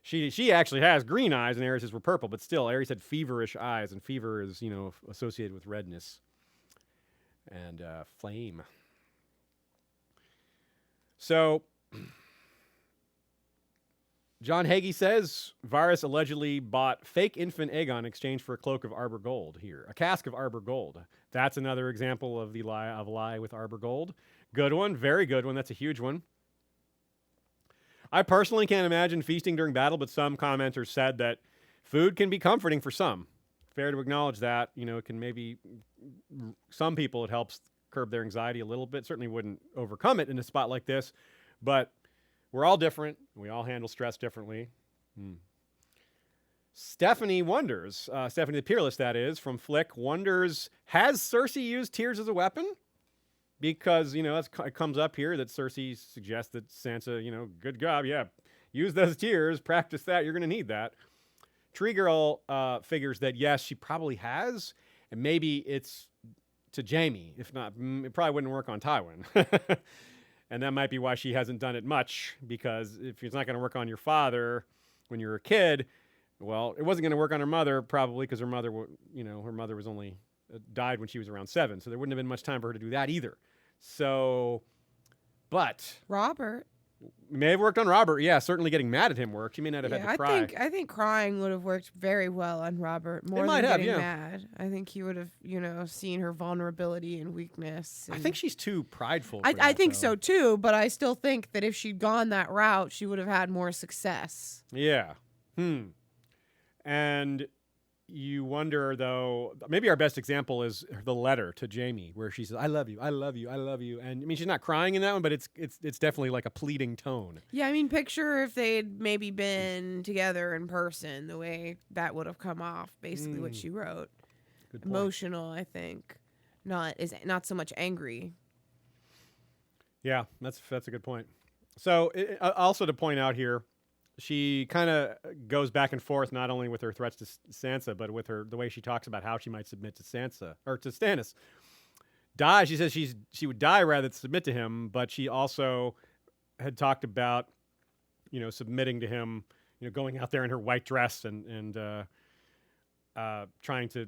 She actually has green eyes, and Aerys' were purple, but still, Aerys had feverish eyes, and fever is, associated with redness and flame. So, John Hagee says Varys allegedly bought fake infant Aegon in exchange for a cloak of Arbor Gold here. A cask of Arbor Gold. That's another example of the lie with Arbor Gold. Good one. Very good one. That's a huge one. I personally can't imagine feasting during battle, but some commenters said that food can be comforting for some. Fair to acknowledge that. It can maybe, some people, it helps curb their anxiety a little bit. Certainly wouldn't overcome it in a spot like this, but we're all different. We all handle stress differently. Stephanie wonders, Stephanie the Peerless, that is, from Flick, wonders, has Cersei used tears as a weapon? Because, it comes up here that Cersei suggests that Sansa, good job, yeah, use those tears, practice that, you're going to need that. Tree Girl figures that, yes, she probably has, and maybe it's to Jaime. If not, it probably wouldn't work on Tywin. And that might be why she hasn't done it much, because if it's not going to work on your father when you're a kid, well, it wasn't going to work on her mother, probably, because her mother, her mother was only died when she was around 7, so there wouldn't have been much time for her to do that either. So, but Robert may have worked on Robert. Yeah, certainly getting mad at him worked. She may not have had to cry. I think crying would have worked very well on Robert more than getting mad. I think he would have, seen her vulnerability and weakness. I think she's too prideful. I think so too, but I still think that if she'd gone that route, she would have had more success. Yeah. And you wonder, though, maybe our best example is the letter to Jaime, where she says, I love you, I love you, I love you. And I mean, she's not crying in that one, but it's definitely like a pleading tone. Yeah, I mean, picture if they'd maybe been together in person, the way that would have come off, basically what she wrote. Good point. Emotional, I think. Not so much angry. Yeah, that's a good point. So also to point out here, she kind of goes back and forth, not only with her threats to Sansa, but with the way she talks about how she might submit to Sansa or to Stannis. She says she would die rather than submit to him, but she also had talked about, submitting to him, going out there in her white dress and trying to,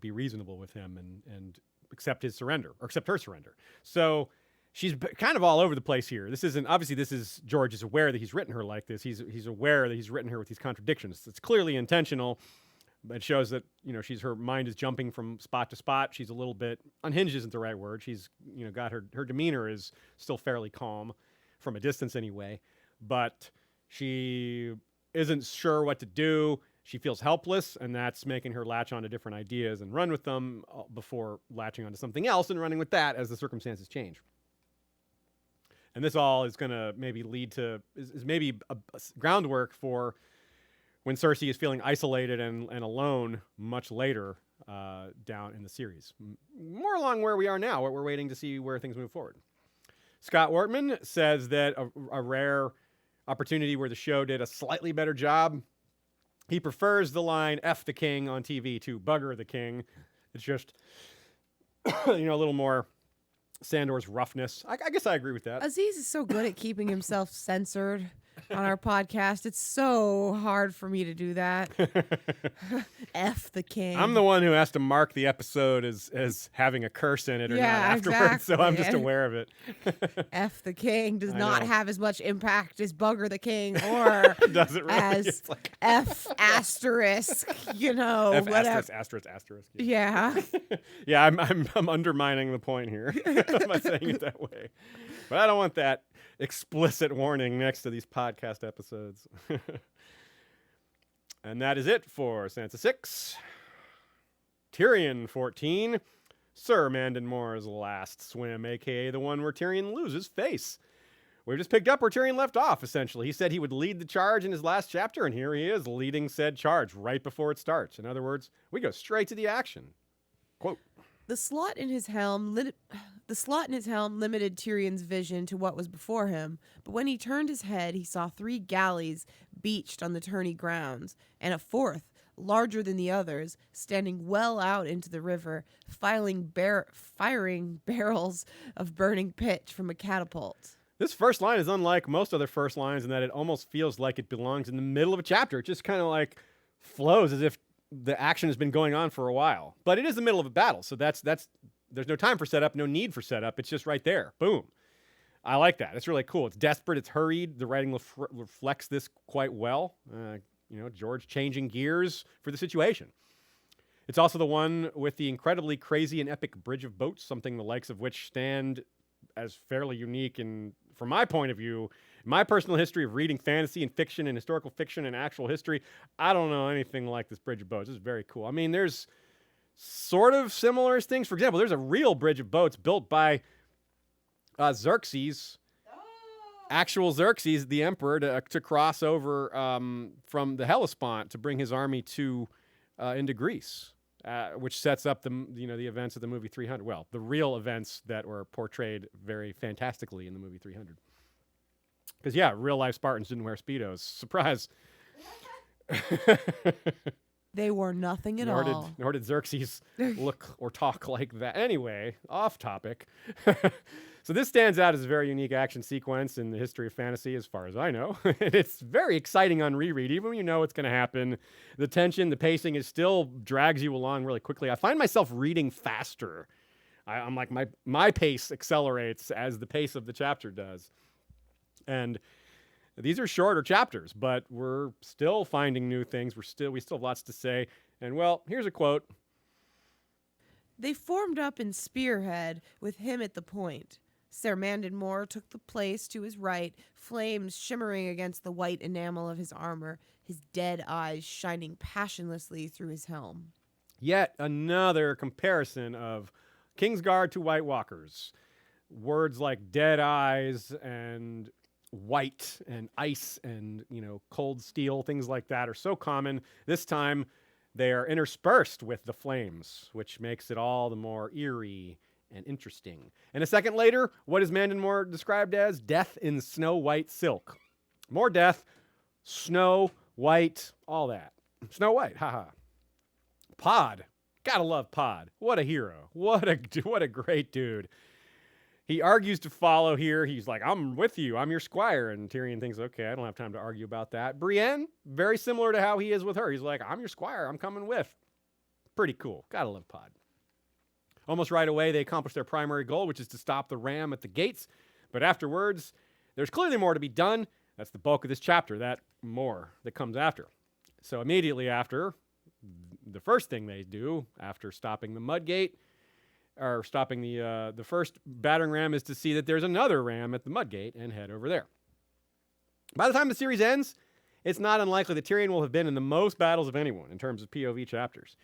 be reasonable with him and accept his surrender or accept her surrender. So she's kind of all over the place here. This is George is aware that he's written her like this. He's aware that he's written her with these contradictions. It's clearly intentional. It shows that, her mind is jumping from spot to spot. She's a little bit unhinged isn't the right word. She's, got her demeanor is still fairly calm from a distance anyway, but she isn't sure what to do. She feels helpless, and that's making her latch onto different ideas and run with them before latching onto something else and running with that as the circumstances change. And this all is going to maybe lead to, is maybe a groundwork for when Cersei is feeling isolated and alone much later down in the series. More along where we are now, what we're waiting to see where things move forward. Scott Wortman says that a rare opportunity where the show did a slightly better job. He prefers the line F the king on TV to bugger the king. It's just, a little more Sandor's roughness. I guess I agree with that. Aziz is so good at keeping himself censored. on our podcast. It's so hard for me to do that. F the king. I'm the one who has to mark the episode as having a curse in it or not afterwards, so I'm just aware of it. F the king does I not know. have as much impact as Bugger the king or Does it really? as It's like F asterisk, F whatever. asterisk. Yeah. Yeah, I'm undermining the point here by saying it that way. But I don't want that explicit warning next to these podcast episodes. And that is it for Sansa 6. Tyrion 14. Sir Mandon Moore's last swim, a.k.a. the one where Tyrion loses face. We've just picked up where Tyrion left off, essentially. He said he would lead the charge in his last chapter, and here he is leading said charge right before it starts. In other words, we go straight to the action. Quote. The slot in his helm limited Tyrion's vision to what was before him, but when he turned his head, he saw 3 galleys beached on the tourney grounds, and a 4th, larger than the others, standing well out into the river, firing barrels of burning pitch from a catapult. This first line is unlike most other first lines in that it almost feels like it belongs in the middle of a chapter. It just kind of like flows as if the action has been going on for a while. But it is the middle of a battle, so there's no time for setup, no need for setup. It's just right there. Boom. I like that. It's really cool. It's desperate. It's hurried. The writing reflects this quite well. George changing gears for the situation. It's also the one with the incredibly crazy and epic bridge of boats, something the likes of which stand as fairly unique in, from my point of view, my personal history of reading fantasy and fiction and historical fiction and actual history. I don't know anything like this bridge of boats. This is very cool. I mean, there's sort of similar things. For example, there's a real bridge of boats built by Xerxes, actual Xerxes, the emperor, to cross over from the Hellespont to bring his army into Greece, which sets up the events of the movie 300. Well, the real events that were portrayed very fantastically in the movie 300. Because yeah, real life Spartans didn't wear Speedos. Surprise. They were nothing at all. Nor did Xerxes look or talk like that. Anyway, off topic. So this stands out as a very unique action sequence in the history of fantasy, as far as I know. It's very exciting on reread, even when you know what's going to happen. The tension, the pacing, is still drags you along really quickly. I find myself reading faster. I'm like, my pace accelerates as the pace of the chapter does. And these are shorter chapters, but we're still finding new things. We still have lots to say. And well, here's a quote. They formed up in spearhead with him at the point. Sir Mandon Moore took the place to his right, flames shimmering against the white enamel of his armor, his dead eyes shining passionlessly through his helm. Yet another comparison of Kingsguard to White Walkers. Words like dead eyes and white and ice and, cold steel, things like that are so common. This time they are interspersed with the flames, which makes it all the more eerie and interesting. And a second later, what is Mandon Moore described as? Death in snow white silk. More death, snow, white, all that. Snow White, haha. Pod. Gotta love Pod. What a hero. What a great dude. He argues to follow here. He's like, I'm with you. I'm your squire. And Tyrion thinks, okay, I don't have time to argue about that. Brienne, very similar to how he is with her. He's like, I'm your squire. I'm coming with. Pretty cool. Gotta love Pod. Almost right away, they accomplish their primary goal, which is to stop the ram at the gates. But afterwards, there's clearly more to be done. That's the bulk of this chapter, that more that comes after. So immediately after, the first thing they do after stopping the Mudgate, or stopping the first battering ram, is to see that there's another ram at the Mudgate and head over there. By the time the series ends, it's not unlikely that Tyrion will have been in the most battles of anyone in terms of POV chapters.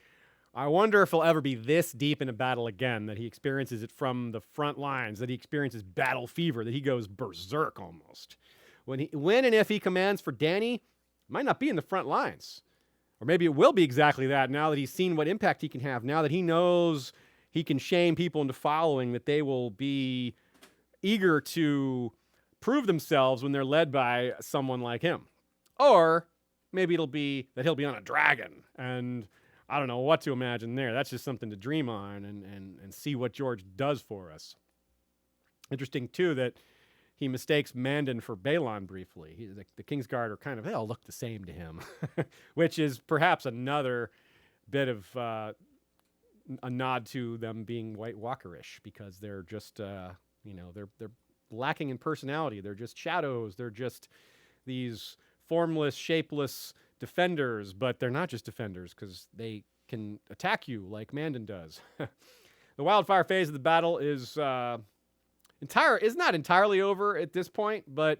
I wonder if he'll ever be this deep in a battle again, that he experiences it from the front lines, that he experiences battle fever, that he goes berserk almost. When and if he commands for Dany, it might not be in the front lines. Or maybe it will be exactly that now that he's seen what impact he can have, now that he knows he can shame people into following, that they will be eager to prove themselves when they're led by someone like him. Or maybe it'll be that he'll be on a dragon, and I don't know what to imagine there. That's just something to dream on and see what George does for us. Interesting, too, that he mistakes Mandon for Balon briefly. The Kingsguard are kind of, they all look the same to him, which is perhaps another bit of a nod to them being White Walkerish, because they're just, they're lacking in personality. They're just shadows. They're just these formless, shapeless defenders, but they're not just defenders because they can attack you like Mandon does. The wildfire phase of the battle is not entirely over at this point, but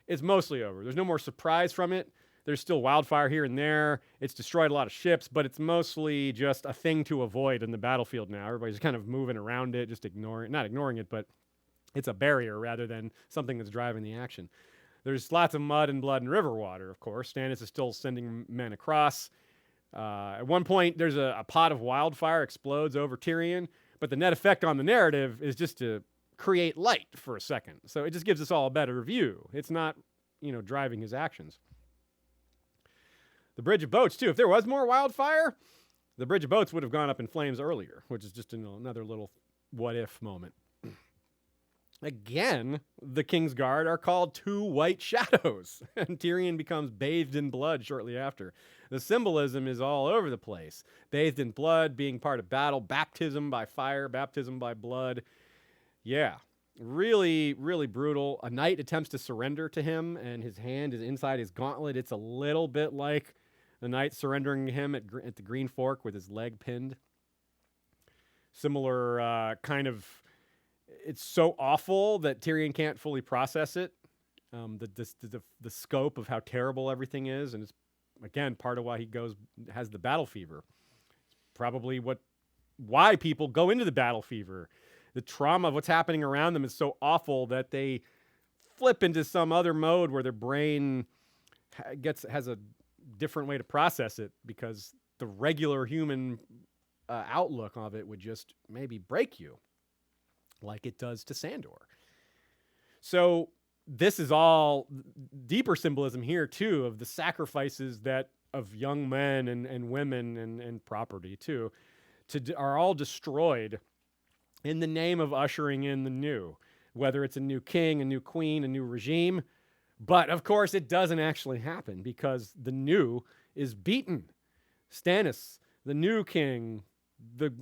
it's mostly over. There's no more surprise from it. There's still wildfire here and there. It's destroyed a lot of ships, but it's mostly just a thing to avoid in the battlefield now. Everybody's kind of moving around it, just not ignoring it, but it's a barrier rather than something that's driving the action. There's lots of mud and blood and river water, of course. Stannis is still sending men across. At one point, there's a pot of wildfire explodes over Tyrion, but the net effect on the narrative is just to create light for a second. So it just gives us all a better view. It's not, driving his actions. The Bridge of Boats, too. If there was more wildfire, the Bridge of Boats would have gone up in flames earlier, which is just another little what-if moment. Again, the Kingsguard are called two white shadows, and Tyrion becomes bathed in blood shortly after. The symbolism is all over the place. Bathed in blood, being part of battle, baptism by fire, baptism by blood. Yeah, really, really brutal. A knight attempts to surrender to him, and his hand is inside his gauntlet. It's a little bit like the knight surrendering to him at the Green Fork with his leg pinned. Similar kind of... It's so awful that Tyrion can't fully process it. The scope of how terrible everything is, and it's again part of why he has the battle fever. It's probably why people go into the battle fever. The trauma of what's happening around them is so awful that they flip into some other mode where their brain has a different way to process it, because the regular human outlook of it would just maybe break you, like it does to Sandor. So this is all deeper symbolism here, too, of the sacrifices of young men and women and property, too, are all destroyed in the name of ushering in the new, whether it's a new king, a new queen, a new regime. But, of course, it doesn't actually happen, because the new is beaten. Stannis, the new king,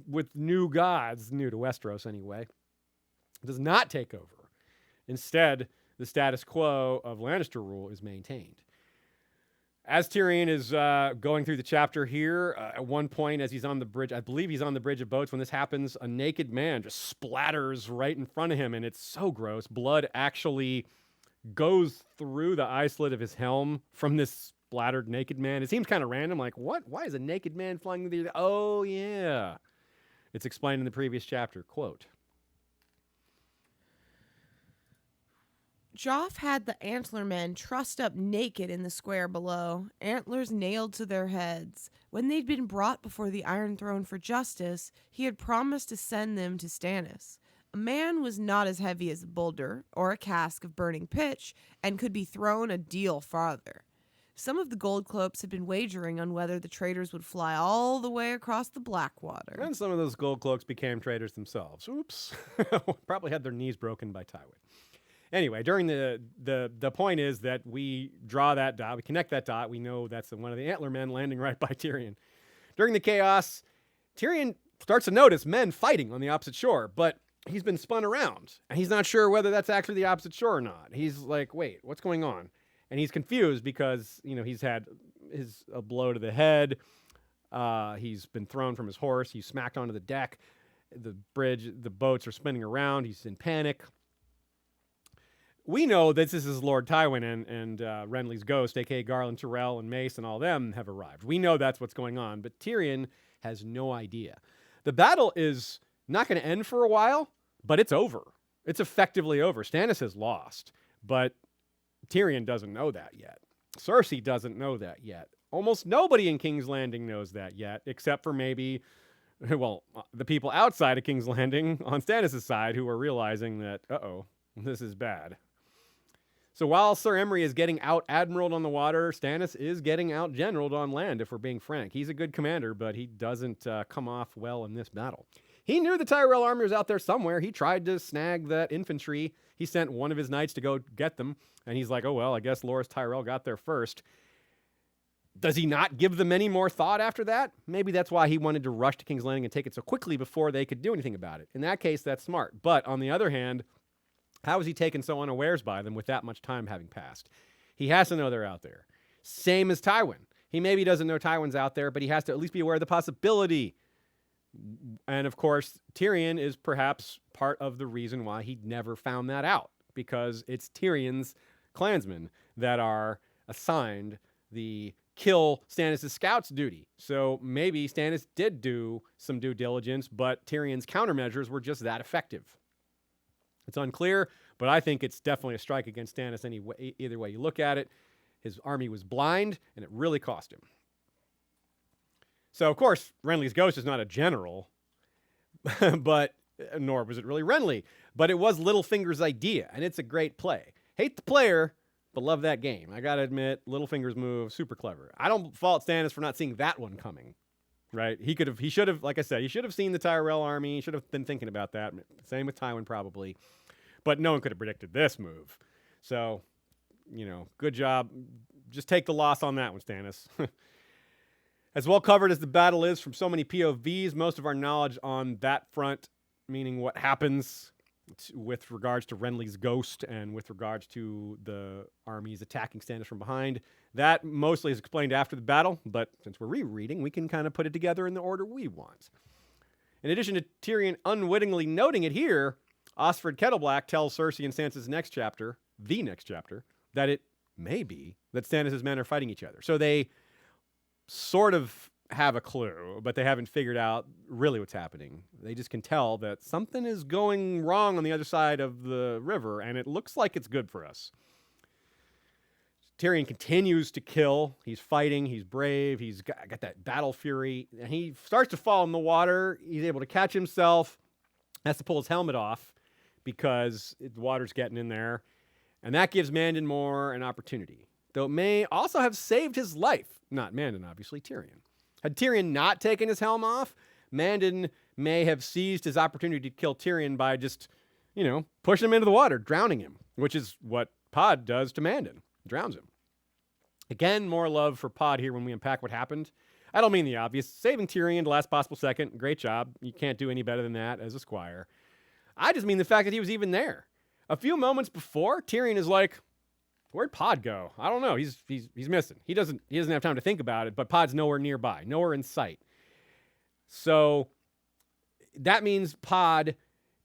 with new gods, new to Westeros anyway, does not take over. Instead, the status quo of Lannister rule is maintained. As Tyrion is going through the chapter here, at one point as he's on the bridge, I believe he's on the Bridge of Boats when this happens, a naked man just splatters right in front of him, and it's so gross. Blood actually goes through the eye slit of his helm from this splattered naked man. It seems kind of random, like, what? Why is a naked man flying through the... Oh, yeah. It's explained in the previous chapter. Quote, Joff had the antler men trussed up naked in the square below, antlers nailed to their heads. When they'd been brought before the Iron Throne for justice, he had promised to send them to Stannis. A man was not as heavy as a boulder or a cask of burning pitch, and could be thrown a deal farther. Some of the gold cloaks had been wagering on whether the traitors would fly all the way across the Blackwater. and some of those gold cloaks became traitors themselves. Oops. Probably had their knees broken by Tywin. Anyway, during the point is that we draw that dot, we connect that dot, we know that's one of the antler men landing right by Tyrion. During the chaos, Tyrion starts to notice men fighting on the opposite shore, but he's been spun around, and he's not sure whether that's actually the opposite shore or not. He's like, wait, what's going on? And he's confused because, he's had a blow to the head, he's been thrown from his horse, he's smacked onto the deck, the boats are spinning around, he's in panic. We know that this is Lord Tywin and Renly's ghost, a.k.a. Garland, Tyrell, and Mace, and all them have arrived. We know that's what's going on, but Tyrion has no idea. The battle is not going to end for a while, but it's over. It's effectively over. Stannis has lost, but Tyrion doesn't know that yet. Cersei doesn't know that yet. Almost nobody in King's Landing knows that yet, except for maybe, the people outside of King's Landing on Stannis' side who are realizing that, this is bad. So while Sir Emery is getting out-admiraled on the water, Stannis is getting out-generaled on land, if we're being frank. He's a good commander, but he doesn't come off well in this battle. He knew the Tyrell army was out there somewhere. He tried to snag that infantry. He sent one of his knights to go get them. And he's like, oh, well, I guess Loras Tyrell got there first. Does he not give them any more thought after that? Maybe that's why he wanted to rush to King's Landing and take it so quickly before they could do anything about it. In that case, that's smart. But on the other hand, how was he taken so unawares by them with that much time having passed? He has to know they're out there. Same as Tywin. He maybe doesn't know Tywin's out there, but he has to at least be aware of the possibility. And of course, Tyrion is perhaps part of the reason why he never found that out, because it's Tyrion's clansmen that are assigned the kill Stannis' scouts duty. So maybe Stannis did do some due diligence, but Tyrion's countermeasures were just that effective. It's unclear, but I think it's definitely a strike against Stannis either way you look at it. His army was blind, and it really cost him. So, of course, Renly's ghost is not a general, but nor was it really Renly. But it was Littlefinger's idea, and it's a great play. Hate the player, but love that game. I gotta admit, Littlefinger's move, super clever. I don't fault Stannis for not seeing that one coming, right? He should have, like I said, he should have seen the Tyrell army. He should have been thinking about that. Same with Tywin, probably. But no one could have predicted this move. So, good job. Just take the loss on that one, Stannis. As well covered as the battle is from so many POVs, most of our knowledge on that front, meaning what happens with regards to Renly's ghost and with regards to the armies attacking Stannis from behind, that mostly is explained after the battle, but since we're rereading, we can kind of put it together in the order we want. In addition to Tyrion unwittingly noting it here, Osford Kettleblack tells Cersei in Sansa's next chapter, the next chapter, that it may be that Stannis' men are fighting each other. So they sort of have a clue, but they haven't figured out really what's happening. They just can tell that something is going wrong on the other side of the river, and it looks like it's good for us. Tyrion continues to kill. He's fighting. He's brave. He's got that battle fury. And he starts to fall in the water. He's able to catch himself. Has to pull his helmet off because the water's getting in there. And that gives Mandon more an opportunity, though it may also have saved his life. Not Mandon, obviously, Tyrion. Had Tyrion not taken his helm off, Mandon may have seized his opportunity to kill Tyrion by just, pushing him into the water, drowning him, which is what Pod does to Mandon. Drowns him. Again, more love for Pod here when we unpack what happened. I don't mean the obvious. Saving Tyrion the last possible second, great job. You can't do any better than that as a squire. I just mean the fact that he was even there. A few moments before, Tyrion is like, where'd Pod go? I don't know. He's missing. He doesn't have time to think about it, but Pod's nowhere nearby, nowhere in sight. So that means Pod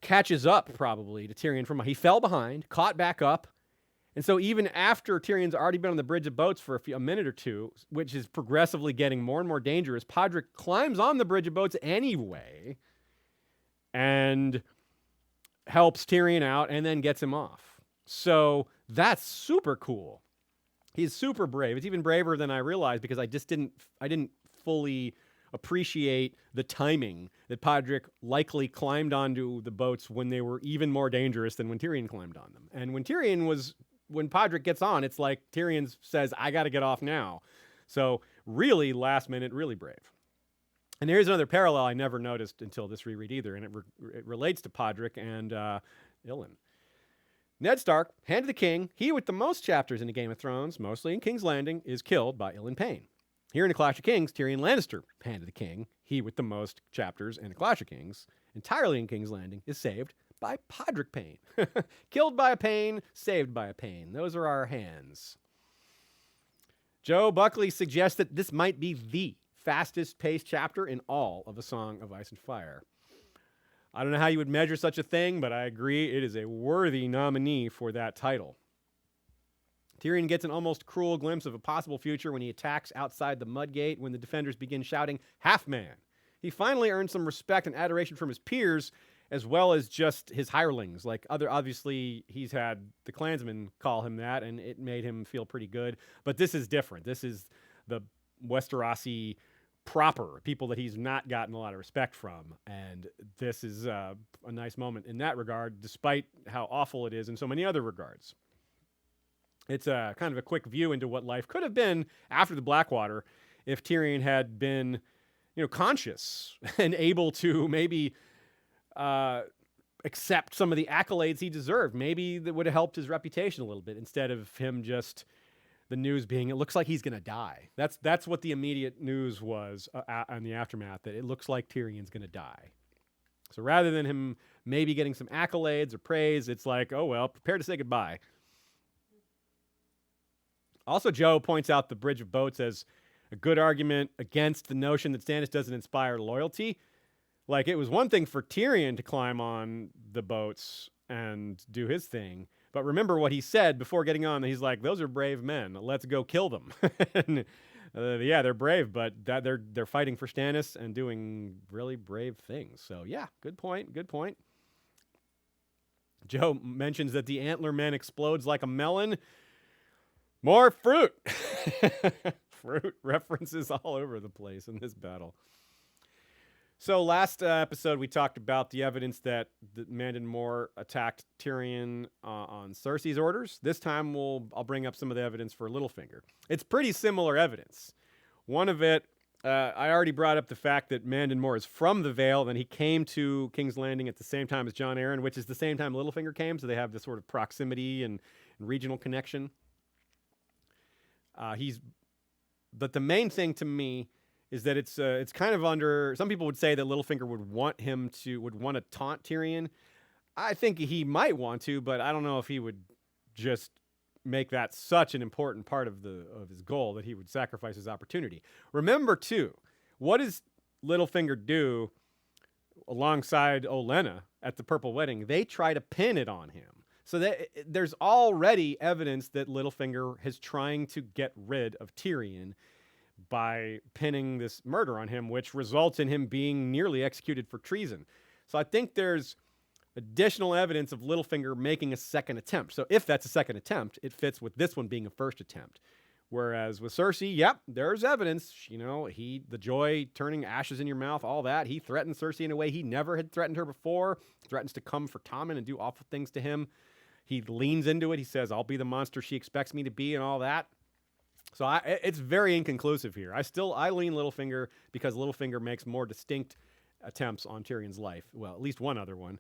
catches up probably to Tyrion he fell behind, caught back up. And so even after Tyrion's already been on the bridge of boats for a minute or two, which is progressively getting more and more dangerous, Podrick climbs on the bridge of boats anyway and helps Tyrion out and then gets him off. So that's super cool. He's super brave. It's even braver than I realized because I didn't fully appreciate the timing that Podrick likely climbed onto the boats when they were even more dangerous than when Tyrion climbed on them. And when Podrick gets on, it's like Tyrion says, I got to get off now. So really last minute, really brave. And here's another parallel I never noticed until this reread either, and it relates to Podrick and Ilyn. Ned Stark, Hand of the King, he with the most chapters in the Game of Thrones, mostly in King's Landing, is killed by Ilyn Payne. Here in the Clash of Kings, Tyrion Lannister, Hand of the King, he with the most chapters in the Clash of Kings, entirely in King's Landing, is saved by Podrick Payne. Killed by a Payne, saved by a Payne. Those are our hands. Joe Buckley suggests that this might be the fastest-paced chapter in all of A Song of Ice and Fire. I don't know how you would measure such a thing, but I agree it is a worthy nominee for that title. Tyrion gets an almost cruel glimpse of a possible future when he attacks outside the Mudgate when the defenders begin shouting, "Half-man!" He finally earns some respect and adoration from his peers, as well as just his hirelings. Obviously, he's had the clansmen call him that, and it made him feel pretty good. But this is different. This is the Westerosi proper, people that he's not gotten a lot of respect from. And this is a nice moment in that regard, despite how awful it is in so many other regards. It's a kind of a quick view into what life could have been after the Blackwater if Tyrion had been, conscious and able to maybe accept some of the accolades he deserved. Maybe that would have helped his reputation a little bit instead of him just the news being, it looks like he's going to die. That's what the immediate news was on the aftermath, that it looks like Tyrion's going to die. So rather than him maybe getting some accolades or praise, it's like, oh, well, prepare to say goodbye. Also, Joe points out the Bridge of Boats as a good argument against the notion that Stannis doesn't inspire loyalty. Like, it was one thing for Tyrion to climb on the boats and do his thing. But remember what he said before getting on. He's like, those are brave men. Let's go kill them. And, yeah, they're brave, but they're fighting for Stannis and doing really brave things. So, yeah, good point. Good point. Joe mentions that the antler man explodes like a melon. More fruit. Fruit references all over the place in this battle. So last episode, we talked about the evidence that Mandon Moore attacked Tyrion on Cersei's orders. This time, I'll bring up some of the evidence for Littlefinger. It's pretty similar evidence. One of it, I already brought up the fact that Mandon Moore is from the Vale, and he came to King's Landing at the same time as Jon Arryn, which is the same time Littlefinger came, so they have this sort of proximity and regional connection. But the main thing to me is that it's kind of under. Some people would say that Littlefinger would want to taunt Tyrion. I think he might want to, but I don't know if he would just make that such an important part of his goal that he would sacrifice his opportunity. Remember too, what does Littlefinger do alongside Olenna at the Purple Wedding? They try to pin it on him. So there's already evidence that Littlefinger is trying to get rid of Tyrion by pinning this murder on him, which results in him being nearly executed for treason. So I think there's additional evidence of Littlefinger making a second attempt. So if that's a second attempt, it fits with this one being a first attempt. Whereas with Cersei, yep, there's evidence. You know, the joy turning ashes in your mouth, all that. He threatened Cersei in a way he never had threatened her before. Threatens to come for Tommen and do awful things to him. He leans into it. He says, I'll be the monster she expects me to be and all that. So it's very inconclusive here. I lean Littlefinger because Littlefinger makes more distinct attempts on Tyrion's life. Well, at least one other one.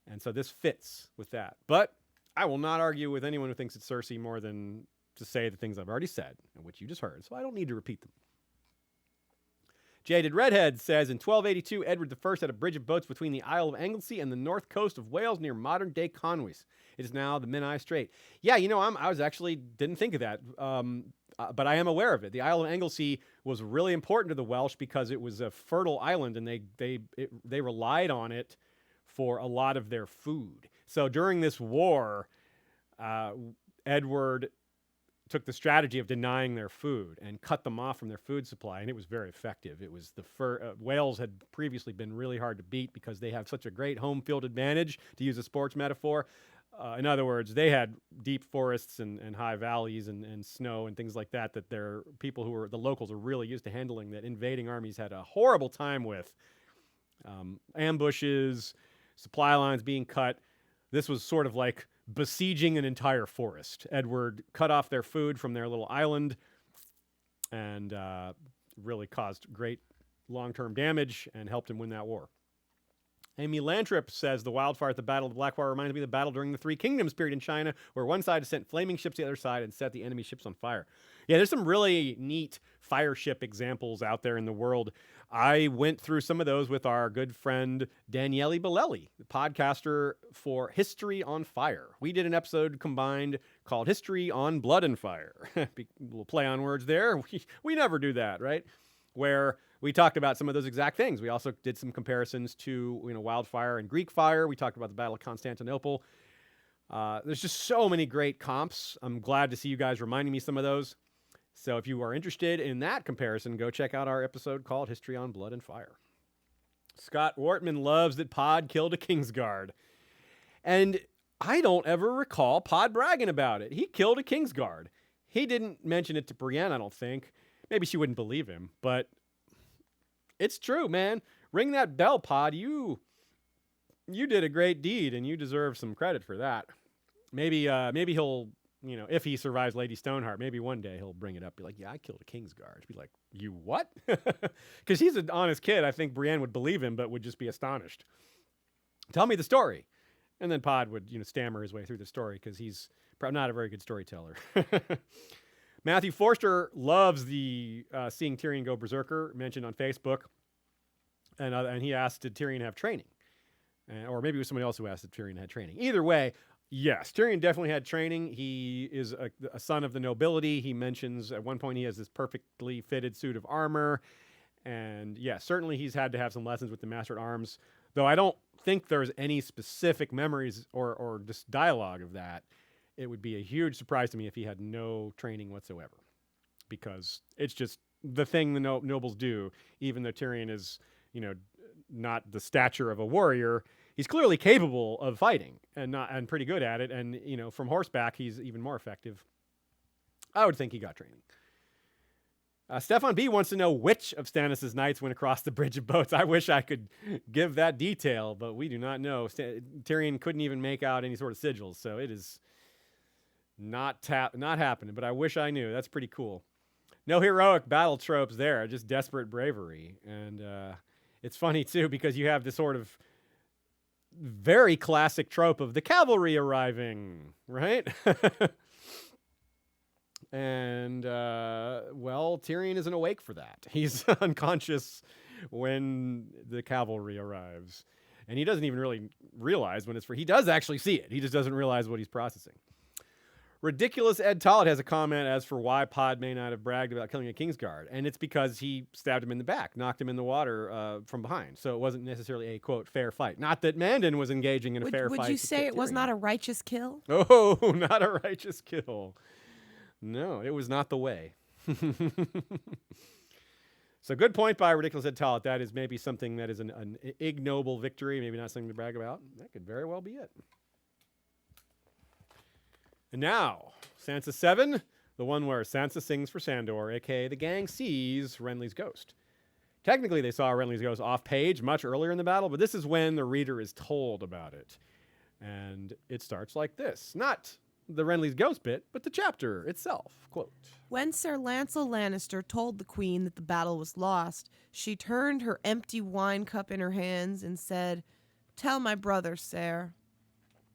And so this fits with that. But I will not argue with anyone who thinks it's Cersei more than to say the things I've already said, and which you just heard. So I don't need to repeat them. Jaded Redhead says, in 1282, Edward I had a bridge of boats between the Isle of Anglesey and the north coast of Wales near modern-day Conwys. It is now the Menai Strait. Yeah, you know, I was actually didn't think of that. But I am aware of it. The Isle of Anglesey was really important to the Welsh because it was a fertile island, and they relied on it for a lot of their food. So during this war, Edward took the strategy of denying their food and cut them off from their food supply, and it was very effective. It was Wales had previously been really hard to beat because they have such a great home field advantage, to use a sports metaphor. In other words, they had deep forests and high valleys and snow and things like that their people who were the locals are really used to handling, that invading armies had a horrible time with. Ambushes, supply lines being cut. This was sort of like besieging an entire forest. Edward cut off their food from their little island and really caused great long-term damage and helped him win that war. Amy Lantrip says, the wildfire at the Battle of the Blackwater reminds me of the battle during the Three Kingdoms period in China, where one side sent flaming ships to the other side and set the enemy ships on fire. Yeah, there's some really neat fire ship examples out there in the world. I went through some of those with our good friend Daniele Bellelli, the podcaster for History on Fire. We did an episode combined called History on Blood and Fire. We'll play on words there. We never do that, right? Where we talked about some of those exact things. We also did some comparisons to, wildfire and Greek fire. We talked about the Battle of Constantinople. There's just so many great comps. I'm glad to see you guys reminding me some of those. So if you are interested in that comparison, go check out our episode called History on Blood and Fire. Scott Wortman loves that Pod killed a Kingsguard. And I don't ever recall Pod bragging about it. He killed a Kingsguard. He didn't mention it to Brienne, I don't think. Maybe she wouldn't believe him, but it's true, man. Ring that bell, Pod. You did a great deed, and you deserve some credit for that. Maybe he'll, if he survives Lady Stoneheart, maybe one day he'll bring it up. Be like, yeah, I killed a Kingsguard. Be like, you what? Because he's an honest kid. I think Brienne would believe him, but would just be astonished. Tell me the story. And then Pod would, stammer his way through the story because he's probably not a very good storyteller. Matthew Forster loves the seeing Tyrion go berserker mentioned on Facebook. And he asked, did Tyrion have training? Or maybe it was somebody else who asked if Tyrion had training. Either way, yes, Tyrion definitely had training. He is a son of the nobility. He mentions at one point he has this perfectly fitted suit of armor. And yeah, certainly he's had to have some lessons with the Master at Arms, though I don't think there's any specific memories or just dialogue of that. It would be a huge surprise to me if he had no training whatsoever, because it's just the thing the nobles do. Even though Tyrion is, not the stature of a warrior, he's clearly capable of fighting and pretty good at it. And from horseback, he's even more effective. I would think he got training. Stefan B wants to know which of Stannis' knights went across the bridge of boats. I wish I could give that detail, but we do not know. Tyrion couldn't even make out any sort of sigils, so it is not happening, but I wish I knew. That's pretty cool. No heroic battle tropes there, just desperate bravery. And it's funny, too, because you have this sort of very classic trope of the cavalry arriving, right? And, Tyrion isn't awake for that. He's unconscious when the cavalry arrives. And he doesn't even really realize when he does actually see it. He just doesn't realize what he's processing. Ridiculous Ed Tollett has a comment as for why Pod may not have bragged about killing a Kingsguard. And it's because he stabbed him in the back, knocked him in the water from behind. So it wasn't necessarily a, quote, fair fight. Not that Mandon was engaging in a fair fight. Would you say it was not a righteous kill? Oh, not a righteous kill. No, it was not the way. So good point by Ridiculous Ed Tollett. That is maybe something that is an ignoble victory, maybe not something to brag about. That could very well be it. And now, Sansa 7, the one where Sansa sings for Sandor, a.k.a. the gang sees Renly's ghost. Technically, they saw Renly's ghost off-page much earlier in the battle, but this is when the reader is told about it. And it starts like this. Not the Renly's ghost bit, but the chapter itself. Quote, "When Sir Lancel Lannister told the queen that the battle was lost, she turned her empty wine cup in her hands and said, 'Tell my brother, sir.'"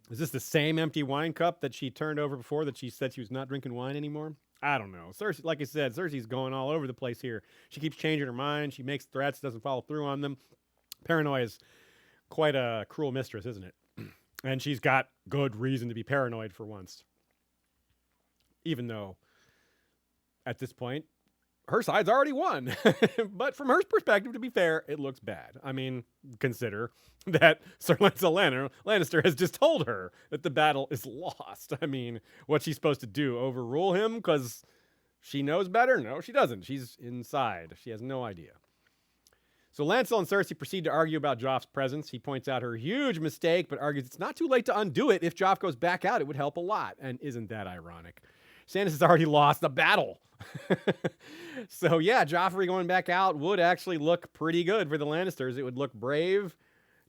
Is this the same empty wine cup that she turned over before that she said she was not drinking wine anymore? I don't know. Cersei, like I said, Cersei's going all over the place here. She keeps changing her mind. She makes threats, doesn't follow through on them. Paranoia is quite a cruel mistress, isn't it? And she's got good reason to be paranoid for once. Even though, at this point, her side's already won. But from her perspective, to be fair, it looks bad. I mean, consider that Sir Lancel Lannister has just told her that the battle is lost. I mean, what's she supposed to do? Overrule him because she knows better? No, she doesn't. She's inside. She has no idea. So Lancel and Cersei proceed to argue about Joff's presence. He points out her huge mistake, but argues it's not too late to undo it. If Joff goes back out, it would help a lot. And isn't that ironic? Stannis has already lost the battle. So yeah, Joffrey going back out would actually look pretty good for the Lannisters. It would look brave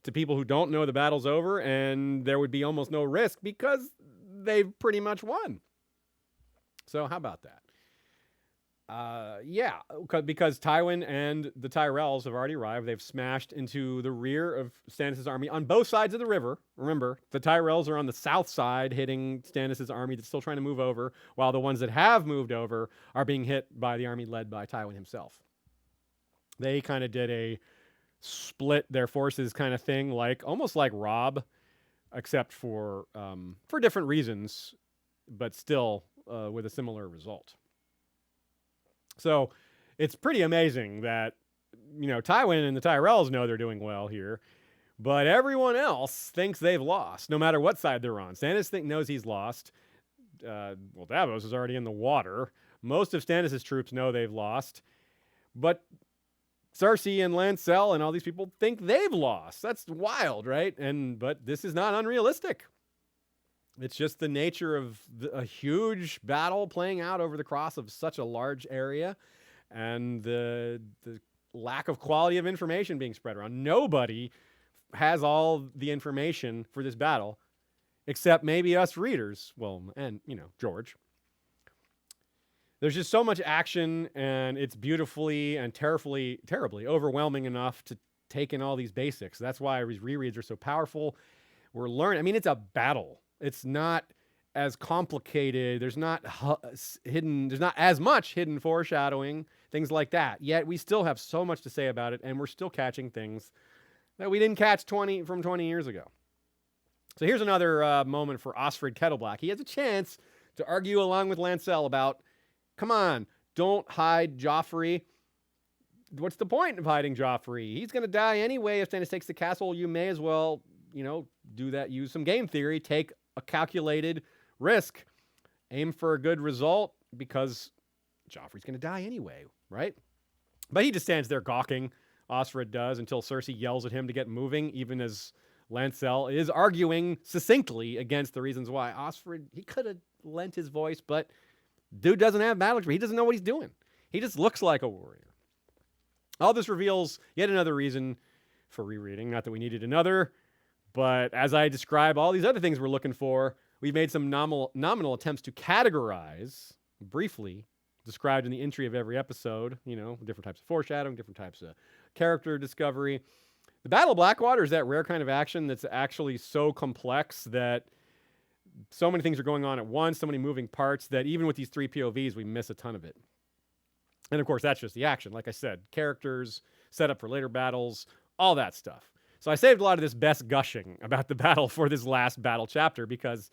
to people who don't know the battle's over, and there would be almost no risk because they've pretty much won. So how about that? Yeah, because Tywin and the Tyrells have already arrived. They've smashed into the rear of Stannis' army on both sides of the river. Remember, the Tyrells are on the south side hitting Stannis' army that's still trying to move over, while the ones that have moved over are being hit by the army led by Tywin himself. They kind of did a split their forces kind of thing, almost like Robb, except for different reasons, but still with a similar result. So it's pretty amazing that, Tywin and the Tyrells know they're doing well here, but everyone else thinks they've lost, no matter what side they're on. Stannis knows he's lost. Davos is already in the water. Most of Stannis' troops know they've lost, but Cersei and Lancel and all these people think they've lost. That's wild, right? But this is not unrealistic. It's just the nature of a huge battle playing out over the cross of such a large area and the lack of quality of information being spread around. Nobody has all the information for this battle except maybe us readers. Well, and, George. There's just so much action, and it's beautifully and terribly overwhelming enough take in all these basics. That's why these rereads are so powerful. We're learning. I mean, it's a battle. It's not as complicated. There's not hidden. There's not as much hidden foreshadowing, things like that. Yet we still have so much to say about it, and we're still catching things that we didn't catch 20 years ago. So here's another moment for Osfryd Kettleblack. He has a chance to argue along with Lancel about, come on, don't hide Joffrey. What's the point of hiding Joffrey? He's going to die anyway if Stannis takes the castle. You may as well, do that. Use some game theory. Take a calculated risk. Aim for a good result because Joffrey's going to die anyway, right? But he just stands there gawking. Osfryd does until Cersei yells at him to get moving, even as Lancel is arguing succinctly against the reasons why. Osfryd, he could have lent his voice, but dude doesn't have battle experience. He doesn't know what he's doing. He just looks like a warrior. All this reveals yet another reason for rereading. Not that we needed another, but as I describe all these other things we're looking for, we've made some nominal attempts to categorize, briefly described in the entry of every episode, different types of foreshadowing, different types of character discovery. The Battle of Blackwater is that rare kind of action that's actually so complex that so many things are going on at once, so many moving parts that even with these 3 POVs, we miss a ton of it. And of course, that's just the action. Like I said, characters, set up for later battles, all that stuff. So I saved a lot of this best gushing about the battle for this last battle chapter because,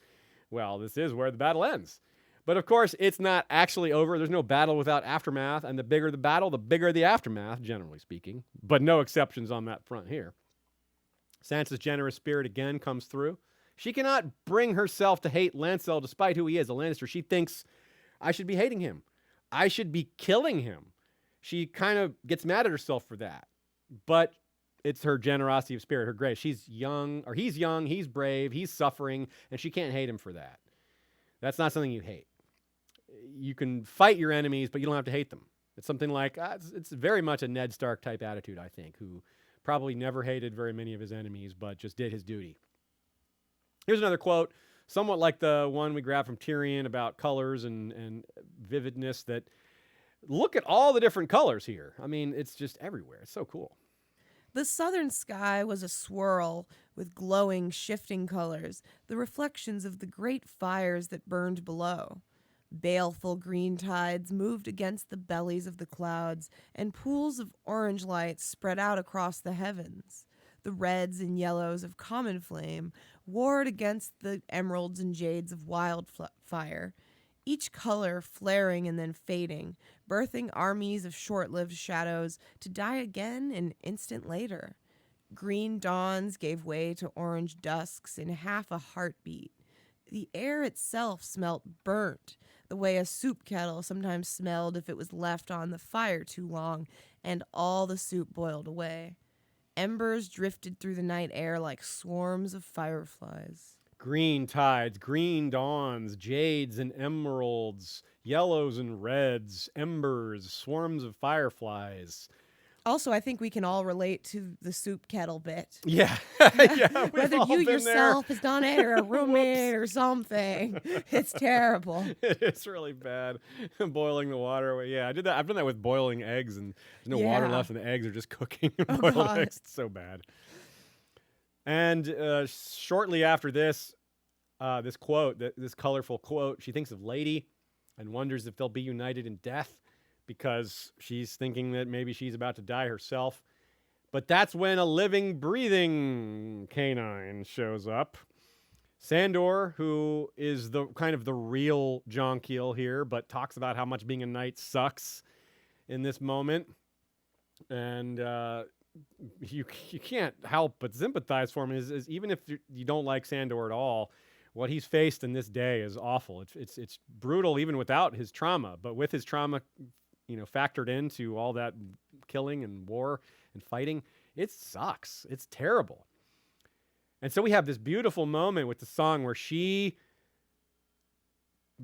well, this is where the battle ends. But of course, it's not actually over. There's no battle without aftermath. And the bigger the battle, the bigger the aftermath, generally speaking. But no exceptions on that front here. Sansa's generous spirit again comes through. She cannot bring herself to hate Lancel despite who he is, a Lannister. She thinks, I should be hating him. I should be killing him. She kind of gets mad at herself for that. But it's her generosity of spirit, her grace. She's young, or he's young, he's brave, he's suffering, and she can't hate him for that. That's not something you hate. You can fight your enemies, but you don't have to hate them. It's something like, it's very much a Ned Stark type attitude, I think, who probably never hated very many of his enemies, but just did his duty. Here's another quote, somewhat like the one we grabbed from Tyrion about colors and vividness, that look at all the different colors here. I mean, it's just everywhere. It's so cool. The southern sky was a swirl with glowing, shifting colors, the reflections of the great fires that burned below. Baleful green tides moved against the bellies of the clouds, and pools of orange light spread out across the heavens. The reds and yellows of common flame warred against the emeralds and jades of wildfire, each color flaring and then fading, birthing armies of short-lived shadows to die again an instant later. Green dawns gave way to orange dusks in half a heartbeat. The air itself smelt burnt, the way a soup kettle sometimes smelled if it was left on the fire too long, and all the soup boiled away. Embers drifted through the night air like swarms of fireflies. Green tides, green dawns, jades and emeralds, yellows and reds, embers, swarms of fireflies. Also, I think we can all relate to the soup kettle bit. Yeah. Yeah, whether you yourself has done it or a roommate or something. It's terrible. It's really bad. Boiling the water. Yeah, I did that. I've done that with boiling eggs, and there's no water left, and the eggs are just cooking. Boiled eggs. It's so bad. And shortly after this, this quote, this colorful quote, she thinks of Lady and wonders if they'll be united in death, because she's thinking that maybe she's about to die herself. But that's when a living, breathing canine shows up. Sandor, who is the kind of the real Jonquil here, but talks about how much being a knight sucks in this moment. And you can't help but sympathize for him. Is even if you don't like Sandor at all, what he's faced in this day is awful. It's brutal even without his trauma, but with his trauma, factored into all that killing and war and fighting, it sucks. It's terrible. And so we have this beautiful moment with the song where she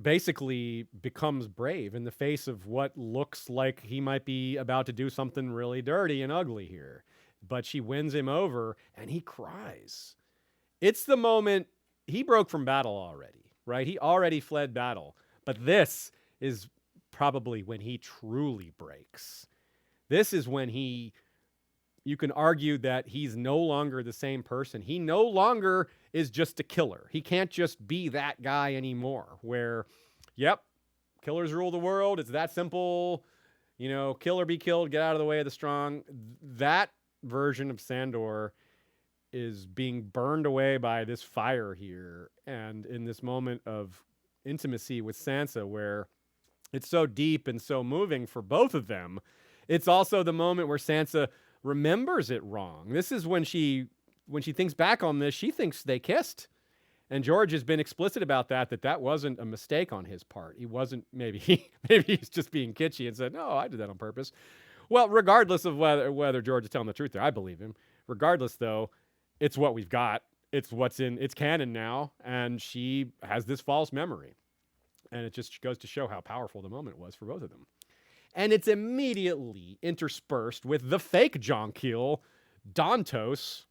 basically becomes brave in the face of what looks like he might be about to do something really dirty and ugly here. But she wins him over and he cries. It's the moment he broke from battle already, right? He already fled battle. But this is probably when he truly breaks. This is when he you can argue that he's no longer the same person. He no longer is just a killer. He can't just be that guy anymore where, yep, killers rule the world. It's that simple. You know, kill or be killed, get out of the way of the strong. That version of Sandor is being burned away by this fire here. And in this moment of intimacy with Sansa, where it's so deep and so moving for both of them, it's also the moment where Sansa remembers it wrong. This is when she thinks back on this, she thinks they kissed. And George has been explicit about that wasn't a mistake on his part. He wasn't, maybe he's just being kitschy and said, no, I did that on purpose. Well, regardless of whether George is telling the truth there, I believe him. Regardless, though, it's what we've got. It's it's canon now, and she has this false memory. And it just goes to show how powerful the moment was for both of them. And it's immediately interspersed with the fake Jonquil, Dantos.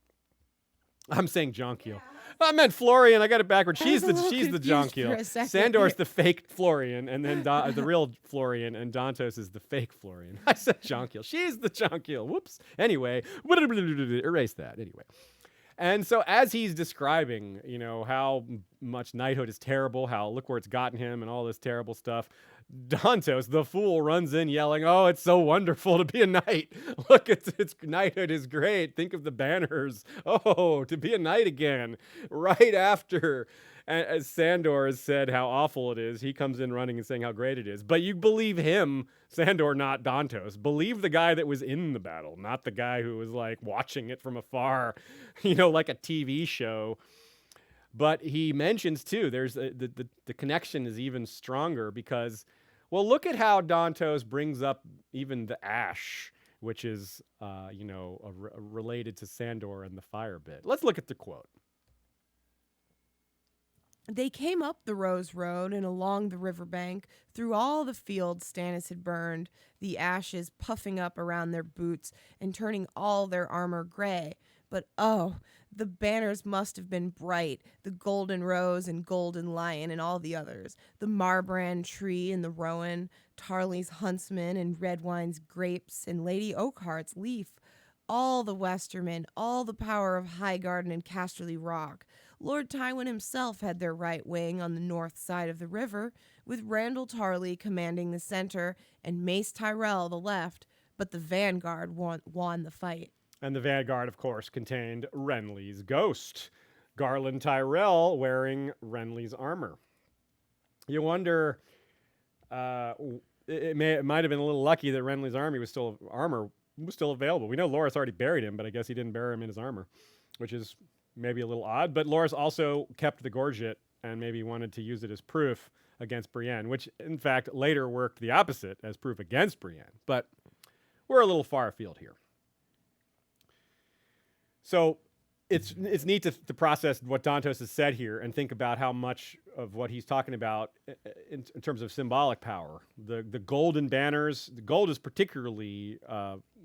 I'm saying Jonquil. Yeah. I meant Florian. I got it backwards. She's the Jonquil. Sandor's the fake Florian, and then the real Florian, and Dantos is the fake Florian. I said Jonquil. She's the Jonquil. Whoops. Anyway, erase that. Anyway. And so as he's describing, you know, how much knighthood is terrible, how look where it's gotten him and all this terrible stuff, Dantos, the fool, runs in yelling, oh, it's so wonderful to be a knight. Look, it's knighthood is great. Think of the banners. Oh, to be a knight again. Right after, as Sandor has said how awful it is, he comes in running and saying how great it is. But you believe him, Sandor, not Dantos. Believe the guy that was in the battle, not the guy who was like watching it from afar, you know, like a TV show. But he mentions too, there's the connection is even stronger because, well, look at how Dantos brings up even the ash, which is, related to Sandor and the fire bit. Let's look at the quote. They came up the Rose Road and along the riverbank, through all the fields Stannis had burned, the ashes puffing up around their boots and turning all their armor gray. But oh, the banners must have been bright, the golden rose and golden lion and all the others, the Marbrand tree and the rowan, Tarly's huntsman and Redwine's grapes and Lady Oakheart's leaf, all the Westermen, all the power of Highgarden and Casterly Rock. Lord Tywin himself had their right wing on the north side of the river, with Randall Tarly commanding the center and Mace Tyrell the left, but the vanguard won the fight. And the vanguard, of course, contained Renly's ghost, Garland Tyrell wearing Renly's armor. You wonder, it might have been a little lucky that Renly's armor was still available. We know Loras already buried him, but I guess he didn't bury him in his armor, which is maybe a little odd. But Loras also kept the gorget and maybe wanted to use it as proof against Brienne, which in fact later worked the opposite as proof against Brienne. But we're a little far afield here. So it's neat to process what Dantos has said here and think about how much of what he's talking about in terms of symbolic power. The golden banners, the gold is particularly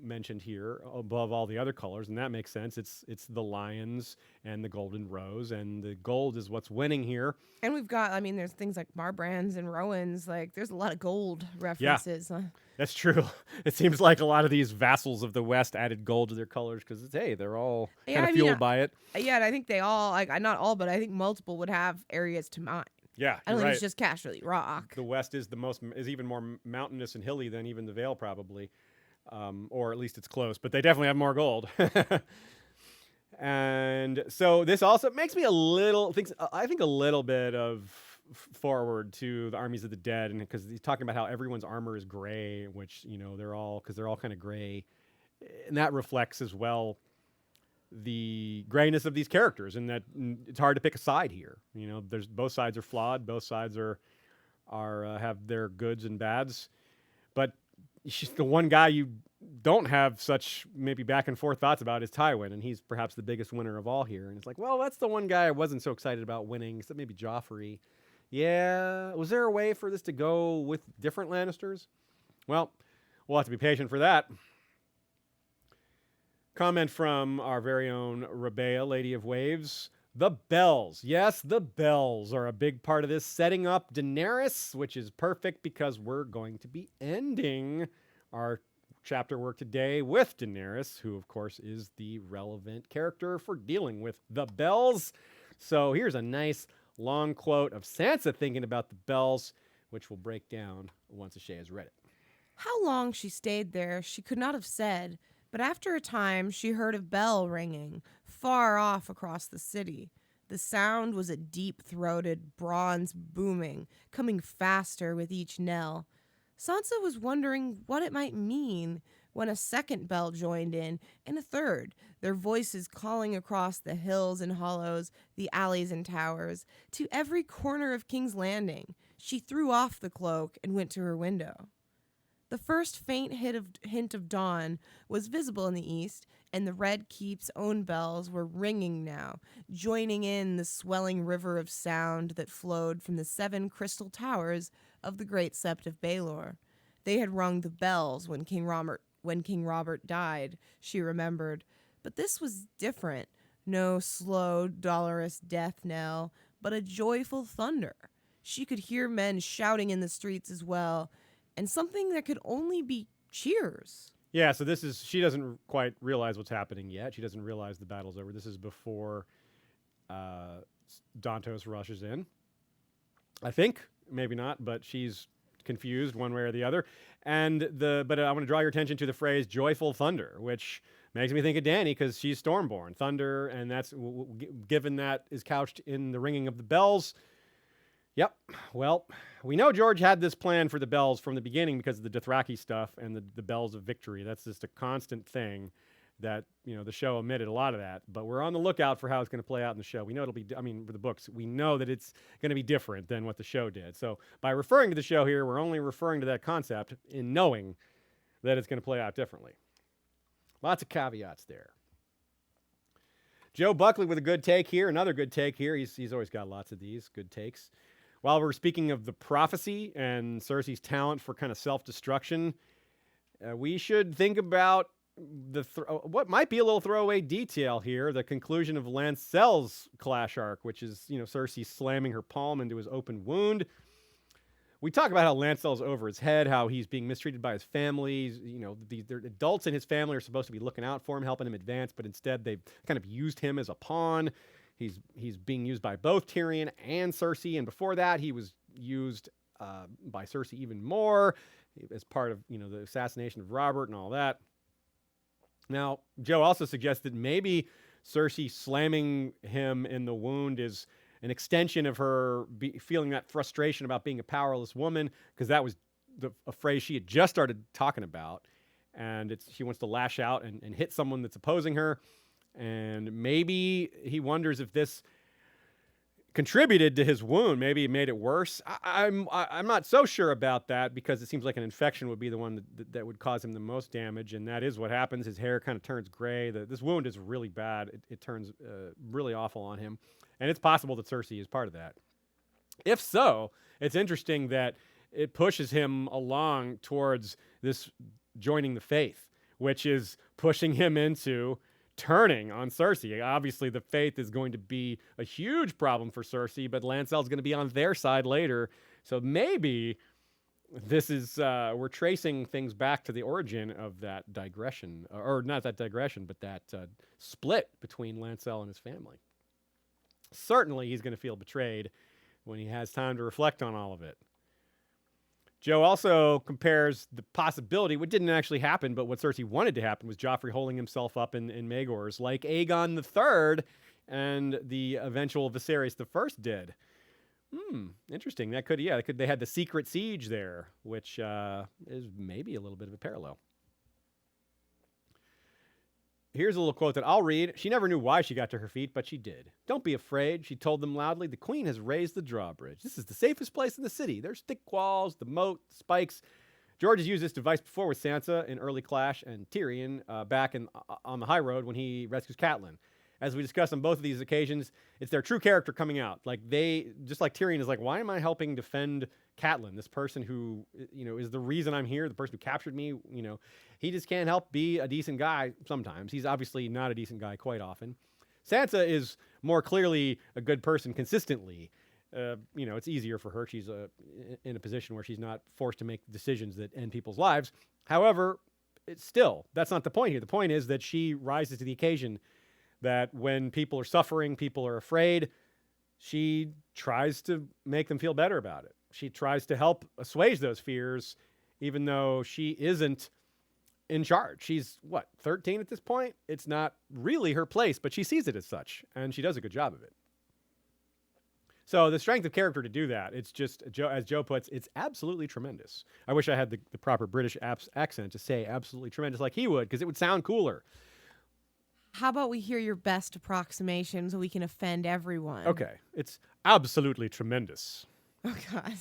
mentioned here above all the other colors, and that makes sense. It's the lions and the golden rose, and the gold is what's winning here. And we've got, there's things like Marbrands and Rowans. Like, there's a lot of gold references. Yeah, that's true. It seems like a lot of these vassals of the West added gold to their colors because, they're all kind of fueled by it. Yeah, and I think they all, not all, but I think multiple would have areas to mine. Yeah, I don't think it's just Casterly Rock. The West is even more mountainous and hilly than even the Vale, probably. Or at least it's close, but they definitely have more gold. And so this also makes me a little bit of forward to the armies of the dead, and because he's talking about how everyone's armor is gray, which they're all kind of gray, and that reflects as well the grayness of these characters, and that it's hard to pick a side here. There's both sides are flawed, both sides are have their goods and bads, but the one guy you don't have such maybe back and forth thoughts about is Tywin, and he's perhaps the biggest winner of all here. And it's like, well, that's the one guy I wasn't so excited about winning, except maybe Joffrey. Yeah, was there a way for this to go with different Lannisters? Well, we'll have to be patient for that. Comment from our very own Rabea, Lady of Waves. The bells. Yes, the bells are a big part of this, setting up Daenerys, which is perfect because we're going to be ending our chapter work today with Daenerys, who, of course, is the relevant character for dealing with the bells. So here's a nice long quote of Sansa thinking about the bells, which we'll break down once Ashay has read it. How long she stayed there, she could not have said, but after a time she heard a bell ringing, far off across the city. The sound was a deep-throated bronze booming, coming faster with each knell. Sansa was wondering what it might mean when a second bell joined in, and a third, their voices calling across the hills and hollows, the alleys and towers, to every corner of King's Landing. She threw off the cloak and went to her window. The first faint hint of dawn was visible in the east, and the Red Keep's own bells were ringing now, joining in the swelling river of sound that flowed from the 7 crystal towers of the great Sept of Baelor. They had rung the bells when King Robert died, she remembered. But this was different. No slow, dolorous death knell, but a joyful thunder. She could hear men shouting in the streets as well, and something that could only be cheers. Yeah, so she doesn't quite realize what's happening yet. She doesn't realize the battle's over. This is before Dantos rushes in. I think, maybe not, but she's confused one way or the other. But I want to draw your attention to the phrase "joyful thunder," which makes me think of Dany because she's Stormborn. Thunder, and that's given that is couched in the ringing of the bells. Yep. Well, we know George had this plan for the bells from the beginning because of the Dothraki stuff and the bells of victory. That's just a constant thing that, the show omitted a lot of that. But we're on the lookout for how it's going to play out in the show. We know it'll be, for the books, we know that it's going to be different than what the show did. So by referring to the show here, we're only referring to that concept in knowing that it's going to play out differently. Lots of caveats there. Joe Buckley with a good take here. Another good take here. He's always got lots of these good takes. While we're speaking of the prophecy and Cersei's talent for kind of self-destruction, we should think about what might be a little throwaway detail here, the conclusion of Lancel's clash arc, which is, Cersei slamming her palm into his open wound. We talk about how Lancel's over his head, how he's being mistreated by his family. The adults in his family are supposed to be looking out for him, helping him advance, but instead they've kind of used him as a pawn. He's being used by both Tyrion and Cersei, and before that, he was used by Cersei even more as part of the assassination of Robert and all that. Now, Joe also suggests that maybe Cersei slamming him in the wound is an extension of her feeling that frustration about being a powerless woman, because that was a phrase she had just started talking about, and she wants to lash out and hit someone that's opposing her. And maybe he wonders if this contributed to his wound. Maybe it made it worse. I'm not so sure about that, because it seems like an infection would be the one that would cause him the most damage, and that is what happens. His hair kind of turns gray. This wound is really bad. It turns really awful on him, and it's possible that Cersei is part of that. If so, it's interesting that it pushes him along towards this joining the faith, which is pushing him into turning on Cersei. Obviously, the faith is going to be a huge problem for Cersei, but Lancel's going to be on their side later. So maybe this is, we're tracing things back to the origin of that digression, or not that digression, but that split between Lancel and his family. Certainly, he's going to feel betrayed when he has time to reflect on all of it. Joe also compares the possibility, what didn't actually happen, but what Cersei wanted to happen, was Joffrey holding himself up in Maegor's, like Aegon III and the eventual Viserys I did. Interesting. They had the secret siege there, which is maybe a little bit of a parallel. Here's a little quote that I'll read. She never knew why she got to her feet, but she did. "Don't be afraid," she told them loudly. "The queen has raised the drawbridge. This is the safest place in the city. There's thick walls, the moat, the spikes." George has used this device before with Sansa in early Clash and Tyrion back on the high road when he rescues Catelyn. As we discussed on both of these occasions, it's their true character coming out. Just like Tyrion is like, why am I helping defend Catelyn, this person who, is the reason I'm here, the person who captured me, he just can't help be a decent guy sometimes. He's obviously not a decent guy quite often. Sansa is more clearly a good person consistently. It's easier for her. She's in a position where she's not forced to make decisions that end people's lives. However, still, that's not the point here. The point is that she rises to the occasion, that when people are suffering, people are afraid, she tries to make them feel better about it. She tries to help assuage those fears, even though she isn't in charge. She's, 13 at this point? It's not really her place, but she sees it as such, and she does a good job of it. So the strength of character to do that, it's just, as Joe puts, it's absolutely tremendous. I wish I had the proper British accent to say absolutely tremendous like he would, because it would sound cooler. How about we hear your best approximation so we can offend everyone? Okay, it's absolutely tremendous. Oh, God.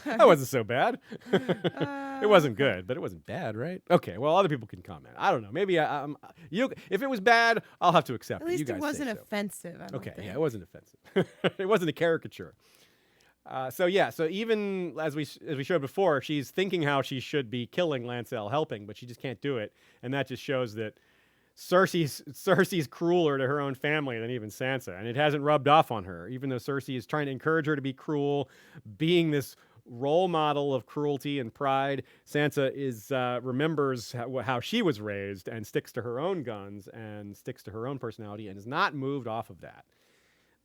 That wasn't so bad. It wasn't good, but it wasn't bad, right? Okay, well, other people can comment. I don't know. Maybe if it was bad, I'll have to accept it. At least You guys it wasn't say so. offensive. I don't Okay, think. yeah, it wasn't offensive. It wasn't a caricature. So even as we showed before, she's thinking how she should be killing Lancel, helping, but she just can't do it, and that just shows that Cersei's crueler to her own family than even Sansa, and it hasn't rubbed off on her, even though Cersei is trying to encourage her to be cruel, being this role model of cruelty and pride. Sansa remembers how she was raised and sticks to her own guns and sticks to her own personality and is not moved off of that.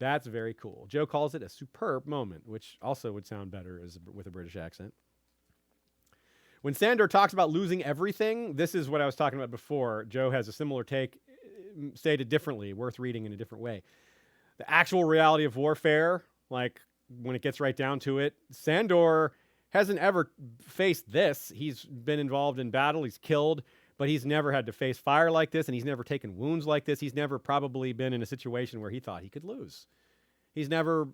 That's very cool. Joe calls it a superb moment, which also would sound better with a British accent. When Sandor talks about losing everything, this is what I was talking about before. Joe has a similar take, stated differently, worth reading in a different way. The actual reality of warfare, like when it gets right down to it, Sandor hasn't ever faced this. He's been involved in battle, he's killed, but he's never had to face fire like this, and he's never taken wounds like this. He's never probably been in a situation where he thought he could lose. He's never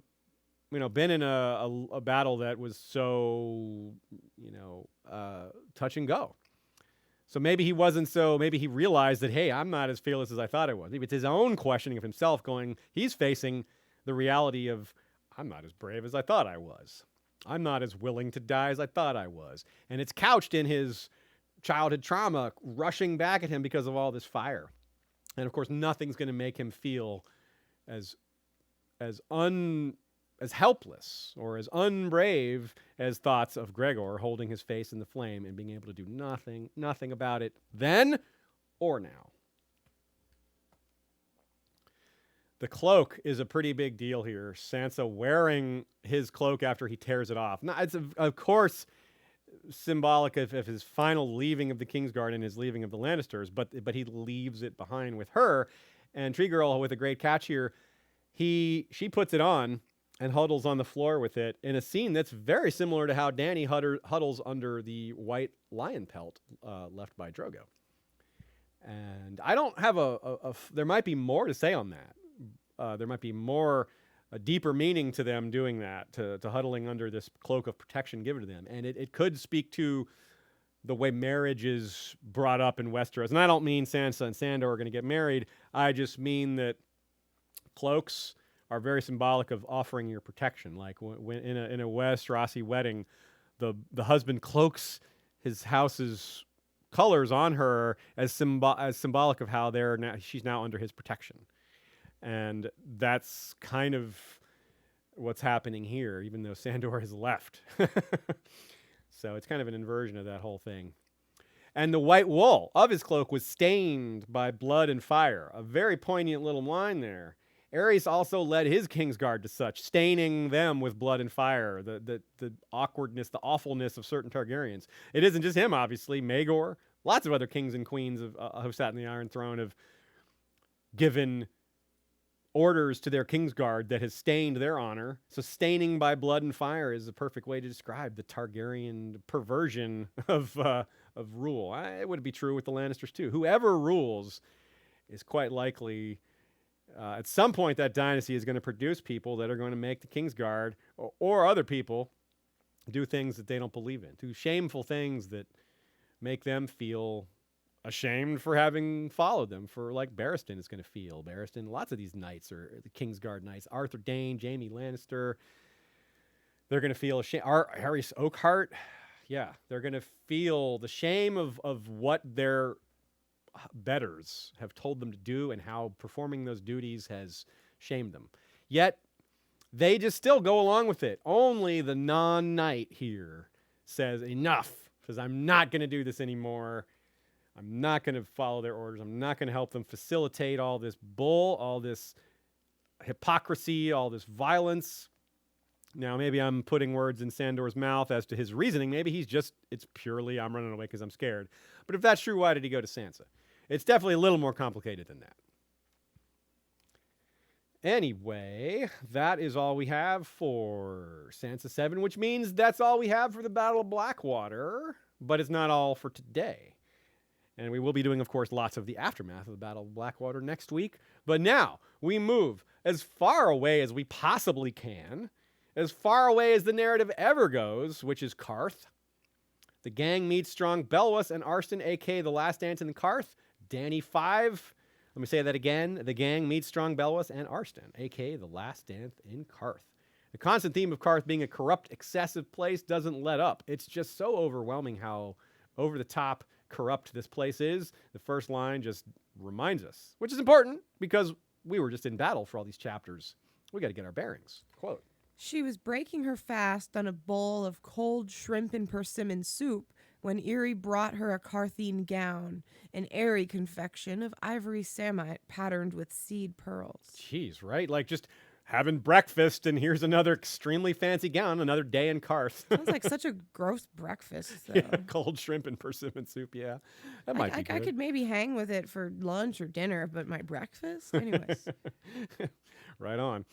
been in a battle that was so, touch and go. So maybe he realized that, hey, I'm not as fearless as I thought I was. Maybe it's his own questioning of himself he's facing the reality of, I'm not as brave as I thought I was. I'm not as willing to die as I thought I was. And it's couched in his childhood trauma rushing back at him because of all this fire. And of course, nothing's going to make him feel as helpless or as unbrave as thoughts of Gregor holding his face in the flame and being able to do nothing about it then or now. The cloak is a pretty big deal here. Sansa wearing his cloak after he tears it off. Now, it's of course symbolic of his final leaving of the Kingsguard and his leaving of the Lannisters, but he leaves it behind with her. And Tree Girl with a great catch here. She puts it on and huddles on the floor with it in a scene that's very similar to how Dany huddles under the white lion pelt left by Drogo. And I don't have there might be more to say on that. There might be a deeper meaning to them doing that, to huddling under this cloak of protection given to them. And it could speak to the way marriage is brought up in Westeros. And I don't mean Sansa and Sandor are going to get married. I just mean that cloaks are very symbolic of offering your protection. Like when in a Westerosi wedding, the husband cloaks his house's colors on her as symbolic of how she's now under his protection. And that's kind of what's happening here, even though Sandor has left. So it's kind of an inversion of that whole thing. And the white wool of his cloak was stained by blood and fire. A very poignant little line there. Aerys also led his Kingsguard to such, staining them with blood and fire, the awkwardness, the awfulness of certain Targaryens. It isn't just him, obviously. Maegor, lots of other kings and queens who sat in the Iron Throne have given orders to their Kingsguard that has stained their honor. So staining by blood and fire is the perfect way to describe the Targaryen perversion of rule. It would be true with the Lannisters too. Whoever rules is quite likely... at some point, that dynasty is going to produce people that are going to make the Kingsguard or other people do things that they don't believe in, do shameful things that make them feel ashamed for having followed them. For like Barristan is going to feel. Barristan, lots of these knights are the Kingsguard knights. Arthur Dayne, Jaime Lannister, they're going to feel ashamed. Harry Oakheart, yeah, they're going to feel the shame of what their betters have told them to do and how performing those duties has shamed them. Yet they just still go along with it. Only the non-knight here says enough, says I'm not going to do this anymore. I'm not going to follow their orders. I'm not going to help them facilitate all this bull, all this hypocrisy, all this violence. Now, maybe I'm putting words in Sandor's mouth as to his reasoning. Maybe he's just, it's purely, I'm running away because I'm scared. But if that's true, why did he go to Sansa? It's definitely a little more complicated than that. Anyway, that is all we have for Sansa 7, which means that's all we have for the Battle of Blackwater. But it's not all for today. And we will be doing, of course, lots of the aftermath of the Battle of Blackwater next week. But now, we move as far away as we possibly can, as far away as the narrative ever goes, which is Qarth. The gang meets strong Belwas and Arstan, a.k.a. The Last Dance in Qarth. Dany 5. Let me say that again. The gang meets strong Belwas and Arstan, a.k.a. The Last Dance in Qarth. The constant theme of Qarth being a corrupt, excessive place doesn't let up. It's just so overwhelming how over-the-top corrupt this place is. The first line just reminds us, which is important because we were just in battle for all these chapters. We got to get our bearings. Quote. She was breaking her fast on a bowl of cold shrimp and persimmon soup when Eerie brought her a Qarthine gown, an airy confection of ivory samite patterned with seed pearls. Jeez, right? Like just having breakfast and here's another extremely fancy gown, another day in Qarth. Sounds like such a gross breakfast, though. Yeah, cold shrimp and persimmon soup, yeah. That might be good. I could maybe hang with it for lunch or dinner, but my breakfast? Anyways. Right on.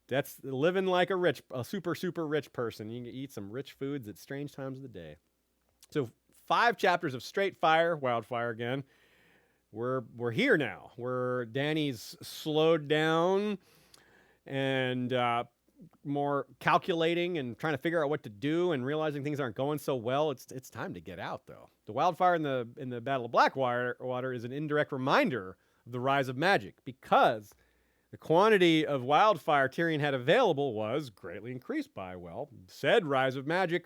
That's living like a super, super rich person. You can eat some rich foods at strange times of the day. So 5 chapters of straight fire, wildfire again. We're here now. Dany's slowed down and more calculating and trying to figure out what to do and realizing things aren't going so well. It's time to get out, though. The wildfire in the Battle of Blackwater is an indirect reminder of the rise of magic because the quantity of wildfire Tyrion had available was greatly increased by, well, said rise of magic.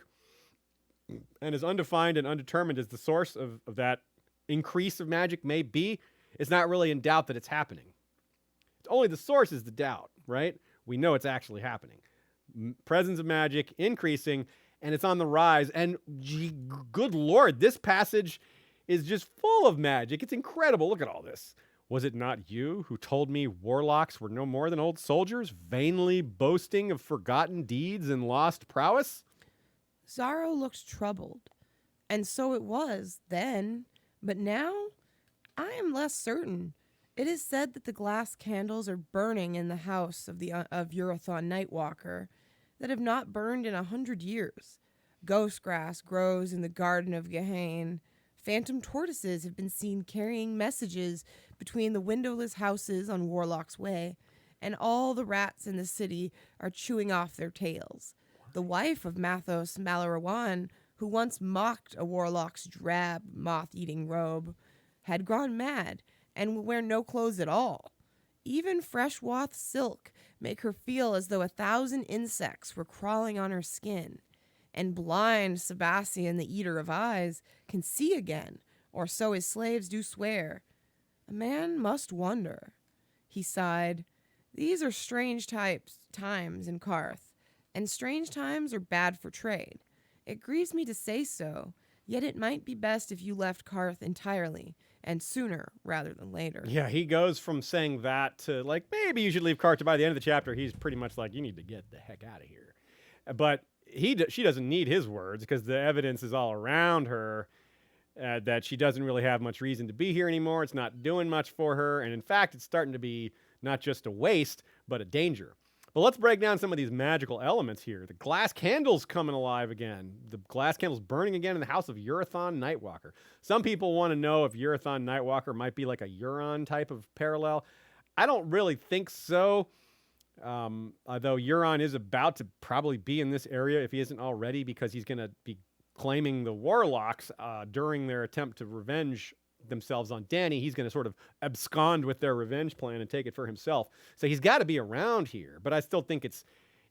And as undefined and undetermined as the source of that increase of magic may be, it's not really in doubt that it's happening. It's only the source is the doubt, right? We know it's actually happening. Presence of magic increasing, and it's on the rise. And good Lord, this passage is just full of magic. It's incredible. Look at all this. Was it not you who told me warlocks were no more than old soldiers, vainly boasting of forgotten deeds and lost prowess? Xaro looked troubled, and so it was then, but now I am less certain. It is said that the glass candles are burning in the house of Urathon Nightwalker that have not burned in 100 years. Ghost grass grows in the garden of Gehenna. Phantom tortoises have been seen carrying messages between the windowless houses on Warlock's Way, and all the rats in the city are chewing off their tails. The wife of Mathos Malarawan, who once mocked a warlock's drab, moth-eating robe, had gone mad and would wear no clothes at all. Even fresh wath silk make her feel as though 1,000 insects were crawling on her skin. And blind Sebastian, the Eater of Eyes, can see again, or so his slaves do swear. A man must wonder. He sighed. These are strange times in Qarth, and strange times are bad for trade. It grieves me to say so, yet it might be best if you left Qarth entirely, and sooner rather than later. Yeah, he goes from saying that to, like, maybe you should leave Qarth. By the end of the chapter, he's pretty much like, you need to get the heck out of here. But she doesn't need his words because the evidence is all around her that she doesn't really have much reason to be here anymore. It's not doing much for her. And in fact, it's starting to be not just a waste, but a danger. But let's break down some of these magical elements here. The glass candles coming alive again. The glass candles burning again in the house of Urathon Nightwalker. Some people want to know if Urathon Nightwalker might be like a Euron type of parallel. I don't really think so. Although Euron is about to probably be in this area if he isn't already, because he's going to be claiming the warlocks during their attempt to revenge themselves on Dany. He's going to sort of abscond with their revenge plan and take it for himself. So he's got to be around here, but I still think it's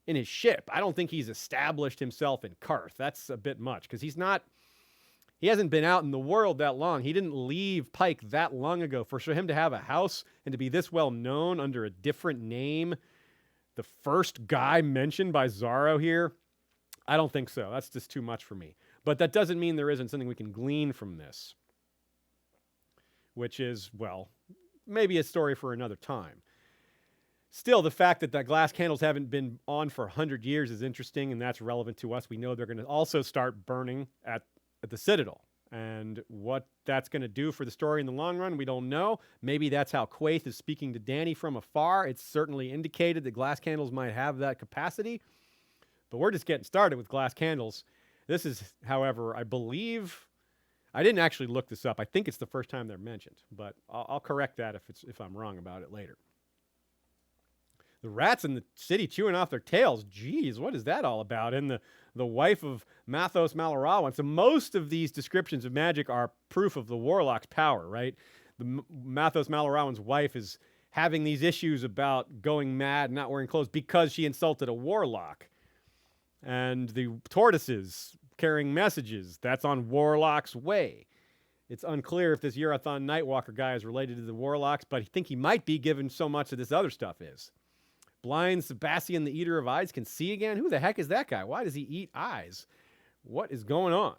in his ship. I don't think he's established himself in Qarth. That's a bit much because he hasn't been out in the world that long. He didn't leave Pike that long ago. For him to have a house and to be this well known under a different name, the first guy mentioned by Xaro here, I don't think so. That's just too much for me. But that doesn't mean there isn't something we can glean from this. which is, well, maybe a story for another time. Still, the fact that the glass candles haven't been on for 100 years is interesting, and that's relevant to us. We know they're going to also start burning at the Citadel. And what that's going to do for the story in the long run, we don't know. Maybe that's how Quaithe is speaking to Dany from afar. It's certainly indicated that glass candles might have that capacity. But we're just getting started with glass candles. This is, however, I believe... I didn't actually look this up. I think it's the first time they're mentioned. But I'll correct that if I'm wrong about it later. The rats in the city chewing off their tails. Geez, what is that all about? And the wife of Mathos Malarawan. So most of these descriptions of magic are proof of the warlock's power, right? The Mathos Malarawan's wife is having these issues about going mad, not wearing clothes because she insulted a warlock. And the tortoises carrying messages, that's on Warlock's way. It's unclear if this Urathon Nightwalker guy is related to the warlocks, but I think he might be, given so much of this other stuff is. Blind Sebastian, the Eater of Eyes, can see again? Who the heck is that guy? Why does he eat eyes? What is going on?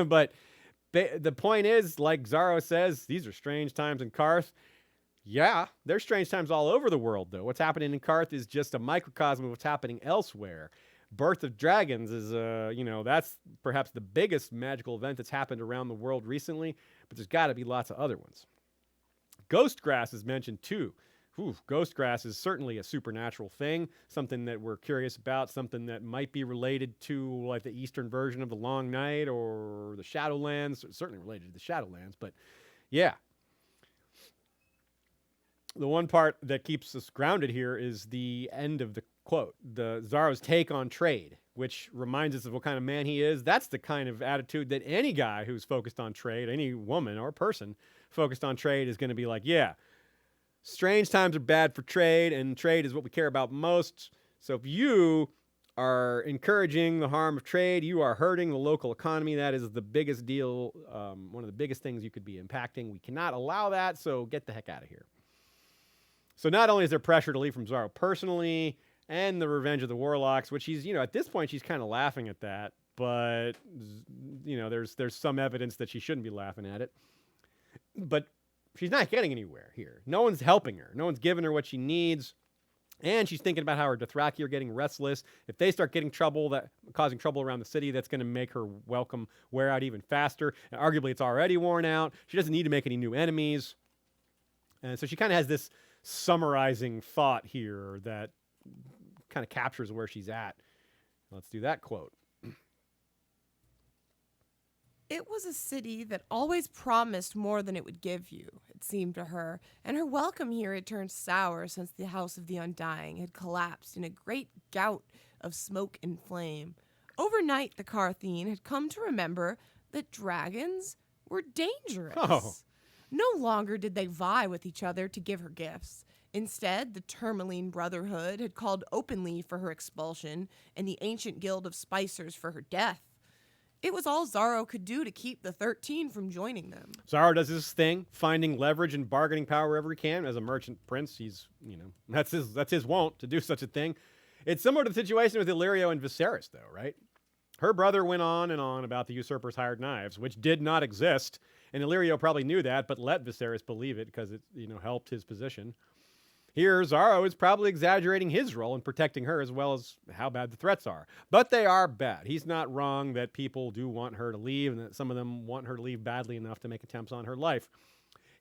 But the point is, like Xaro says, these are strange times in Qarth. Yeah, there's strange times all over the world, though. What's happening in Qarth is just a microcosm of what's happening elsewhere. Birth of Dragons is, that's perhaps the biggest magical event that's happened around the world recently, but there's got to be lots of other ones. Ghostgrass is mentioned, too. Ghostgrass is certainly a supernatural thing, something that we're curious about, something that might be related to like the eastern version of the Long Night or the Shadowlands, certainly related to the Shadowlands, but yeah. The one part that keeps us grounded here is the end of the quote, the Xaro's take on trade, which reminds us of what kind of man he is. That's the kind of attitude that any guy who's focused on trade, any woman or person focused on trade is going to be like, yeah, strange times are bad for trade, and trade is what we care about most. So if you are encouraging the harm of trade, you are hurting the local economy. That is the biggest deal, one of the biggest things you could be impacting. We cannot allow that, so get the heck out of here. So not only is there pressure to leave from Xaro personally, and the revenge of the warlocks, which he's, at this point she's kind of laughing at that, but, there's some evidence that she shouldn't be laughing at it. But she's not getting anywhere here. No one's helping her. No one's giving her what she needs. And she's thinking about how her Dothraki are getting restless. If they start getting causing trouble around the city, that's going to make her welcome wear out even faster. And arguably, it's already worn out. She doesn't need to make any new enemies. And so she kind of has this summarizing thought here that kind of captures where she's at. Let's do that quote. It was a city that always promised more than it would give you, it seemed to her, and her welcome here had turned sour since the House of the Undying had collapsed in a great gout of smoke and flame. Overnight, the Qartheen had come to remember that dragons were dangerous. Oh. No longer did they vie with each other to give her gifts. Instead, the Tourmaline Brotherhood had called openly for her expulsion, and the Ancient Guild of Spicers for her death. It was all Xaro could do to keep the 13 from joining them. Xaro does his thing, finding leverage and bargaining power wherever he can. As a merchant prince, he's, that's his wont to do such a thing. It's similar to the situation with Illyrio and Viserys, though, right? Her brother went on and on about the usurper's hired knives, which did not exist. And Illyrio probably knew that, but let Viserys believe it because it, helped his position. Here, Xaro is probably exaggerating his role in protecting her as well as how bad the threats are. But they are bad. He's not wrong that people do want her to leave and that some of them want her to leave badly enough to make attempts on her life.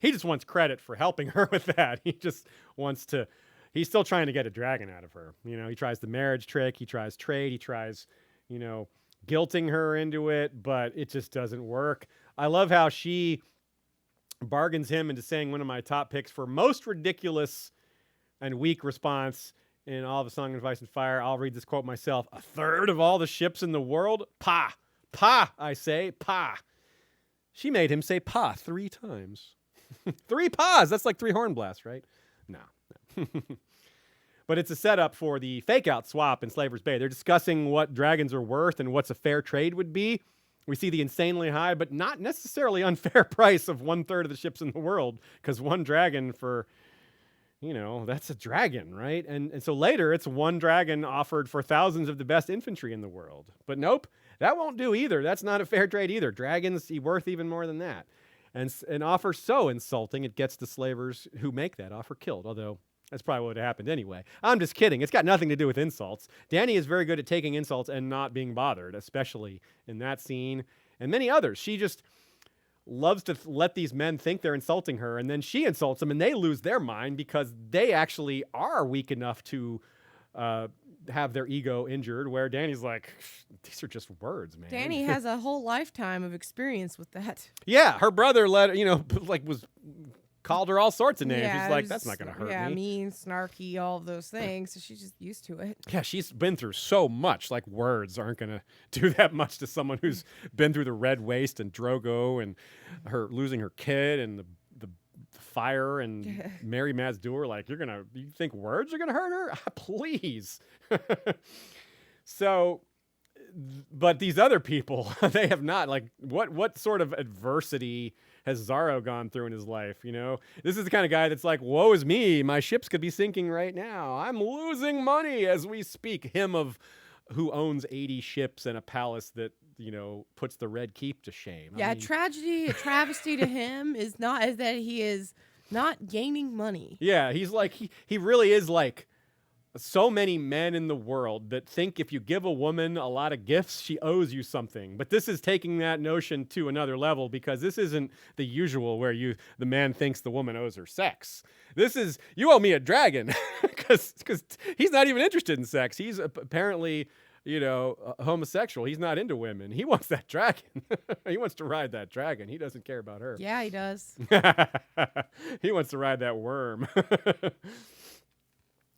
He just wants credit for helping her with that. He just wants to... He's still trying to get a dragon out of her. He tries the marriage trick. He tries trade. He tries, guilting her into it, but it just doesn't work. I love how she bargains him into saying one of my top picks for most ridiculous and weak response in all of A Song of Ice and Fire. I'll read this quote myself. 1/3 of all the ships in the world? Pa! Pa, I say, pa. She made him say pa 3 times. 3 paws! That's like 3 horn blasts, right? No. But it's a setup for the fake-out swap in Slaver's Bay. They're discussing what dragons are worth and what's a fair trade would be. We see the insanely high, but not necessarily unfair price of 1/3 of the ships in the world, because 1 dragon for... that's a dragon, right? And so later, it's 1 dragon offered for thousands of the best infantry in the world. But nope, that won't do either. That's not a fair trade either. Dragons worth even more than that. and an offer so insulting it gets the slavers who make that offer killed, although that's probably what would have happened anyway. I'm just kidding. It's got nothing to do with insults. Dany is very good at taking insults and not being bothered, especially in that scene and many others. She just loves to let these men think they're insulting her, and then she insults them, and they lose their mind because they actually are weak enough to have their ego injured, where Dany's like, these are just words, man. Dany has a whole lifetime of experience with that. Yeah, her brother called her all sorts of names. Yeah, She's like, that's not going to hurt me. Yeah, mean, snarky, all of those things. So she's just used to it. Yeah, she's been through so much. Like, words aren't going to do that much to someone who's been through the Red Waste and Drogo and her losing her kid and the fire and Mary Mazdur. Like, you think words are going to hurt her? Please. So, but these other people, they have not. Like, what sort of adversity has Zaro gone through in his life? You know, this is the kind of guy that's like, woe is me, my ships could be sinking right now. I'm losing money as we speak. Him of who owns 80 ships and a palace that, you know, puts the Red Keep to shame. Yeah, a travesty to him is that he is not gaining money. Yeah, he's like, he really is like so many men in the world that think if you give a woman a lot of gifts, she owes you something. But this is taking that notion to another level, because this isn't the usual where the man thinks the woman owes her sex. This is, you owe me a dragon, because he's not even interested in sex. He's apparently, you know, homosexual. He's not into women. He wants that dragon. He wants to ride that dragon. He doesn't care about her. Yeah, he does. He wants to ride that worm.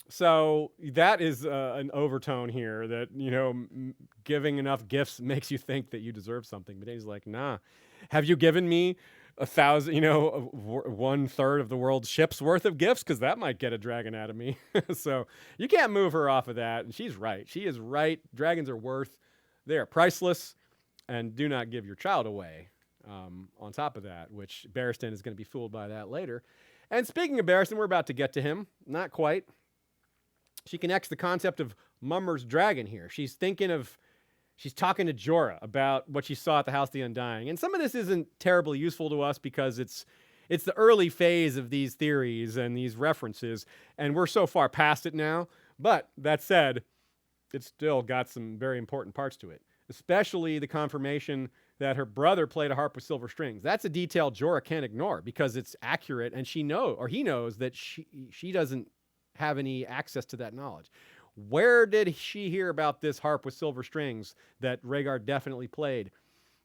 So that is an overtone here that, you know, giving enough gifts makes you think that you deserve something. But he's like, nah. Have you given me 1,000, 1/3 of the world's ships worth of gifts? Because that might get a dragon out of me. So you can't move her off of that. And she's right. She is right. Dragons are they are priceless, and do not give your child away. On top of that, which Barristan is going to be fooled by that later. And speaking of Barristan, we're about to get to him. Not quite. She connects the concept of Mummer's dragon here. She's talking to Jorah about what she saw at the House of the Undying. And some of this isn't terribly useful to us because it's the early phase of these theories and these references, and we're so far past it now. But that said, it's still got some very important parts to it, especially the confirmation that her brother played a harp with silver strings. That's a detail Jorah can't ignore because it's accurate, and he knows that she doesn't have any access to that knowledge. Where did she hear about this harp with silver strings that Rhaegar definitely played?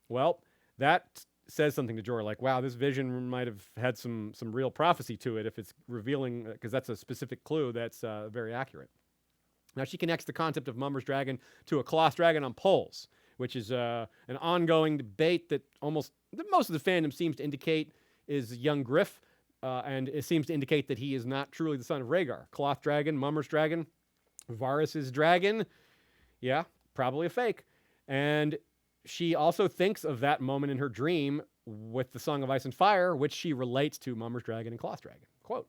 Well, that says something to Jorah, like, wow, this vision might have had some real prophecy to it if it's revealing, because that's a specific clue that's very accurate. Now, she connects the concept of Mummer's dragon to a cloth dragon on poles, which is an ongoing debate that most of the fandom seems to indicate is young Griff, and it seems to indicate that he is not truly the son of Rhaegar. Cloth dragon, Mummer's dragon, Varys' dragon. Yeah, probably a fake. And she also thinks of that moment in her dream with the Song of Ice and Fire, which she relates to Mummer's dragon and Cloth dragon. Quote,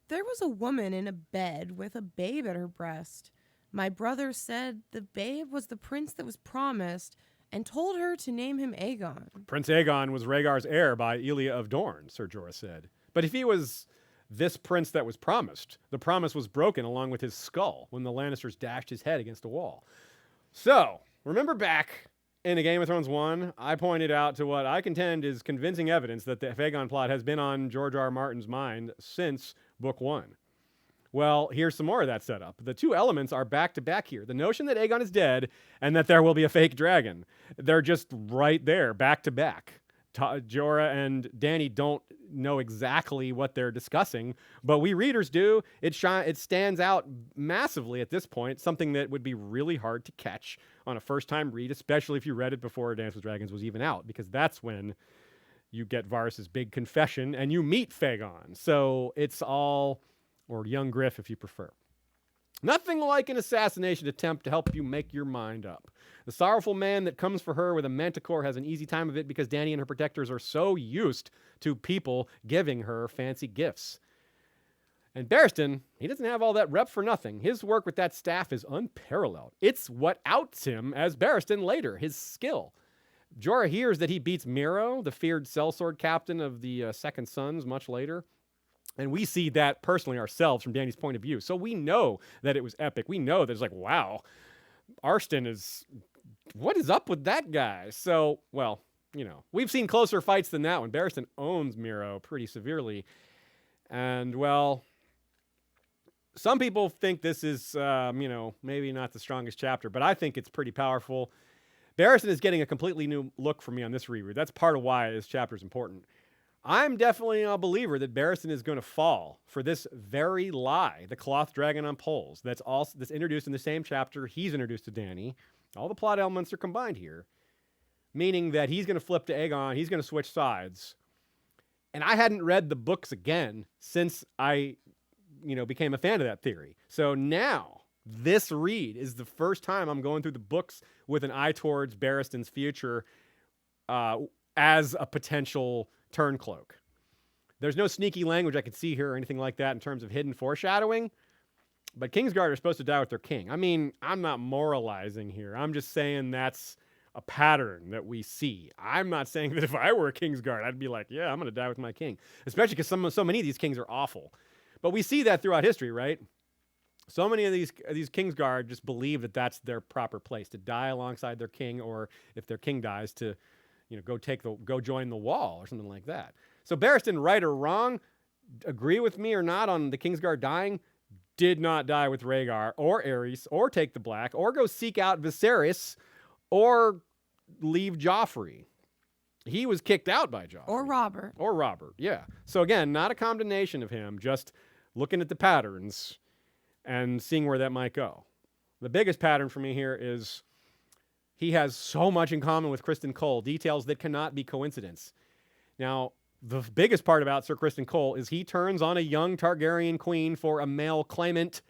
"There was a woman in a bed with a babe at her breast. My brother said the babe was the prince that was promised and told her to name him Aegon." Prince Aegon was Rhaegar's heir by Elia of Dorne, Ser Jorah said. But if he was this prince that was promised, the promise was broken along with his skull when the Lannisters dashed his head against a wall. So, remember back in the Game of Thrones 1, I pointed out to what I contend is convincing evidence that the Aegon plot has been on George R. R. Martin's mind since Book 1. Well, here's some more of that setup. The two elements are back to back here. The notion that Aegon is dead and that there will be a fake dragon. They're just right there, back to back. Jorah and Dany don't know exactly what they're discussing, but we readers do. It stands out massively at this point, something that would be really hard to catch on a first-time read, especially if you read it before Dance with Dragons was even out, because that's when you get Varys' big confession and you meet Fagon. So it's all... or young Griff, if you prefer. Nothing like an assassination attempt to help you make your mind up. The sorrowful man that comes for her with a manticore has an easy time of it because Dany and her protectors are so used to people giving her fancy gifts. And Barristan, he doesn't have all that rep for nothing. His work with that staff is unparalleled. It's what outs him as Barristan later, his skill. Jorah hears that he beats Miro, the feared sellsword captain of the Second Sons, much later. And we see that personally ourselves from Dany's point of view. So we know that it was epic. We know that it's like, wow, Arstan is... What is up with that guy? So, well, we've seen closer fights than that one. Barristan owns Miro pretty severely. And, well, some people think this is, maybe not the strongest chapter, but I think it's pretty powerful. Barristan is getting a completely new look for me on this reread. That's part of why this chapter is important. I'm definitely a believer that Barristan is going to fall for this very lie, the cloth dragon on poles. That's introduced in the same chapter he's introduced to Dany. All the plot elements are combined here, meaning that he's going to flip to Aegon. He's going to switch sides. And I hadn't read the books again since I, became a fan of that theory. So now this read is the first time I'm going through the books with an eye towards Barristan's future as a potential turncloak. There's no sneaky language I can see here or anything like that in terms of hidden foreshadowing. But Kingsguard are supposed to die with their king. I mean, I'm not moralizing here. I'm just saying that's a pattern that we see. I'm not saying that if I were a Kingsguard, I'd be like, yeah, I'm going to die with my king. Especially because so many of these kings are awful. But we see that throughout history, right? So many of these Kingsguard just believe that that's their proper place, to die alongside their king, or if their king dies, to go join the wall or something like that. So Barristan, right or wrong, agree with me or not on the Kingsguard dying, did not die with Rhaegar or Aerys or take the Black or go seek out Viserys or leave Joffrey. He was kicked out by Joffrey. Or Robert. Yeah. So again, not a condemnation of him, just looking at the patterns and seeing where that might go. The biggest pattern for me here is he has so much in common with Criston Cole, details that cannot be coincidence. Now, the biggest part about Sir Criston Cole is he turns on a young Targaryen queen for a male claimant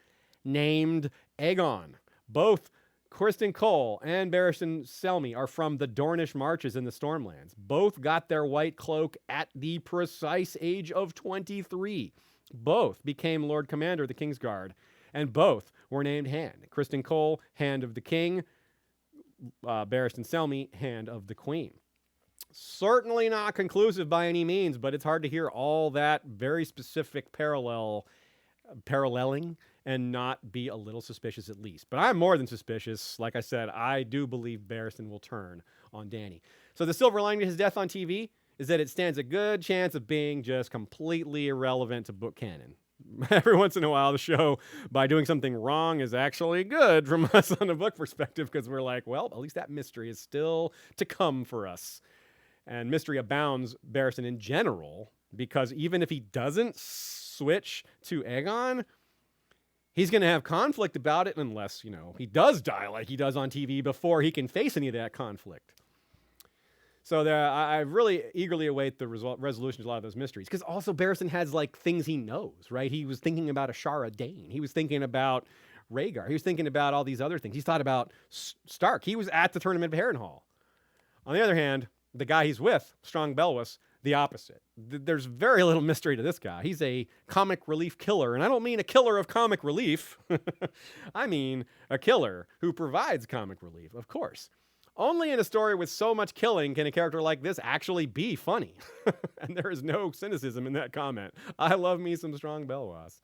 named Aegon. Both Criston Cole and Barristan Selmy are from the Dornish marches in the Stormlands. Both got their white cloak at the precise age of 23. Both became Lord Commander of the Kingsguard, and both were named Hand. Criston Cole, Hand of the King. Barristan Selmy, Hand of the Queen. Certainly not conclusive by any means, but it's hard to hear all that very specific paralleling and not be a little suspicious at least. But I'm more than suspicious. Like I said, I do believe Barristan will turn on Dany. So the silver lining to his death on TV is that it stands a good chance of being just completely irrelevant to book canon. Every once in a while, the show, by doing something wrong, is actually good from us on a book perspective, because we're like, well, at least that mystery is still to come for us. And mystery abounds Barristan in general, because even if he doesn't switch to Aegon, he's going to have conflict about it unless, he does die like he does on TV before he can face any of that conflict. So I really eagerly await the resolution to a lot of those mysteries. Because also Barristan has things he knows, right? He was thinking about Ashara Dane. He was thinking about Rhaegar. He was thinking about all these other things. He's thought about Stark. He was at the tournament of Harrenhal. On the other hand, the guy he's with, Strong Belwas, the opposite. There's very little mystery to this guy. He's a comic relief killer. And I don't mean a killer of comic relief. I mean a killer who provides comic relief, of course. Only in a story with so much killing can a character like this actually be funny. And there is no cynicism in that comment. I love me some Strong Belwas.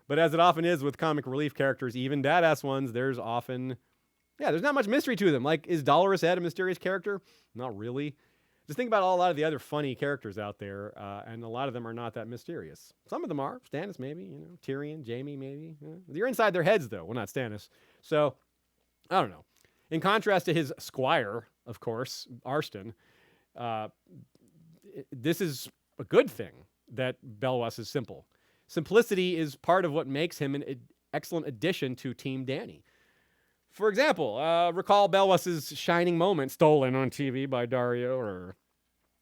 But as it often is with comic relief characters, even badass ones, there's not much mystery to them. Is Dolorous Ed a mysterious character? Not really. Just think about a lot of the other funny characters out there, and a lot of them are not that mysterious. Some of them are. Stannis, maybe. Tyrion, Jaime, maybe. You're inside their heads, though. Well, not Stannis. So, I don't know. In contrast to his squire, of course, Arstan, this is a good thing that Belwas is simple. Simplicity is part of what makes him an excellent addition to Team Dany. For example, recall Belwas's shining moment stolen on TV by Dario, or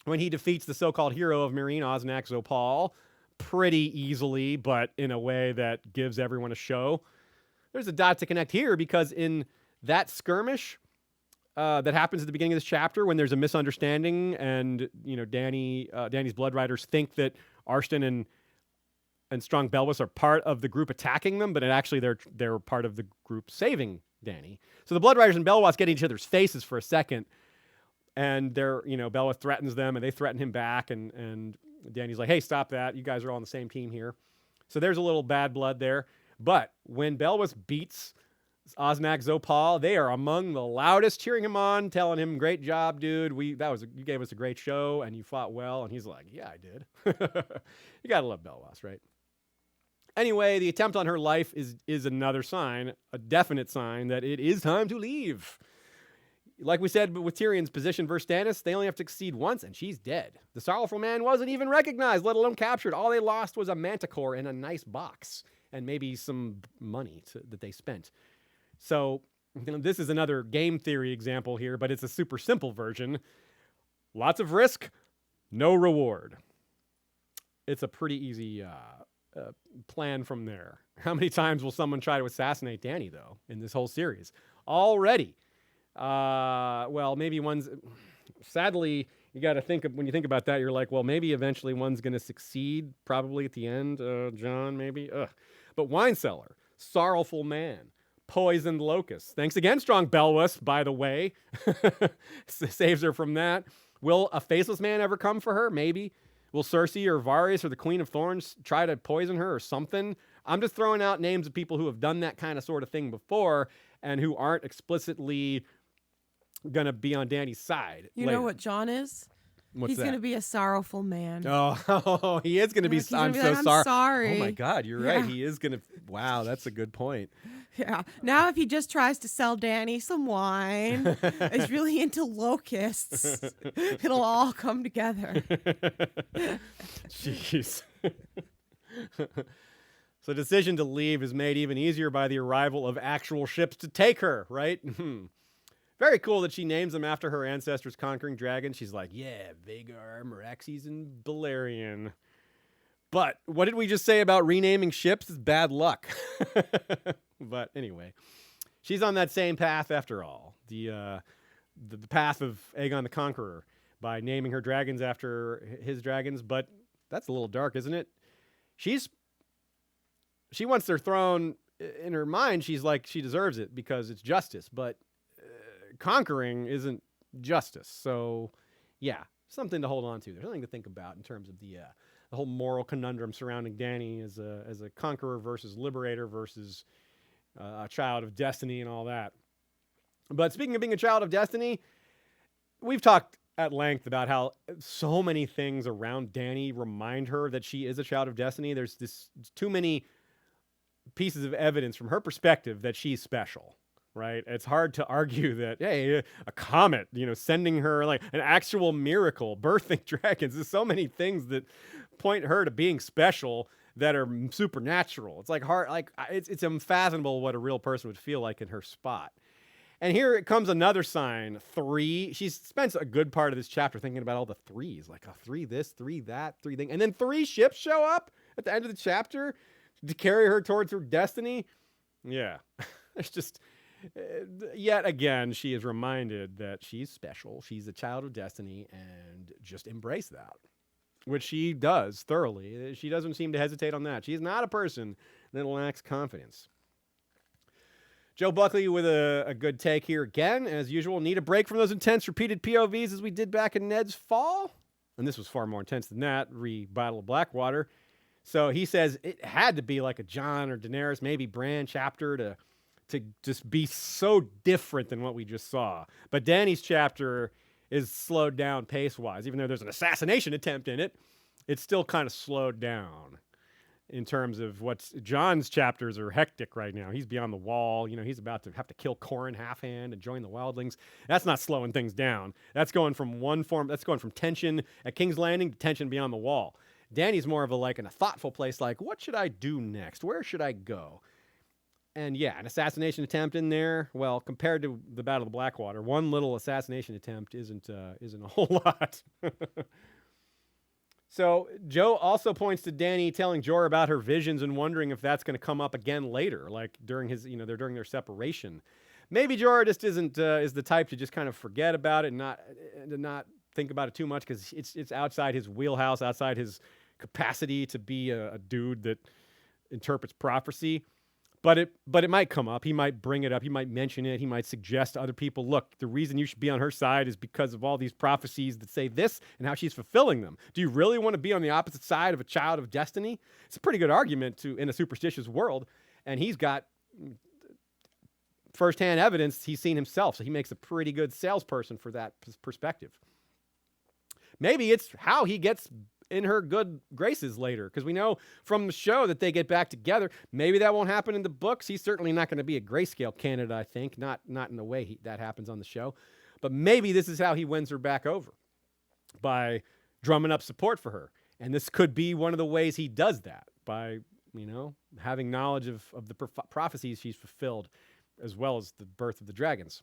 when he defeats the so-called hero of Meereen, Osnak Zopal, pretty easily, but in a way that gives everyone a show. There's a dot to connect here, because in that skirmish that happens at the beginning of this chapter, when there's a misunderstanding and Dany's Blood Riders think that Arstan and Strong Belwas are part of the group attacking them, but actually they're part of the group saving Dany. So the Blood Riders and Belwas get in each other's faces for a second. And they're, Belwas threatens them and they threaten him back. And Dany's like, hey, stop that. You guys are all on the same team here. So there's a little bad blood there. But when Belwas beats Osnak Zopal, they are among the loudest, cheering him on, telling him, great job, dude. You gave us a great show and you fought well. And he's like, yeah, I did. You got to love Belwas, right? Anyway, the attempt on her life is another sign, a definite sign that it is time to leave. Like we said with Tyrion's position versus Stannis, they only have to succeed once and she's dead. The sorrowful man wasn't even recognized, let alone captured. All they lost was a manticore in a nice box and maybe some money that they spent. So this is another game theory example here, but it's a super simple version. Lots of risk, no reward. It's a pretty easy plan from there. How many times will someone try to assassinate Dany, though, in this whole series? Already. Well, maybe one's... Sadly, you got to think of, when you think about that, you're like, well, maybe eventually one's going to succeed, probably at the end. Jon, maybe. Ugh. But Wine Cellar, sorrowful man, poisoned locust. Thanks again, strong Belwas, by the way. Saves her from that. Will a faceless man ever come for her? Maybe. Will Cersei or Varys or the Queen of Thorns try to poison her or something? I'm just throwing out names of people who have done that kind of sort of thing before and who aren't explicitly going to be on Dany's side. You know what Jon is? He's going to be a sorrowful man. Oh, he is going to be. I'm so sorry. sorry. Oh my God, you're right. He is going to. Wow, that's a good point. Yeah. Now, if he just tries to sell Dany some wine, is really into locusts, it'll all come together. Jeez. So, decision to leave is made even easier by the arrival of actual ships to take her. Right. Very cool that she names them after her ancestors conquering dragons. She's like, yeah, Vhagar, Meraxes, and Balerion. But what did we just say about renaming ships? It's bad luck. But anyway, she's on that same path after all. The path of Aegon the Conqueror by naming her dragons after his dragons. But that's a little dark, isn't it? She wants their throne. In her mind, she's like, she deserves it because it's justice. But conquering isn't justice. So, yeah, something to hold on to. There's something to think about in terms of the whole moral conundrum surrounding Dany as a conqueror versus liberator versus a child of destiny and all that. But speaking of being a child of destiny, we've talked at length about how so many things around Dany remind her that she is a child of destiny. There's too many pieces of evidence from her perspective that she's special. Right? It's hard to argue that, hey, a comet, sending her like an actual miracle, birthing dragons. There's so many things that point her to being special that are supernatural. It's like hard, like it's unfathomable what a real person would feel like in her spot. And here it comes another sign, 3. She spends a good part of this chapter thinking about all the 3s, like a 3 this, 3 that, 3 thing. And then 3 ships show up at the end of the chapter to carry her towards her destiny. Yeah, it's just... Yet again, she is reminded that she's special. She's a child of destiny and just embrace that, which she does thoroughly. She doesn't seem to hesitate on that. She's not a person that lacks confidence. Joe Buckley with a good take here again. As usual, need a break from those intense repeated POVs as we did back in Ned's fall. And this was far more intense than that, Battle of Blackwater. So he says it had to be like a Jon or Daenerys, maybe Bran chapter to just be so different than what we just saw. But Dany's chapter is slowed down pace-wise. Even though there's an assassination attempt in it, it's still kind of slowed down in terms of what's... Jon's chapters are hectic right now. He's beyond the wall. He's about to have to kill Qhorin Halfhand and join the Wildlings. That's not slowing things down. That's going from tension at King's Landing to tension beyond the wall. Dany's more of in a thoughtful place, like, what should I do next? Where should I go? And yeah, an assassination attempt in there. Well, compared to the Battle of the Blackwater, one little assassination attempt isn't a whole lot. So Joe also points to Dany telling Jorah about her visions and wondering if that's going to come up again later, like during during their separation. Maybe Jorah just isn't is the type to just kind of forget about it and not think about it too much because it's outside his wheelhouse, outside his capacity to be a dude that interprets prophecy. But it might come up. He might bring it up. He might mention it. He might suggest to other people, look, the reason you should be on her side is because of all these prophecies that say this and how she's fulfilling them. Do you really want to be on the opposite side of a child of destiny? It's a pretty good argument in a superstitious world. And he's got firsthand evidence he's seen himself. So he makes a pretty good salesperson for that perspective. Maybe it's how he gets in her good graces later, because we know from the show that they get back together. Maybe that won't happen in the books. He's certainly not going to be a grayscale candidate, I think, not in the way that happens on the show. But maybe this is how he wins her back over, by drumming up support for her. And this could be one of the ways he does that, by, having knowledge of the prophecies she's fulfilled, as well as the birth of the dragons.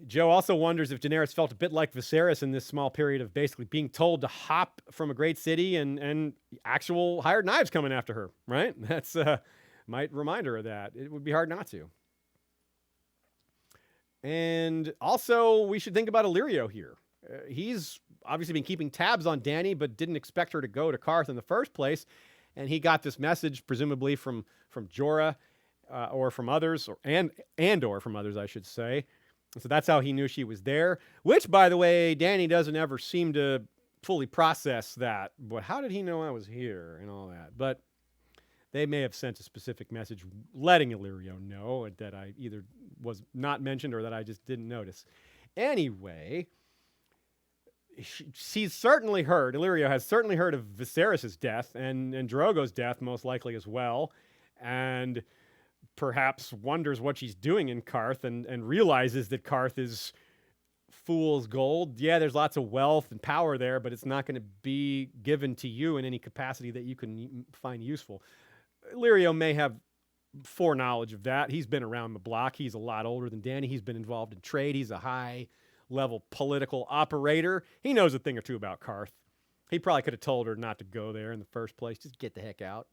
Joe also wonders if Daenerys felt a bit like Viserys in this small period of basically being told to hop from a great city and actual hired knives coming after her, right? That's might remind her of that. It would be hard not to. And also, we should think about Illyrio here. He's obviously been keeping tabs on Dany, but didn't expect her to go to Qarth in the first place. And he got this message, presumably from Jorah, or from others, or from others, I should say. So that's how he knew she was there, which, by the way, Dany doesn't ever seem to fully process that. But how did he know I was here and all that? But they may have sent a specific message letting Illyrio know that I either was not mentioned or that I just didn't notice. Anyway, she's certainly heard, Illyrio has certainly heard of Viserys' death and Drogo's death, most likely as well. And perhaps wonders what she's doing in Qarth and realizes that Qarth is fool's gold. Yeah, there's lots of wealth and power there, but it's not going to be given to you in any capacity that you can find useful. Illyrio may have foreknowledge of that. He's been around the block. He's a lot older than Dany. He's been involved in trade. He's a high-level political operator. He knows a thing or two about Qarth. He probably could have told her not to go there in the first place. Just get the heck out.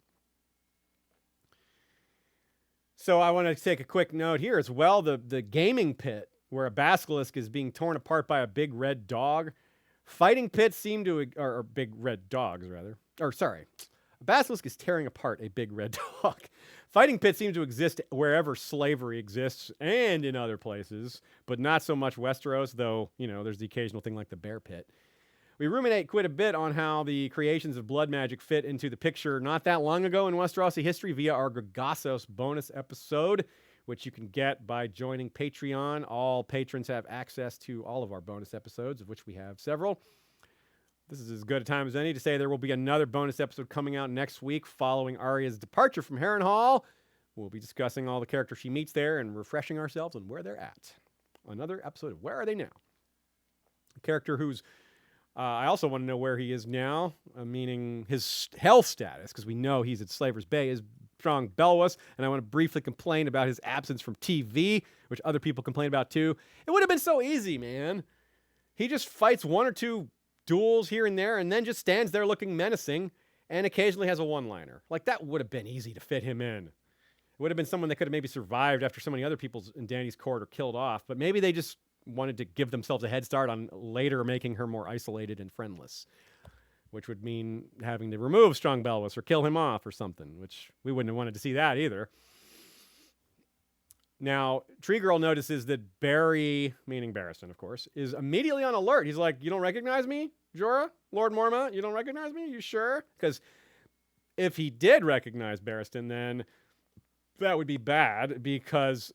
So I want to take a quick note here as well. The gaming pit where a basilisk is being torn apart by a big red dog. Fighting pits seem to, or big red dogs rather. Or sorry, a basilisk is tearing apart a big red dog. Fighting pits seem to exist wherever slavery exists and in other places, but not so much Westeros, though, there's the occasional thing like the bear pit. We ruminate quite a bit on how the creations of blood magic fit into the picture not that long ago in Westerosi history via our Gargassos bonus episode, which you can get by joining Patreon. All patrons have access to all of our bonus episodes, of which we have several. This is as good a time as any to say there will be another bonus episode coming out next week following Arya's departure from Harrenhal. We'll be discussing all the characters she meets there and refreshing ourselves on where they're at. Another episode of Where Are They Now? A character who's I also want to know where he is now, meaning his health status, because we know he's at Slaver's Bay, is strong Belwas, and I want to briefly complain about his absence from TV, which other people complain about too. It would have been so easy, man. He just fights one or two duels here and there, and then just stands there looking menacing, and occasionally has a one-liner. Like, that would have been easy to fit him in. It would have been someone that could have maybe survived after so many other people in Dany's court are killed off, but maybe they just wanted to give themselves a head start on later making her more isolated and friendless, which would mean having to remove strong Belwas or kill him off or something, which we wouldn't have wanted to see that either. Now, Tree Girl notices that Barry, meaning Barristan, of course, is immediately on alert. He's like, you don't recognize me, Jorah? Lord Mormont, you don't recognize me? You sure? Because if he did recognize Barristan, then that would be bad, because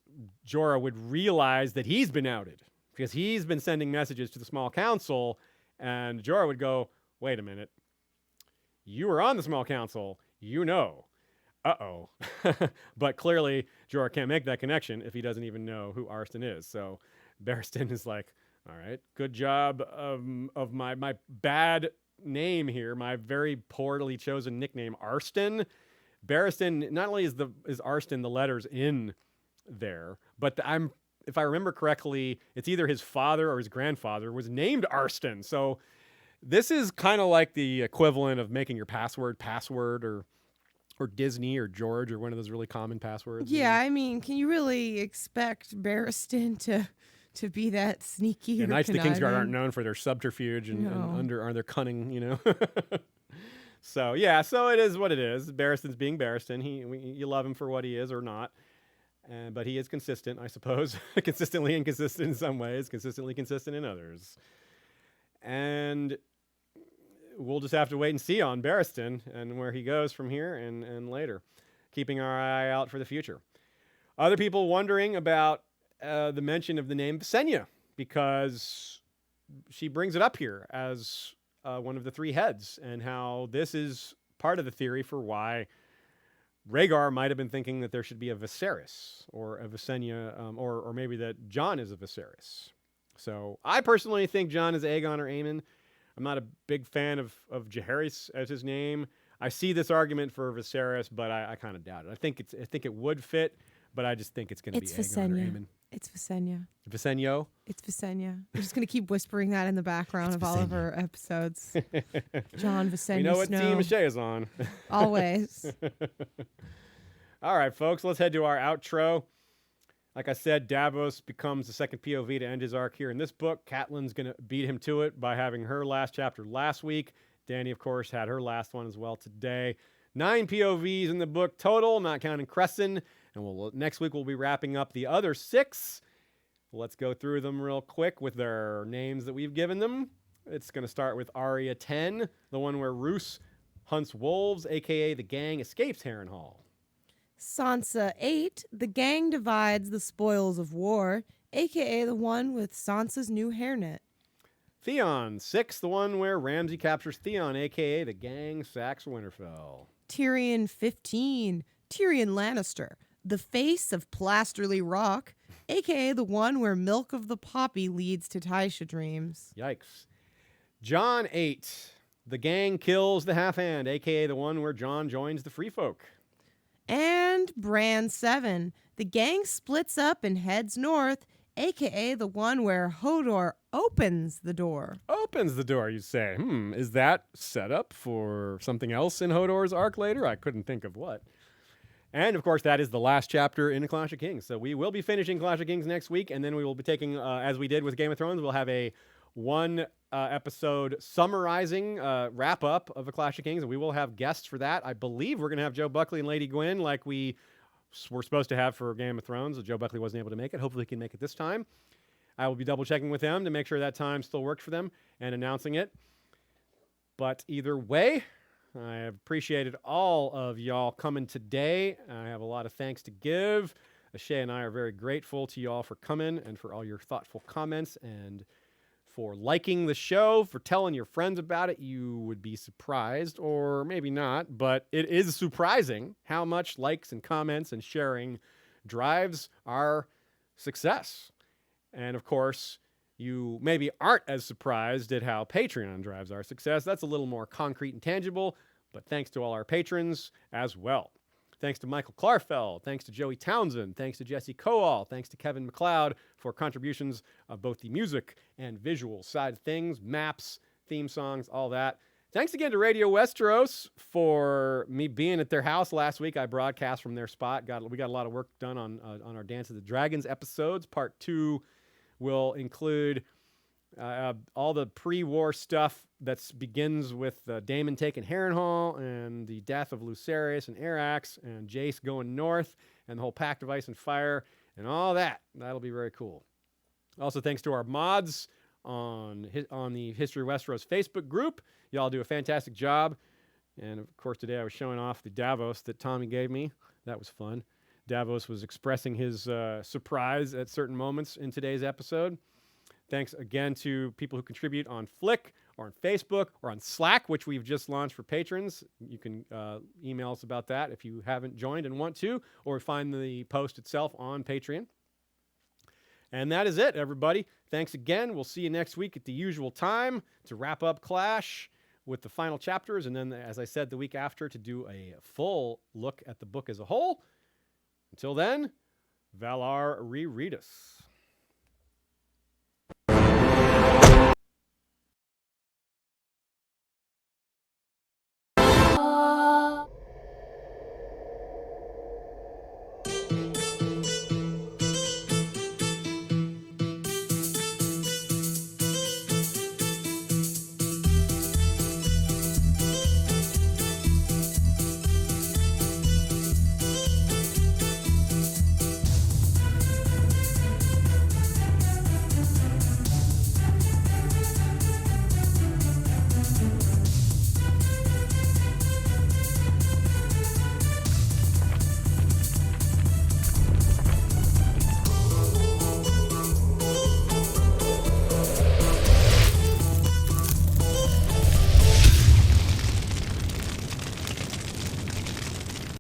Jorah would realize that he's been outed, because he's been sending messages to the small council, and Jorah would go, wait a minute, you were on the small council, uh-oh. But clearly Jorah can't make that connection if he doesn't even know who Arstan is. So Barristan is like, all right, good job of my bad name here, my very poorly chosen nickname, Arstan. Barristan, not only is Arstan the letters in there, but if I remember correctly, it's either his father or his grandfather was named Arstan. So this is kind of like the equivalent of making your password or Disney or George or one of those really common passwords. Yeah, I mean, can you really expect Barristan to be that sneaky? The or Knights of the conniving? Kingsguard aren't known for their subterfuge and No. their cunning, So yeah, so it is what it is. Barristan's being Barristan. You love him for what he is or not, but he is consistent, I suppose. Consistently inconsistent in some ways, consistently consistent in others. And we'll just have to wait and see on Barristan and where he goes from here and later, keeping our eye out for the future. Other people wondering about the mention of the name Visenya, because she brings it up here as one of the three heads, and how this is part of the theory for why Rhaegar might have been thinking that there should be a Viserys or a Visenya, or maybe that Jon is a Viserys. So I personally think Jon is Aegon or Aemon. I'm not a big fan of Jaehaerys as his name. I see this argument for Viserys, but I kind of doubt it. I think it would fit, but I just think it's going to be Aegon or Aemon. It's Visenya. Visenyo? It's Visenya. We're just going to keep whispering that in the background of all of our episodes. Jon Visenya. We know what Snow. team Shay is on. Always. All right, folks, let's head to our outro. Like I said, Davos becomes the second POV to end his arc here in this book. Catelyn's going to beat him to it by having her last chapter last week. Dany, of course, had her last one as well today. 9 POVs in the book total, not counting Crescent. And next week we'll be wrapping up the other 6. Let's go through them real quick with their names that we've given them. It's going to start with Arya 10, the one where Roose hunts wolves, a.k.a. the gang escapes Harrenhal. Sansa 8, the gang divides the spoils of war, a.k.a. the one with Sansa's new hairnet. Theon 6, the one where Ramsay captures Theon, a.k.a. the gang sacks Winterfell. Tyrion 15, Tyrion Lannister, the face of Plasterly Rock, a.k.a. the one where Milk of the Poppy leads to Tysha dreams. Yikes. Jon 8, the gang kills the Half-Hand, a.k.a. the one where Jon joins the Free Folk. And Bran 7, the gang splits up and heads north, a.k.a. the one where Hodor opens the door. Opens the door, you say. Is that set up for something else in Hodor's arc later? I couldn't think of what. And, of course, that is the last chapter in A Clash of Kings. So we will be finishing Clash of Kings next week, and then we will be taking, as we did with Game of Thrones, we'll have a one episode summarizing wrap-up of A Clash of Kings, and we will have guests for that. I believe we're going to have Joe Buckley and Lady Gwyn like we were supposed to have for Game of Thrones. Joe Buckley wasn't able to make it. Hopefully he can make it this time. I will be double-checking with them to make sure that time still works for them and announcing it. But either way, I have appreciated all of y'all coming today. I have a lot of thanks to give. Shay and I are very grateful to y'all for coming and for all your thoughtful comments and for liking the show, for telling your friends about it. You would be surprised, or maybe not, but it is surprising how much likes and comments and sharing drives our success. And of course, you maybe aren't as surprised at how Patreon drives our success. That's a little more concrete and tangible, but thanks to all our patrons as well. Thanks to Michael Klarfeld. Thanks to Joey Townsend. Thanks to Jesse Coal. Thanks to Kevin McLeod for contributions of both the music and visual side of things, maps, theme songs, all that. Thanks again to Radio Westeros for me being at their house last week. I broadcast from their spot. We got a lot of work done on our Dance of the Dragons episodes. Part 2 will include all the pre-war stuff that begins with Daemon taking Harrenhal and the death of Lucerys and Arax and Jace going north and the whole Pact of Ice and Fire and all that. That'll be very cool. Also, thanks to our mods on the History of Westeros Facebook group. Y'all do a fantastic job. And, of course, today I was showing off the Davos that Tommy gave me. That was fun. Davos was expressing his surprise at certain moments in today's episode. Thanks again to people who contribute on Flick or on Facebook or on Slack, which we've just launched for patrons. You can email us about that if you haven't joined and want to, or find the post itself on Patreon. And that is it, everybody. Thanks again. We'll see you next week at the usual time to wrap up Clash with the final chapters. And then, as I said, the week after to do a full look at the book as a whole. Until then, Valar Rereadis.